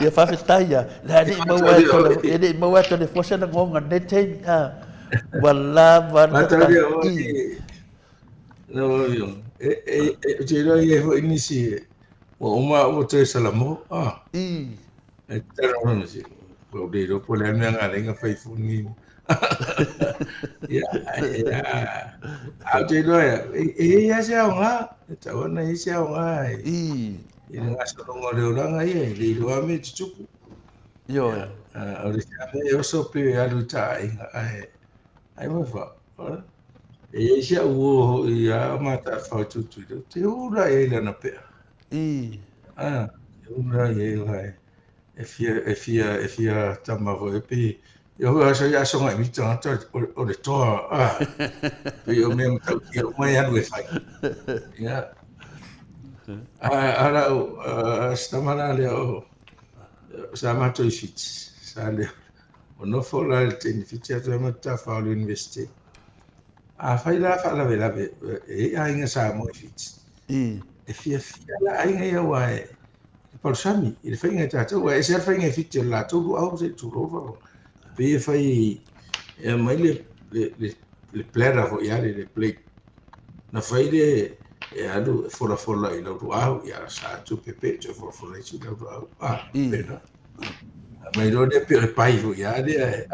ia fa fetaia la ni mo wa to le fo se na ngonga ne te wala no yo te ro ye fo inisi o ma o te salamo e te ro no si ko de ro po le nga lenga fai funi ya a te ro ya se nga ta ona i se nga i nga so ngo le oranga i le ro ame tupu yo o le ame o so pe alu ta ai mo fa e sia o ia mata fa tu te ura e le na pe ura e lai e fia tama vo e pe yo ya so ngai mi ta o le to pe yo me ta ki o mai anu e fai ya ara stamana le o sama to fit sa le o no fo la te ni fitia to mata fa l'université a fai la fa la vela e a inga sa mo fit e fia la inga ia wa e por sami il fai inga tato wa e se fai inga fit la to du au se tu ro pe fai e mai le plera ho ia le plate na fai de e alu fola i lo au ia sa tu pepe tu fola i lo au pena mai lo de pe pai ho ia de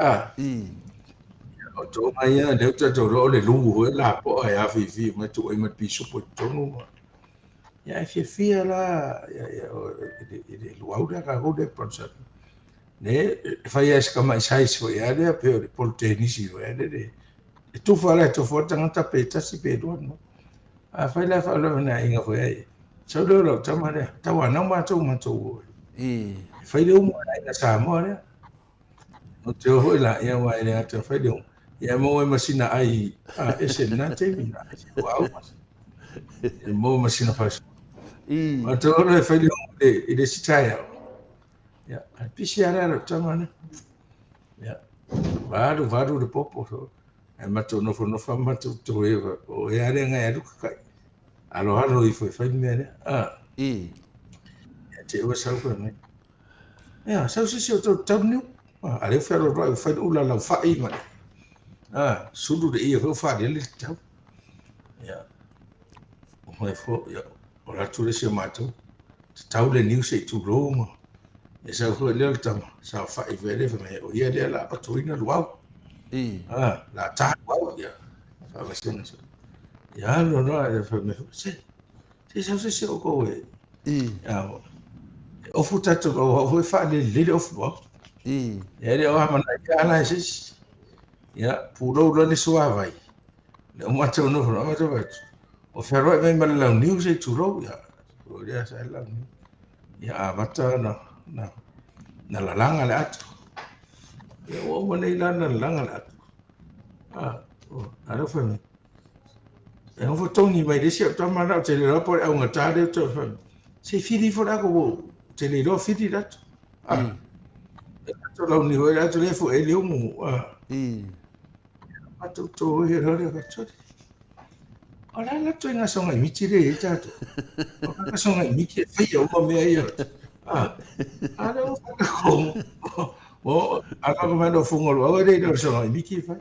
o to mai ia de to ro le lungu ho la po ai a fi mai tu ai mai piso po to no ia fia la ia luau le ka go de sponsor ne fai es kama sai so ia le pe por tenisi o ele tu fala tu fota ngata pe tasi pe do no a fai la fa lo na inga foi ai so lo tama le tawa na ma tu fai le mo na Samoa le o te hoi la ia wa ile ata fai le ia mo e masina ai ese na te mina wow mo masina fa ma to le fai le ile sitaya ya pisiara lo tama ne ya varu de popo so e mato no fa mato to e o e ale nga e luka kai alo I foi me te o sa ko me ya sa si to tamnu ale fa lo vai fa ula la fa I ma sudu de I fa de le tau ya o fo ya o la tu le se mato tau le new se tu roma e sa ko le tam sa fa I vele fa me o ia de la pa tu ina luau la ta wow ya fa va sen ya no e fa me se sa o ko e ya o futa to o fa le o fu ya le o ma na ya na sis ya puro lo ni suava vai le o ma to no ma to va o ferro me ma la news e tu ro ya o ya sa la ya mata na la langa le atu ya o ma nei la na langa le atu ara fa me e o fotongi mai de se to ma na te le po e un ta de to fa se fili fora ko te le ro fili dat to la ni ora to le fu e le mu to he ro le ka ora la to nga songa mi tire e tato o ka songa mi ke fai o ma me ia ara o ko o aka ko mando fungo o de do songa mi ke fai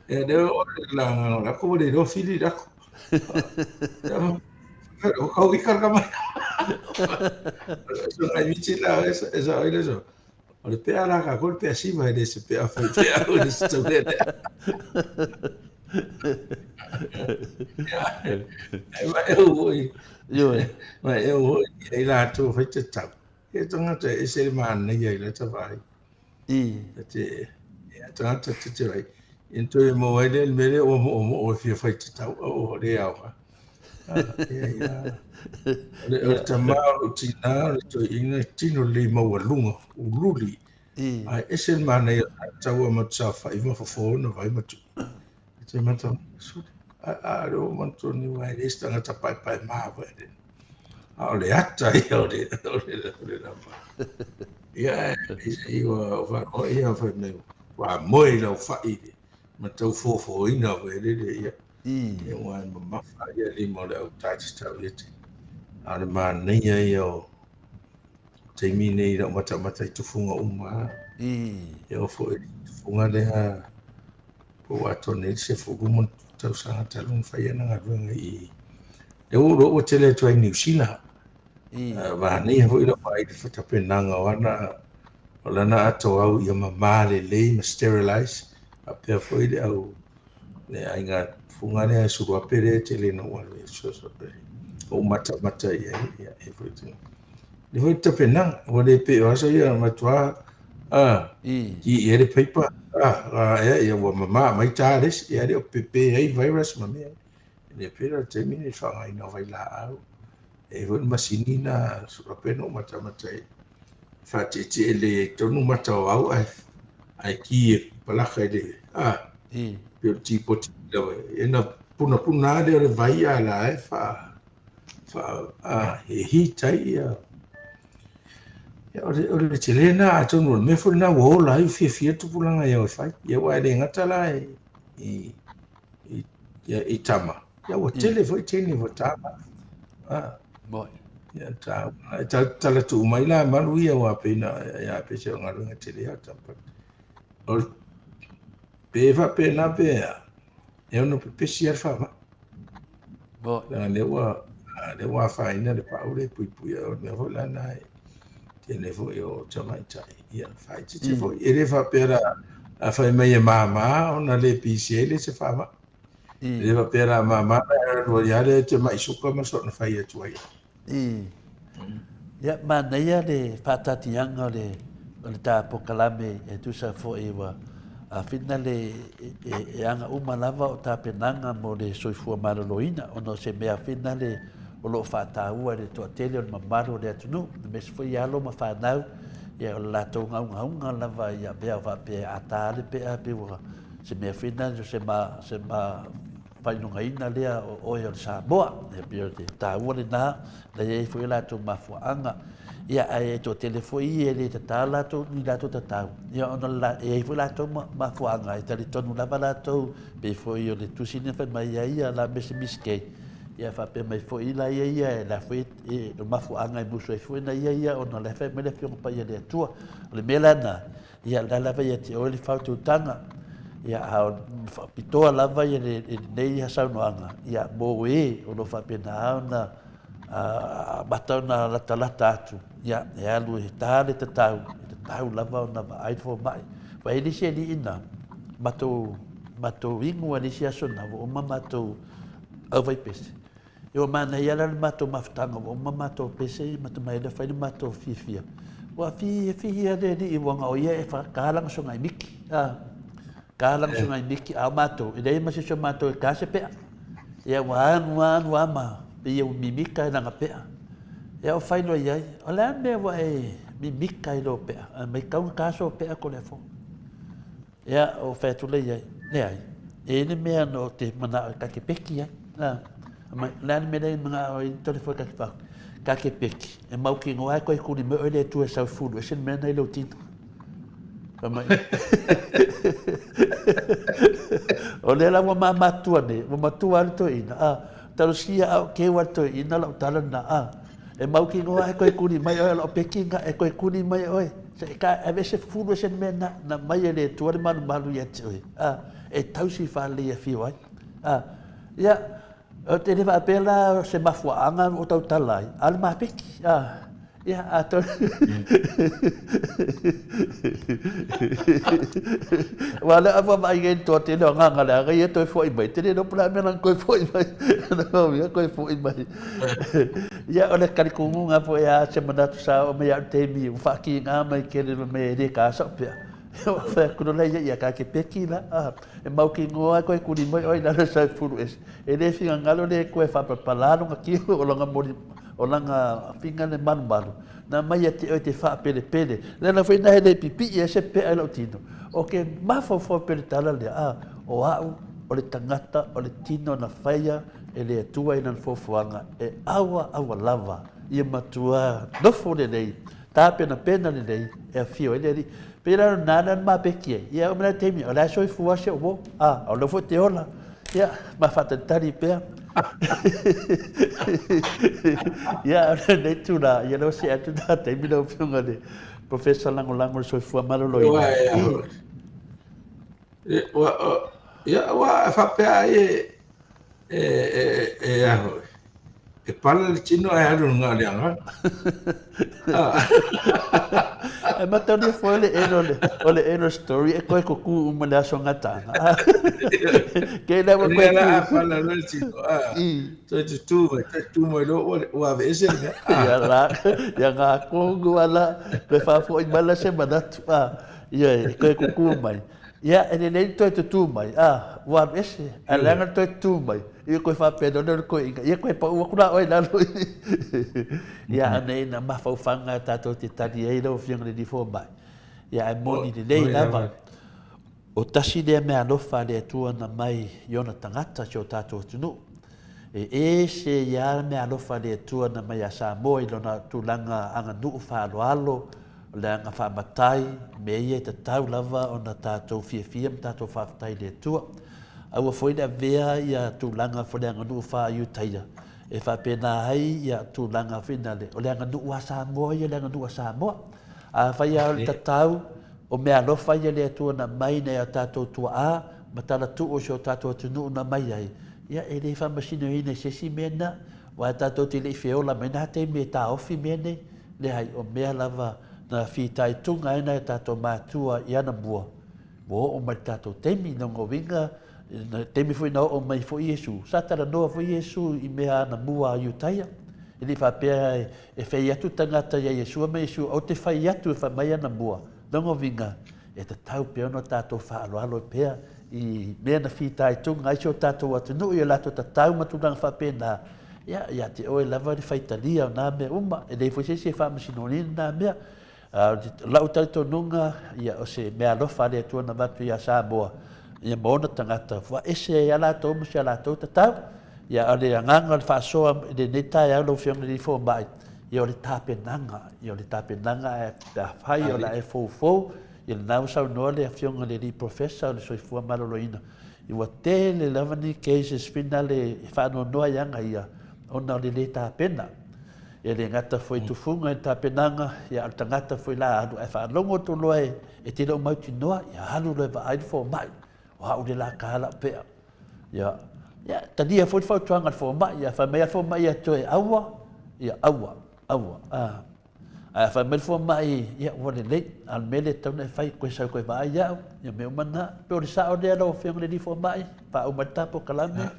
e de o la ko de do fili da ko o ka ka mai songa mi tira esa ile so o le pe ala ka golpe así vai de se pe a fai pe a o de sto de mà eu ấy là tôi phải chết chậm cái trong đó thì sẽ màn này vậy là cho phải thì trong đó thì vậy in tôi mua cái đấy mấy cái ôm phía phải chết chậm ở đây à ở trong đó chỉ nào tôi in chỉ nó lì màu lung luli ai sẽ màn này cháu mà cháu phải mà phô nó phải mà chứ mà cháu ado mantu ni wai de stanga tapai pai ma wa de ale atta io de ma ya io va o ia fa me wa moi lo fa I ma tau fo ina wa de ya e wa ma fa ya li mo le ta sta yeti ale ma nei io te mi nei lo mata tu funga uma io fo funga de ha po wa to ne se fo gumo tau sanga talung fai na ngavanga I e o tele to New Zealand va nei ho ilo pai de fata penanga wana ola na ato au ia mama le sterilize a pe foi de au le ainga funga ne su pere tele no wa so pe o mata ia everything de foi ta penanga o le pe o so ia matwa I ere paper ia wa mama mai tares ia de pepe ai virus ma me ne pera termine fa ai no vai la au e von masinina su apeno mata fa te le tonu mata au ai ki pala khade pe ti poti e na puna de vai ala fa he tai ia o le tele na atonu me fo na wo la fia tu pulanga ia fai ia wa de ngata la i tama ia o tele foi tele vo tama boy ia ta la tu mai la malu ia wa pe na ia pe se nga lunga tele ata o pe va pe na pe e no pe si al fa boy le wa fa ina le pa ule pui o me vo la na tele fo yo chama chai ia fai ti fo ele fa pera a fai mai mama ona le pisiele se fa le fa pera mama rua ia le te mai suka ma so na fai atu ai. Ia mana ia le whaatatianga o le tāpo kalame e tusa fo e wa a whina le e anga umalava o tāpenanga mo le soifua maraloina ono se mea whina le o loo whaataua le toa tele o le mamaro le atunu le mesi fo i alo ma whanau ia o le lātou ngaunga lava ia bea wa pe a tāle pe a pe wa se mea whina se ma whainungaina lea o oe o le Samoa ia pia te tāua le nā la iei fo i lātou mafuanga ia e to telefoi e le tata lato ni lato tata ia ona la e foi lato ma fuanga e tali tonu lava lato pe foi o le tusine fa mai ia la mese miske ia fa pe mai foi la ia la foi e ma fuanga e buso e foi na ia ona le fa me le fio pa ia le tua le melana ia la lava ia te o le fautu tanga ia a pitoa lava ia le nei ha saunoanga ia mo e ono fa pe na ona batau na lata atu ia e alu e tāle te tau lava o na ai fo mai wa ele se ni ina matou ingu ani se aso na o matou au vai pese eu mana ia la matou maftanga o matou pese matou mai le fai matou fifia wa fi ia de ni wanga o ia e fa kalang so ngai miki kalang so ngai miki a matou e dei ma se so matou e kase pe ia wa ma ia mimika na ngapea ia o faino ia o le me wa e mimika i lo pea mai kau kaso pea ko le fo ia o fetu le ia le ai e ne me no te mana ka ke peki ia mai la me le mana o to le fo ka ke peki e mau ki ngoa ko ku ni me o le tu e sa fu e sen me na lo tin mai o le la wa matua ne wa matua to ina tarusia au ke wato ina la utala na e mau ki ngoa e koe kuni mai oe la pekinga e koe kuni mai oe se ka e vese fulu se mena na mai ele tuare malu ia te oe e tausi whale ia whiwai ia o te rewa apela se mafuanga o tau talai al ma peki ia ato wala apa mai gen to te no nga la ga ia to foi mai te no pla me nan ko foi mai no ia ko foi mai ia ole kali kungu nga po ia se manatu sa o me ia te mi u fa ki nga mai ke le me de ka so pia o fa ku no ia ka ke peki la e mau ki ngoa ko ku ni mai oi na sa furu es e le finga ngalo le ko fa pa palano nga ki o longa mori o langa finga le malu na mai te o te fa pele le na foi na hele pipi e se pe alo tino o ke mafo fo pele tala le o o le tangata o le tino na faia e le tua ina fofuanga e awa lava ia matua no fo le nei ta pena le nei e fio e le pera nana ma pekie ia o mena temi o la soi fu se o o lo fo te ola ia ma fata tari pe ia nei tuna ia no se atu da te mi no fiunga de professor lango so fu malo lo ia fa pe e pala le tino e aru nga le anga e mata ni foi le eno story e koe ku uma le aso ngata ke na wa koe la pala le tino tu mo lo o ave ese ya nga kongo ala pe fa foi mala se manatu ia koe ku mai ia e le tu mai wa ese ala nga tu mai ia koe fa pedo no koe ia koe pa u kula oi na lo ia nei na ma fa fanga tato te tani e lo fianga di fo mai ia e moni de nei lava o tasi de me alofa le tua na mai yona tangata cho tato tunu e se ia me alofa le tua na mai a Samoa i lona tulanga anga nu fa alo le anga fa matai me ia te tau lava ona tato fia tato fa tai le tua au foi da vea ia tulanga fole anga nu fa yu taia e fa pena ai ia tulanga finale o le anga nu wa Samoa ia le anga nu wa Samoa a fa ia o tatau o me alo fa ia le tu na mai na tato tu matala tu o so tato tu nu na mai ai ia e le fa masino ina se si mena wa tato ti le feola mena te me ta ofi mene le ai o me lava na fi tai tunga ina tato matua ia na bua bo o mai tato temi no winga temi foi na o mai foi Yesu sa tala no foi Yesu I mea na mua Iutaia ili fa pe e fei atu tangata ia Yesu mai Yesu o te fai atu fa mai na mua dongo vinga e te tau pe no tato fa alo pe I mea na fita I tunga I so tato atu no ia lato tatau matuna fa pe na ia te oe lava ni faitalia na me uma e dei foi se fa masinoni na mea lau tau nunga ia o se mea lofa le tua na matu ia Samoa ia mona tangata fa ese ia lato mo se lato tatau ia ale anganga le fasoa le neta ia lo fiona li fo mai ia o le tapenanga e ta fai o la e fo ia nau sau no le fiona le professor le soifua maloloina I wa tele lavani cases finale fa no no yanga ia ona le tapena ia le ngata foi tufunga e tapenanga ia al tangata foi la adu e fa longo to loe e te lo mau tinoa ia halu le va ai fo mai o ha le la kala pe ia tadia foi fo tuanga fo mai ia fa me fo mai ia to awa a fa me fo mai ia o le al mele tone fai ko sa ko vai ia me mana pe o sa o le lo fe le di fo mai fa o mata po kalame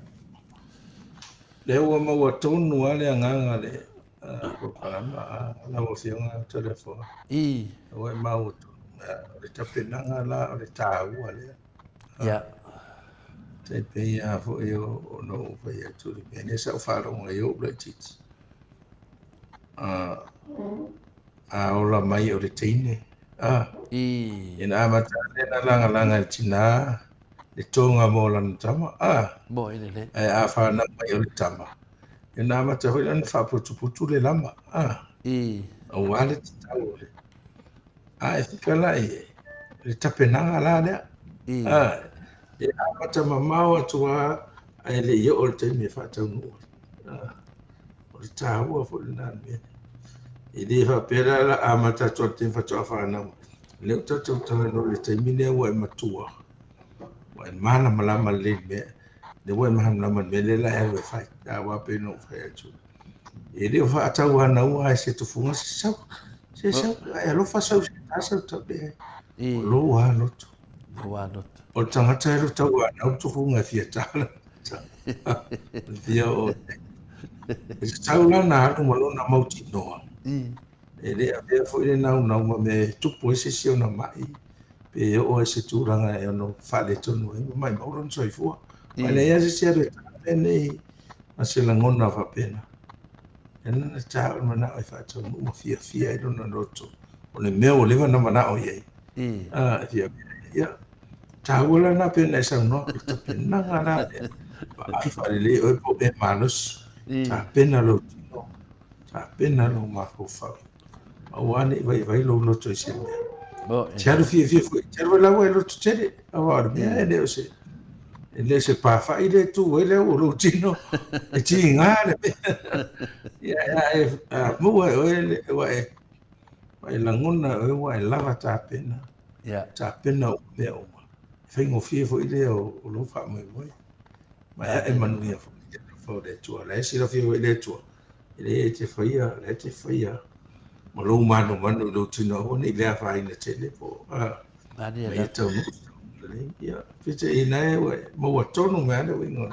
le o ma wa tonu ale nganga le ko kalama la o fiona telefone o ma o le tapenanga la o le tau ale te pe ia fo io no fa ia tu le ne sa fa lo ngai o le tit o la mai o le teine ina mata le na langa tina le tonga mo lan tama mo ile a fa na mai o le tama ina mata ho lan fa putu le lama o wale tau le e fika le tapenanga la le e mata mamao atua ai le yo o le teine fa tau no o le tau fo le na me Ili fa pera la amata tote fa tofa na le toto to no le temine wa matua wa mana malama le me le wa mana me le la e fa da wa pe no fa tu ili fa ta wa na wa se tu funga se e lo fa sa to be lo wa no to o tanga ta lo ta wa na tu funga fieta via o sa la na no lo na mauti no ele ave foi na me tupo ese si ona mai pe o ese turanga e no fale tonu mai mauron soifua ale ia se se ene asela ngona fa pena ena na ta mana ai fa tonu mo fia I don't know to ole meo leva na mana o ye ia ta wala na pena sa no ta pena ngara ai fa le o po e manos ta pena lo ma ko fa awane vai lo no to se Tiaru fia foi tiaru la wa lo to tere awa me ele o se ele se pa fa ile tu ele o lo tino e tinga ya mo wa ele wa langona wa lava ta pena o me o fengo fia foi ile o lo fa mo ma e manu ia fo de tu la si lo fia ile tu ele te faia ma lo mano lo tino o ni le fa ina tele po ia tau ia fite ina e mo wa tonu me ane wingo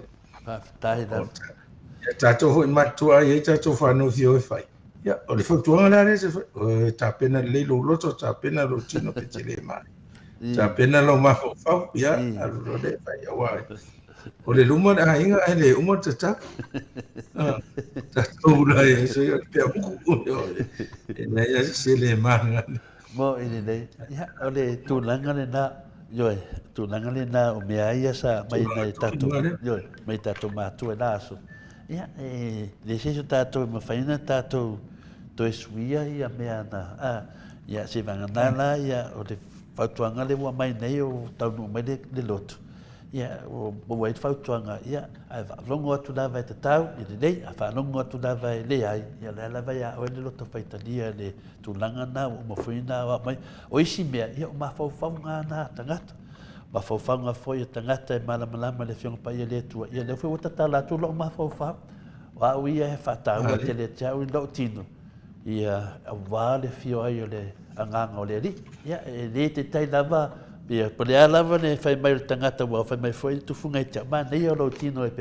ia tato hoi matua ia tato whanau fio e fai ia o le whaktuanga la re se fai ta pena le lo loto ta pena lo tino pe tele mai ta pena lo mafo fau ia alu lo le fai awai o le luma da inga e le uma tata tatou la e se pe amuku e na ia se le manga mo ile le ia o le tulanga le na tulanga le na o mea ia sa mai na tatu mai tatu matu e laso ia le se tatu ma faina tatu to suia ia mea na ia se vanga na ia o le fatuanga le wa mai nei o tau no mai le loto ia o wai fautuanga ia ai va longo atu lava e tatau i le lei a fa longo atu lava e le ai ia le lava ia o le loto faitalia le tulanga na o mafuina wa mai o isi mea ia o mafaufauga na tangata mafaufauga foi e tangata e malamalama le fionga pai le tua ia le foi o tatala atu lo mafaufau o au ia he fataua te le tau i lo tino ia a wale fio ai o le anganga o le ali ia e le te tai lava Ia, po le alava ne fai mai tangata wa fai mai foi tu funga i te ma nei o lo tino e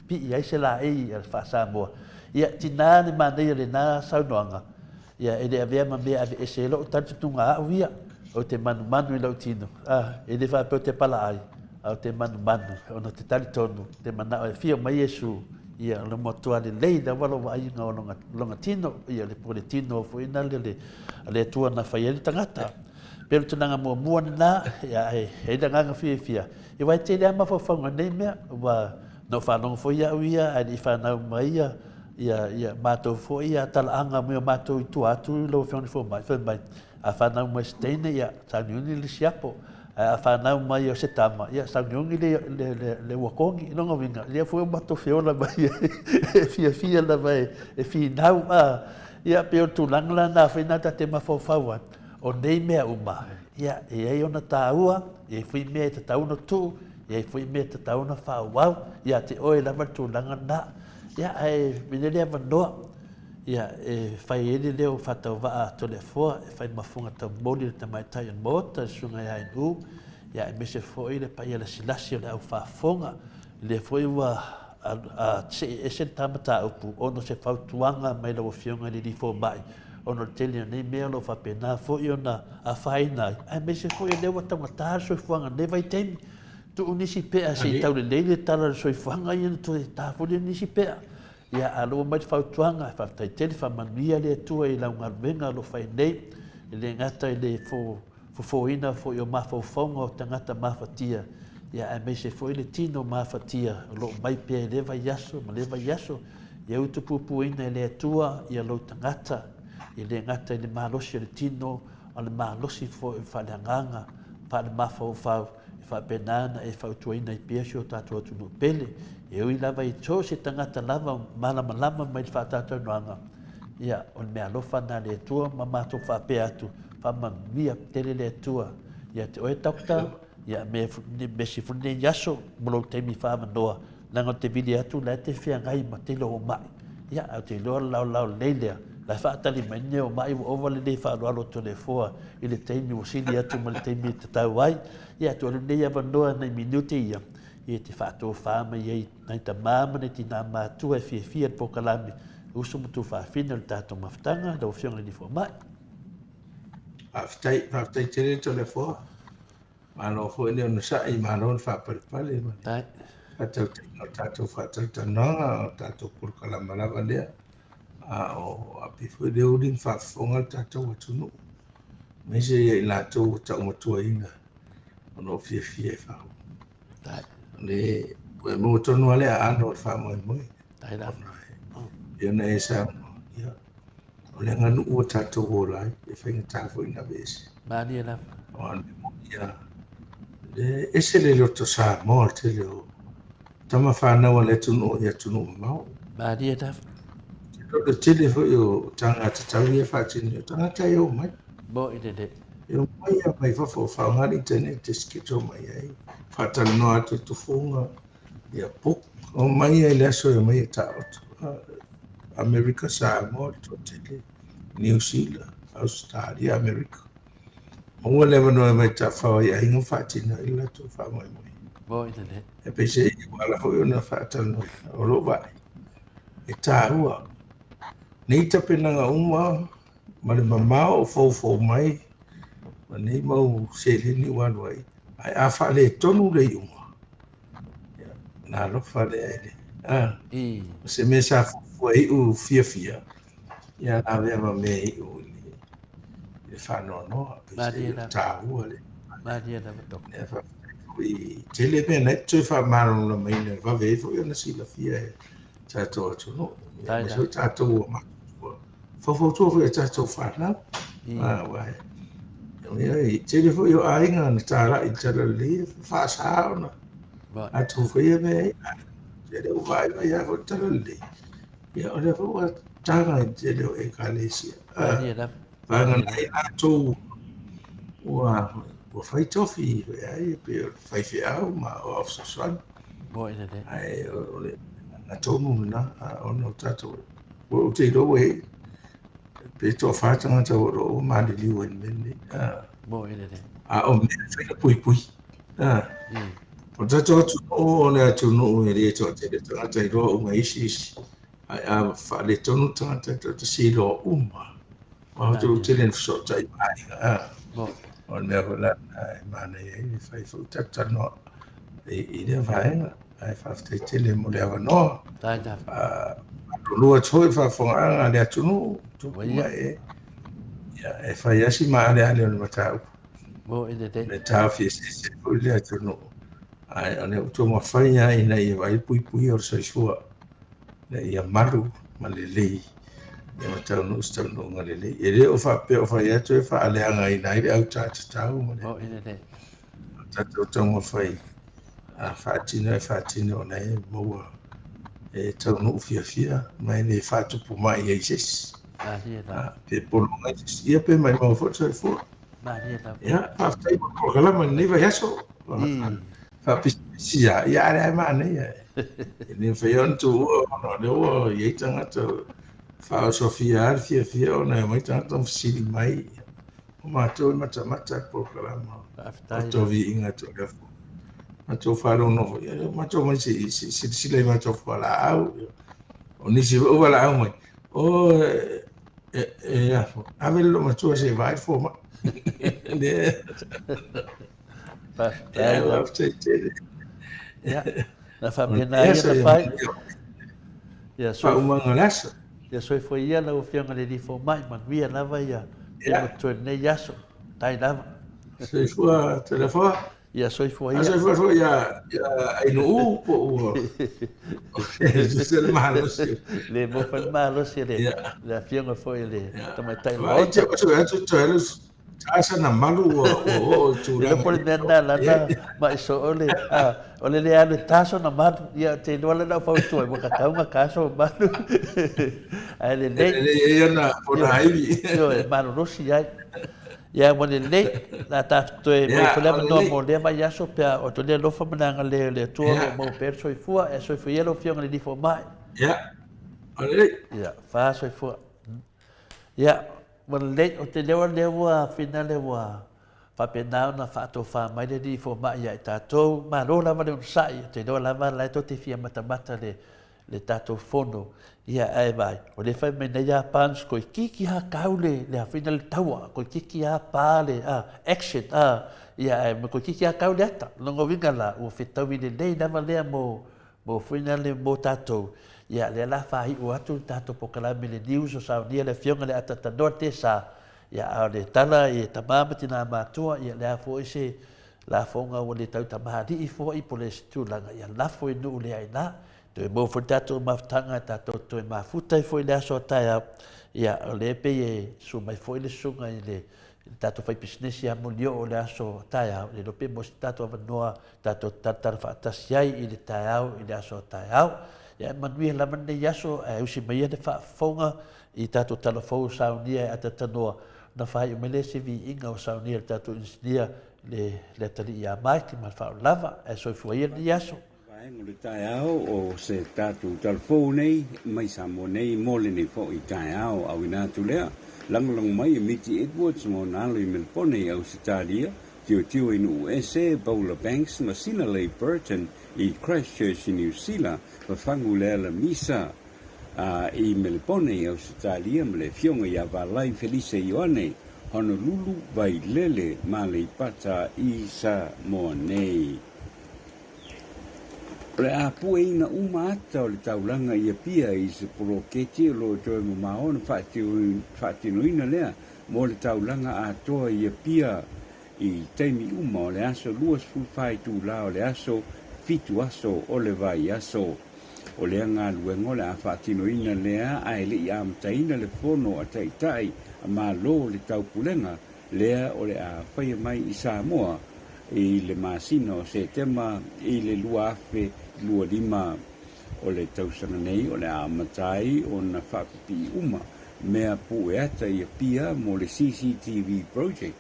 pi ia se la e fa Samoa. Ia tina ni ma nei le na saunoanga. Ia e le avea ma mea ave e se lo tanto tunga au ia o te manu i lo tino. E le fa pe te pala ai. Au te manu ona te tali tonu te mana o fia mai Yesu. Ia le motua le lei da walo wa ai nga longa tino ia le po le tino foi na le tua na fai ele tangata. Pero tunanga mua na ya e da nga fia e vai te le ma fo fanga nei mea wa no fa no fo ia ai fa na mai ia mato fo ia tal anga mo mato tu atu lo fo mai a fa na mo stene ia sa niuni le siapo a fa na mai o se tama ia sa niuni le wakongi no ngovinga le fo mato fiola mai fia la vai e fi nau ia pe tu langla na fa na te ma fo fa o nei mea uma. Ia, e ai ona tāua, e fui mea te tauna tū, e fui mea te tauna whāwau, ia te oe lama tūlanga nā. Ia, e mine lea manoa, ia, e whai eri leo whatau waa tole fua, e whai mafunga tau mōli le tamaitai an mōta, sunga ia in u, ia, e mese fua i le pai ala silasi o le au whaafonga, le fua i wa e sen tamata upu, ono se whautuanga mai lawa fionga li fo mai, ono tele nei mea lo fa pena fo i ona a faina ai me se fo i lewa tangata so fuanga ne vai temi tu unisi pea se tau le leile tala so fuanga i tu ta fo le nisi pea ia alo mai fa tuanga fa tai tele fa mania le tu i la unga venga lo fa nei le ngata le fo ina fo i ma fo fonga tangata ma fatia ia me se fo i le tino ma fatia lo mai pe le vai yaso ma le vai yaso ia utu pupu ina le tua ia lo tangata i le ngata i le mahalosi le tino o le mahalosi fo i whaleanganga pa le mawhau i whapenana e whautuaina i piasio tātua tunu pele e ui lava i tō se tangata lava malama mai le whātātua noanga ia o le mea lofa na le tua ma mātou whape atu whamamia tele le tua ia te oe takta ia me si fune yaso molo teimi whamanoa langa te vili atu la te whiangai ma te lo mai ia au te loa lau leilea la faatali mai o mai o vale le fa lo to le fo i le teimi o sili atu ma le teimi te tau ai ia to le nei avanoa nei minuti ia i te fato fa mai ai nei ta mama nei tina ma tu e fia po kalami uso mo tu fa final tato maftanga do fiong le fo mai aftai tele to le fo ma no fo ni no sa i ma no fa per pale ma tai tato fa tato no tato por kalama la vale o api foi de udin fa fonga tatou atunu me se ia la tau tau matua inga ono fia fa le mo tonu ale ano fa mo tai la ia na esa ia o le nganu o tatou o lai e whainga tāwho ina vese mani la ia le ese le loto sa mo te leo tama whanau le tunu o ia tunu mau mani la le tele fo yo tanga te tau ia whaatini o tanga tai o mai. bo i le Yo mai a mai fafo whaongari tene te skito mai ai. Whaatani no atu tu whunga ia puk. O mai ai le aso e mai e ta otu. Amerika Samoa to tele. New Zealand, Australia, Amerika. Mua lewa no e mai ta whao ia ingo whaatina i la tu wha mai mai. bo i le E pese i wala fo yo na whaatani o lo vai. E tā ua. Nei ta penanga uma, ma le mamao o fau mai, ma nei mau se lini wanu ai. Ai a wha le tonu le uma. Nā lofa le ai le. Se me sa fufu ai u fia. Ia nā vea ma me i u le whanau noa. Tā ua le. mani la to Ia wha i tele me nei tui wha maronu la mai ne. Wa vei fo i ana sila fia e tātou atu no. Ia so tātou ua maka. Fofo tu e tato fana wai ia tele fo yo ainga na tara i tara le fa sa na atu fo ia me tele vai ia fo tara le ia ole fo tanga tele e kalesia va na atu wa fai tofi ai pe fai fia ma of so bo i le ai ole na tonu na ono tato o te do e pe to fa tanga to ro ma de li wen men bo i le o me fai pui pui o tato atu o le atu no e le to te le tangata i roa unga isi ai a wha le tonu tangata te si roa uma ma ho te le nfso tai mai o le wala ai mana e fai fu tata no i le vaenga ai whaftai te le mo le awa noa lua toi whafonga le atu no tuku mai e fai asi ma ale ale o le matau le tau fi se le atu no ai ane uto ma faia ina ia vai pui pui o se sua le ia maru ma le lei ia ma tau no sta no ma le lei e le o fa pe o fa ia to fa ale anga ina ile au ta tau ma le ta to ma fai a fa tino na e mo e tau no fia fia mai le fa tu pu mai e ses pe por mai ia pe mai mo fo se fo ia fa tai ko kala ma ni va yaso fa pisia ia ale ma ne ni fe on tu no le o ye tanga to fa sofia fia ona mai tanga to sili mai o ma to mata po kala ma o to vi inga to le ma to fa lo no ma to mai si le ma to fa la au o ni si o la au mai o ya a ver lo ma to se vai fo ma ne ya la te ya la familia ia la fai ya fa uma ngalaso ya soy foi ia la ufianga le di fo mai man via lava ia ya mo to ne yaso tai lava se fua telefone ya soy foi ia se fua ya ai no po se le malo se le mo fa malo se le ya la fianga foi le tama tai vai te lota to eles asa na malu o tu le por ne na la na ma so ole le ale taso na mat ya te no le na fa tu mo ka ka nga kaso ma ale le ya na por aí yo mano no si ya mo le la ta to e mo fa le no mo le ma ya so pe o to le lo fa na le tu mo per so fu e so fu yelo fiong le di fo mai ya ole ya fa so fu ya mo le o te le wa finale wa fa pe na fa to fa mai le di fo mai ya ta to ma lo la ma le sai te do la ma la to te fia mata le tato fono ia ai vai o le fai me nei pans ko kiki ha kaule le final tawa ko kiki ha pale exit ia ai ko kiki ha kaule ata longo vinga la o fetawi le dei na vale mo final le mo tato ia le la fai o atu tato po kala me le news o sa dia le fionga le ata ta norte sa ia a le tala e tamama tina matua ia le fo ese la fonga o le tau tamadi i fo i po le stulanga ia la fo no le ai na te mo fo tato mafutanga tato to mafuta foi le aso taia ia le pe su mai foi le sunga le tato fai business ia mulio o le aso taia le pe mo tato noa tato tatar fa tasiai i le taia i le aso taia ia manui la mane yaso e usi mai le fa fonga i tato telefon saunia ata tanoa na fai o mele se vi inga o saunia tato insinia le tali ia mai ki mal fa lava e so foi le yaso mo le taeao o se tatu talfou nei mai Samoa nei mo le nei fo'i taeao auina atu lea langolango mai e Miti Edwards mo nalo i Melpone au Sitalia tio i USA Paula Banks ma sina lei Burton i Christchurch i New Zealand fafangu lea la misa i Melpone au Sitalia ma le fionga i avalai Felice Ioane Honolulu vai lele ma le pata i Samoa nei le a pueina uma ata o le taulanga ia pia i se poroketi lo toe mo maona whaatinoina lea mo le taulanga a toa ia pia i teimi uma o le aso luas fuwhai tu la o le aso fitu aso o le vai aso o le anga luengo le a whaatinoina lea a ele i amtaina le fono a taitai a malo le taupulenga lea o le a whaia mai i Samoa i le masina o se tema i le lua afe lua lima o le tausanga nei o le amatai o na whapipi uma mea pu e ata i a pia mo le CCTV project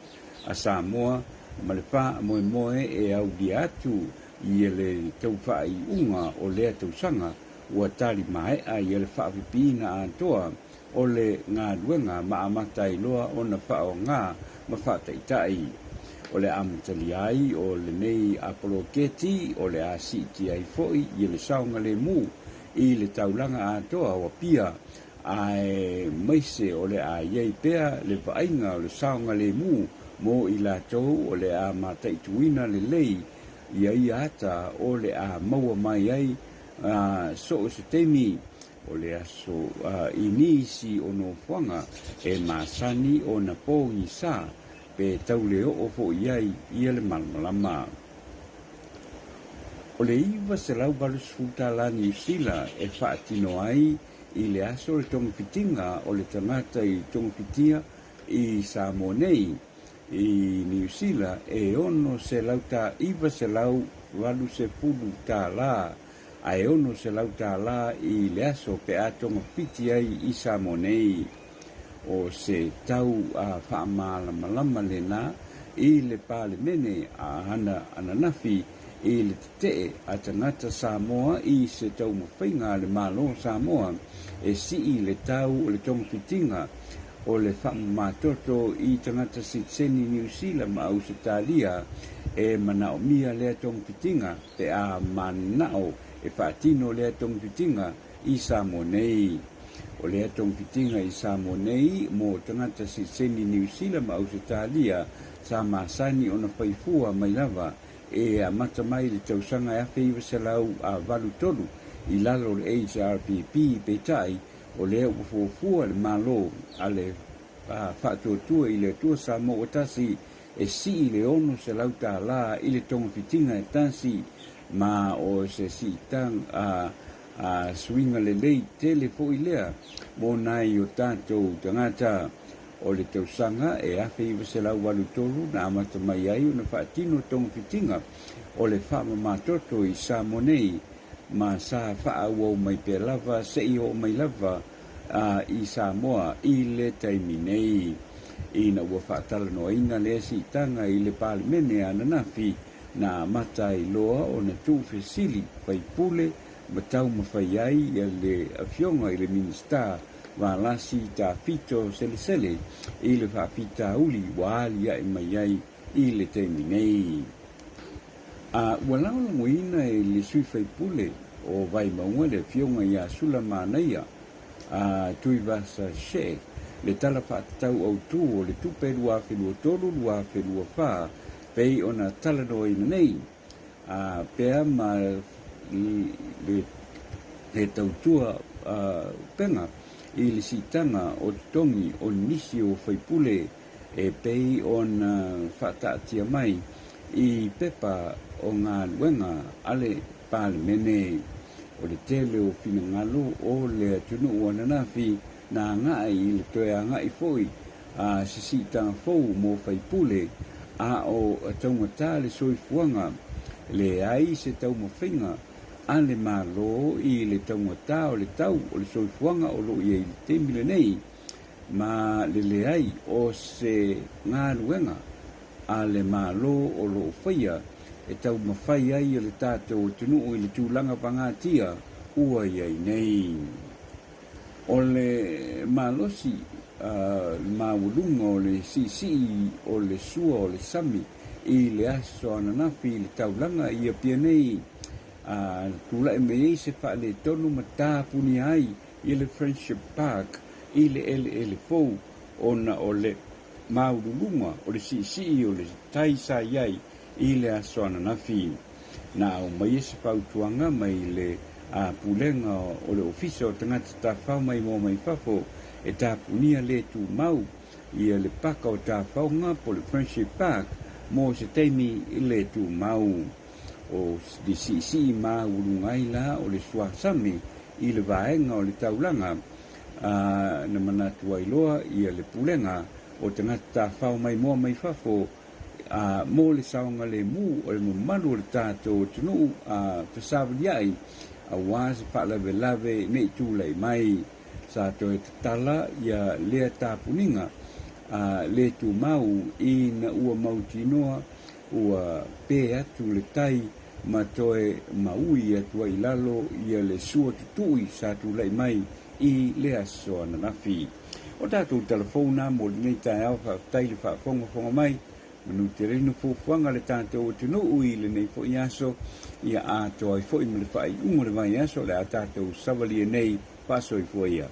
a Samoa ma le wha moe e au di atu i le tauwhai unga o lea tausanga ua tali mai a i le whapipi na antoa o le ngā luenga ma amatai loa o na wha o ngā ma whataitai o le amatali ai o le nei apologeti o le asiti ai foi i le saunga le mu i le taulanga atoa o pia ai maise o le a iei pea le vainga o le saunga le mu mo i la tau o le a mataituina le lei i ata o le a maua mai ai so o se temi o le aso inisi o no fuanga e masani o na po i sa pe tau le o fo iai ia le malmalama. O le iwa se lau balu sfuta la New Zealand e whaatino ai i le aso le tonga pitinga o le tangata i tonga pitia i Samoa nei i New Zealand e ono se lau ta iwa se lau walu se fulu ta la a e ono se lau ta la i le aso pe a tonga piti ai i Samoa nei o se tau a whaamalama le na i le pale mene a hana ananafi i le te a tangata Samoa i se tau mawhainga le malo Samoa e si i le tau o le tonga pitinga o le whaamatoto i tangata Sitseni New Zealand ma au se talia e manao mia lea tonga pitinga te a manao e whaatino lea tonga pitinga i Samoa nei. O le atong pitinga i Samoa nei mo tangata Sitseni New Zealand ma au se talia sa masani o na Maleifua mai lava e a mata mai le tausanga e awhi iwa se lau a valu tolu i lalo le HRPP petai o le ufuofua le malo a le whaatuatua i le tua Samoa o tasi e si i le ono se lau ta la i le tonga pitinga e tasi ma o se si tang swinga le lei tele po i lea mo nai o tātou tangata o le tausanga e awhi iwa se lau walu tolu na amata mai ai o na whaatino tonga pitinga o le whaamamatoto i Samoa nei ma sa whaawau mai pe lava se i o mai lava i Samoa i le taimi nei i na ua whaatala no inga le si tanga i le palimene ananafi na mata i loa o na tūwhesili pai pule ma tau mawhai ai i le awhionga i le minista wa lasi ta fito sele i le whaapita uli wa alia i mai ai i le taimi nei. Walau languina e le sui pai pule o vai maunga le awhionga i a sula manaia tui vasa she le tala whaatau au tū o le tupe lua whenua tolu lua whenua wha pei o na tala no ina nei pea ma le tautua penga i le sitanga o tongi o nisi o whaipule e pei o na whaataatia mai i pepa o ngā luenga ale pale mene o le tele o fina ngalo o le tunu o ananafi na ngai i le toea ngai foi se sitanga fou mo whaipule o taungata le soifuanga le ai se tau mawhinga a le malo i le taungata o le tau o le soifuanga o lo i e te mile nei ma le ai o se ngā luenga a le malo o lo whaia e tau mawhai ai o le tātou o tunu o i le tūlanga pangatia ua iai nei. O le malosi maulunga o le sisi o le sua o le sami i le aso ananafi i le taulanga i a pia nei tula e mei se wha le tonu mata puni ai i le Friendship Park i le ele fou ona o le maulunga o le sisi o le taisa iai i le aso ananafi na o mai se pautuanga mai le pulenga o le ofisa o tangata tawhau mai mo mai whafo e tāpunia le tū mau i le paka o tāwhau ngā po le Friendship Park mo se teimi i le tū mau o di si ma urungai la o le suasami i le vaenga o le taulanga na manatu ailoa i le pulenga o tangata tawhau mai mo mai whafo mo le saunga le mu o le mamalu o le tātou tunu pasawali ai a waz whaalawe lawe nei tūlei mai sa toe tala ia lea tāpuninga le tū mau i na ua mautinoa ua pē atu le tai ma toe maui atua i lalo ia le sua tutui sa tūlei mai i le aso ananafi. O tātou telefona mo le nei tai au whaatai le whaafonga mai manu te reino fuafuanga le tātou tunu ui le nei fo i aso ia a toa i fo i mele whai ungo le mai aso le a tātou savali e nei paso i fo ia.